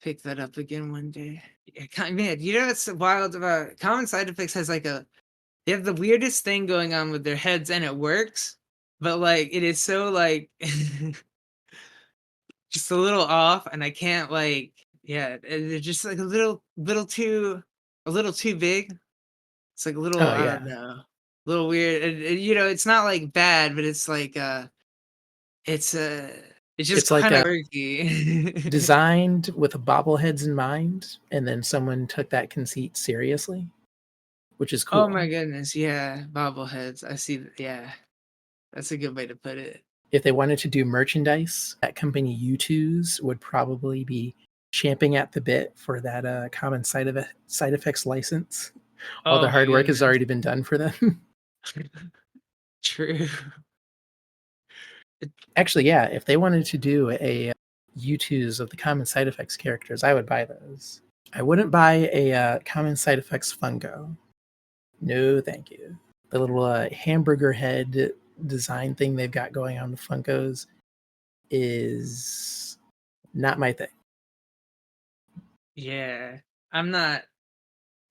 pick that up again one day. Yeah, man, you know what's wild about Common Side Effects has like they have the weirdest thing going on with their heads and it works, but like it is so like just a little off and I can't like yeah, they're just like a little too big. It's like a little Oh I don't yeah. know, a little weird. You know, it's not like bad, but it's like it's it's just It's like kind of quirky. designed with bobbleheads in mind, and then someone took that conceit seriously, which is Oh cool. my goodness, yeah, bobbleheads. I see. Yeah, that's a good way to put it. If they wanted to do merchandise, that company U2's would probably be champing at the bit for that common side effects license. All the Oh my hard work has goodness. already been done for them. True. Actually, yeah, if they wanted to do a U2's of the common side effects characters, I would buy those. I wouldn't buy a common side effects Funko. No, thank you. The little hamburger head design thing they've got going on with Funkos is not my thing. Yeah, I'm not.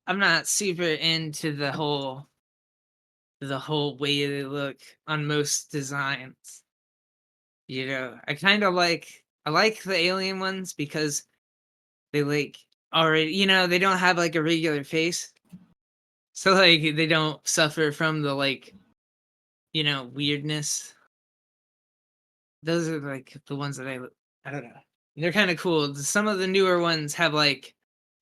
I'm not super into the whole way they look on most designs. You know, I like the alien ones because they like already. You know, they don't have like a regular face, so like they don't suffer from the like weirdness. Those are like the ones that I don't know. They're kind of cool. Some of the newer ones have like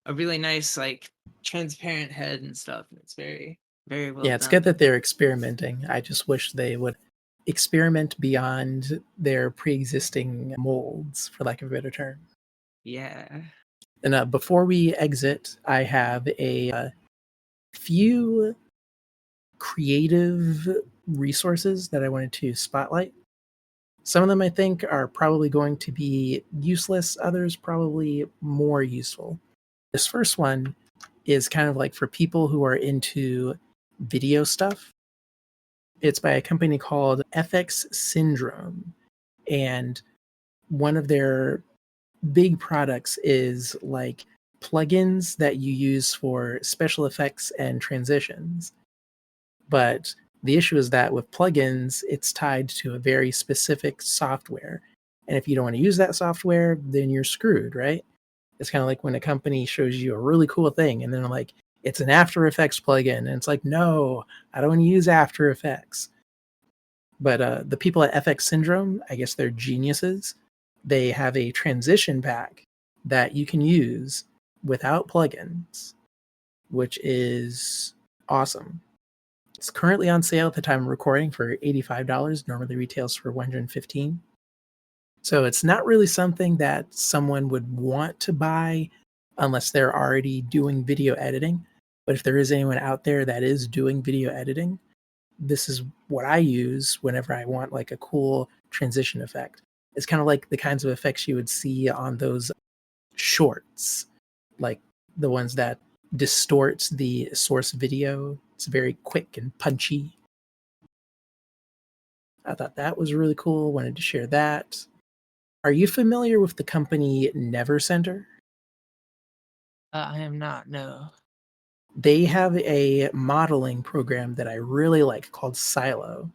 a really nice like transparent head and stuff. And it's very well Yeah, it's good done. that they're experimenting. I just wish they would experiment beyond their pre-existing molds, for lack of a better term. Yeah. And before we exit, I have a few creative resources that I wanted to spotlight. Some of them I think are probably going to be useless, others probably more useful. This first one is kind of like for people who are into video stuff. It's by a company called FX Syndrome. And one of their big products is like plugins that you use for special effects and transitions. But the issue is that with plugins, it's tied to a very specific software. And if you don't want to use that software, then you're screwed, right? It's kind of like when a company shows you a really cool thing and then they're like, it's an After Effects plugin. And it's like, no, I don't want to use After Effects. But the people at FX Syndrome, I guess they're geniuses. They have a transition pack that you can use without plugins, which is awesome. It's currently on sale at the time of recording for $85. Normally retails for $115. So it's not really something that someone would want to buy unless they're already doing video editing. But if there is anyone out there that is doing video editing, this is what I use whenever I want like a cool transition effect. It's kind of like the kinds of effects you would see on those shorts, like the ones that distort the source video. It's very quick and punchy. I thought that was really cool. Wanted to share that. Are you familiar with the company Never Center? I am not, no. They have a modeling program that I really like called Silo.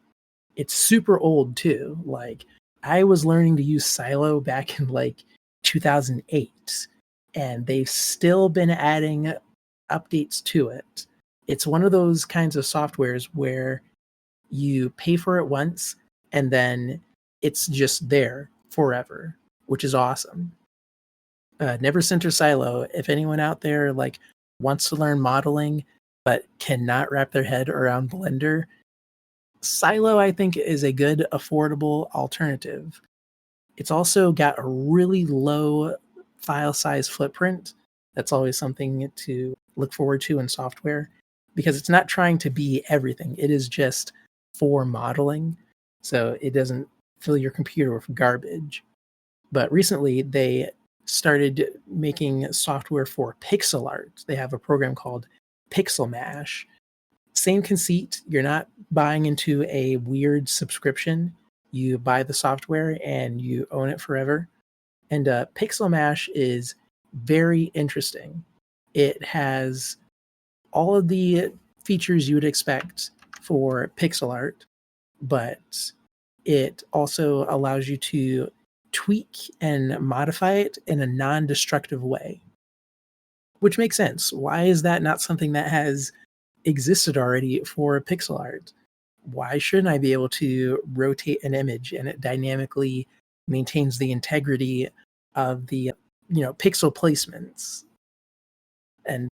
It's super old too. Like, I was learning to use Silo back in like 2008, and they've still been adding updates to it. It's one of those kinds of softwares where you pay for it once and then it's just there forever, which is awesome. Never Center Silo. If anyone out there like wants to learn modeling but cannot wrap their head around Blender, Silo I think is a good affordable alternative. It's also got a really low file size footprint. That's always something to look forward to in software because it's not trying to be everything. It is just for modeling. So it doesn't fill your computer with garbage. But recently they started making software for pixel art. They have a program called Pixel Mash. Same conceit. You're not buying into a weird subscription. You buy the software and you own it forever. And Pixel Mash is very interesting. It has all of the features you would expect for pixel art, but it also allows you to tweak and modify it in a non-destructive way, which makes sense. Why is that not something that has existed already for pixel art? Why shouldn't I be able to rotate an image and it dynamically maintains the integrity of the pixel placements? And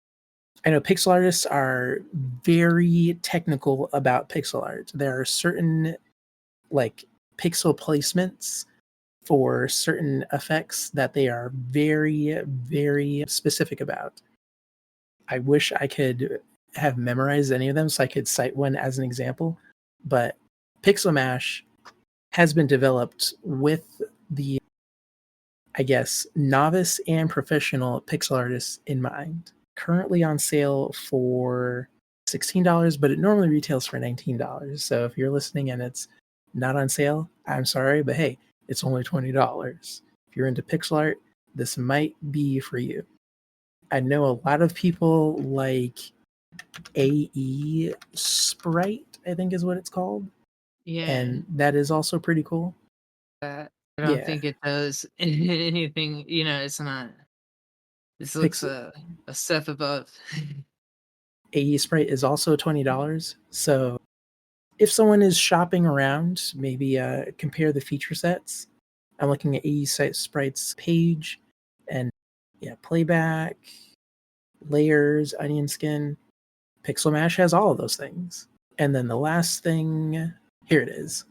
I know pixel artists are very technical about pixel art. There are certain like pixel placements for certain effects that they are very, very specific about. I wish I could have memorized any of them so I could cite one as an example, but Pixel Mash has been developed with the, I guess, novice and professional pixel artists in mind. Currently on sale for $16, but it normally retails for $19. So if you're listening and it's not on sale, I'm sorry, but hey, it's only $20. If you're into pixel art, this might be for you. I know a lot of people like AE Sprite, I think is what it's called. Yeah. And that is also pretty cool. I don't Yeah. think it does anything, it's not. This looks a step above. AE Sprite is also $20. So if someone is shopping around, maybe compare the feature sets. I'm looking at AE Sprite's page and yeah, playback, layers, onion skin. Pixel Mash has all of those things. And then the last thing, here it is.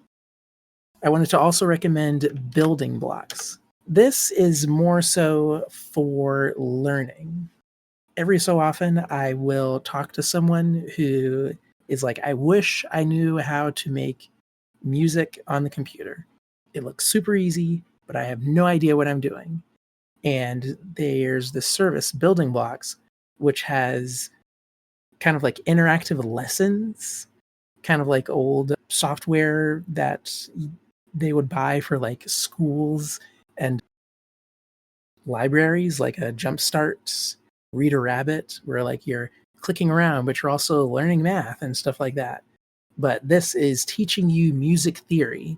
I wanted to also recommend building blocks. This is more so for learning. Every so often, I will talk to someone who is like, I wish I knew how to make music on the computer. It looks super easy, but I have no idea what I'm doing. And there's this service, Building Blocks, which has kind of like interactive lessons, kind of like old software that they would buy for like schools and libraries, like a Jumpstart, Reader Rabbit, where like you're clicking around, but you're also learning math and stuff like that. But this is teaching you music theory,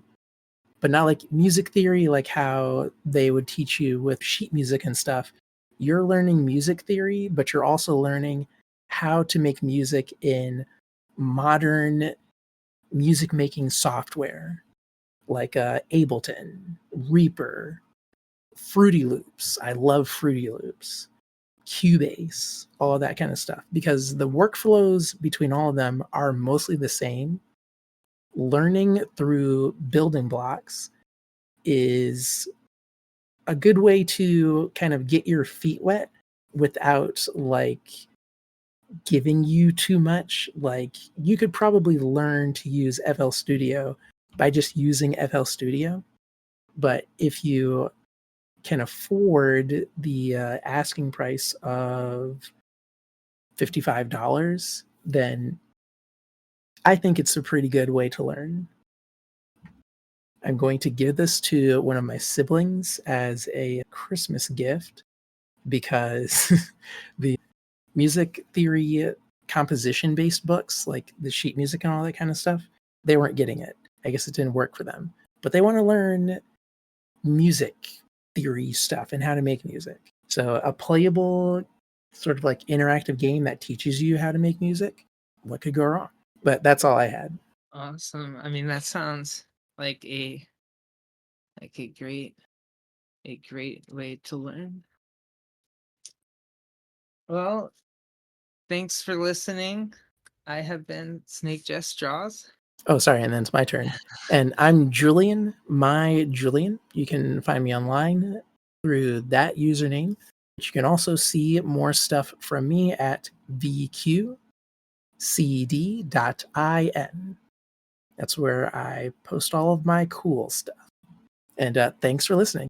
but not like music theory like how they would teach you with sheet music and stuff. You're learning music theory, but you're also learning how to make music in modern music making software like Ableton, Reaper, Fruity Loops. I love Fruity Loops, Cubase, all of that kind of stuff, because the workflows between all of them are mostly the same. Learning through building blocks is a good way to kind of get your feet wet without like giving you too much. Like you could probably learn to use FL Studio by just using FL Studio. But if you can afford the asking price of $55, then I think it's a pretty good way to learn. I'm going to give this to one of my siblings as a Christmas gift because the music theory composition based books, like the sheet music and all that kind of stuff, they weren't getting it. I guess it didn't work for them. But they want to learn music theory stuff and how to make music. So a playable sort of like interactive game that teaches you how to make music, what could go wrong? But that's all I had. Awesome. I mean, that sounds like a great way to learn. Well, thanks for listening. I have been SnakeJess Jaws. Oh, sorry, and then it's my turn. And I'm Julian, my Julian. You can find me online through that username. You can also see more stuff from me at vqcd.in. That's where I post all of my cool stuff. And thanks for listening.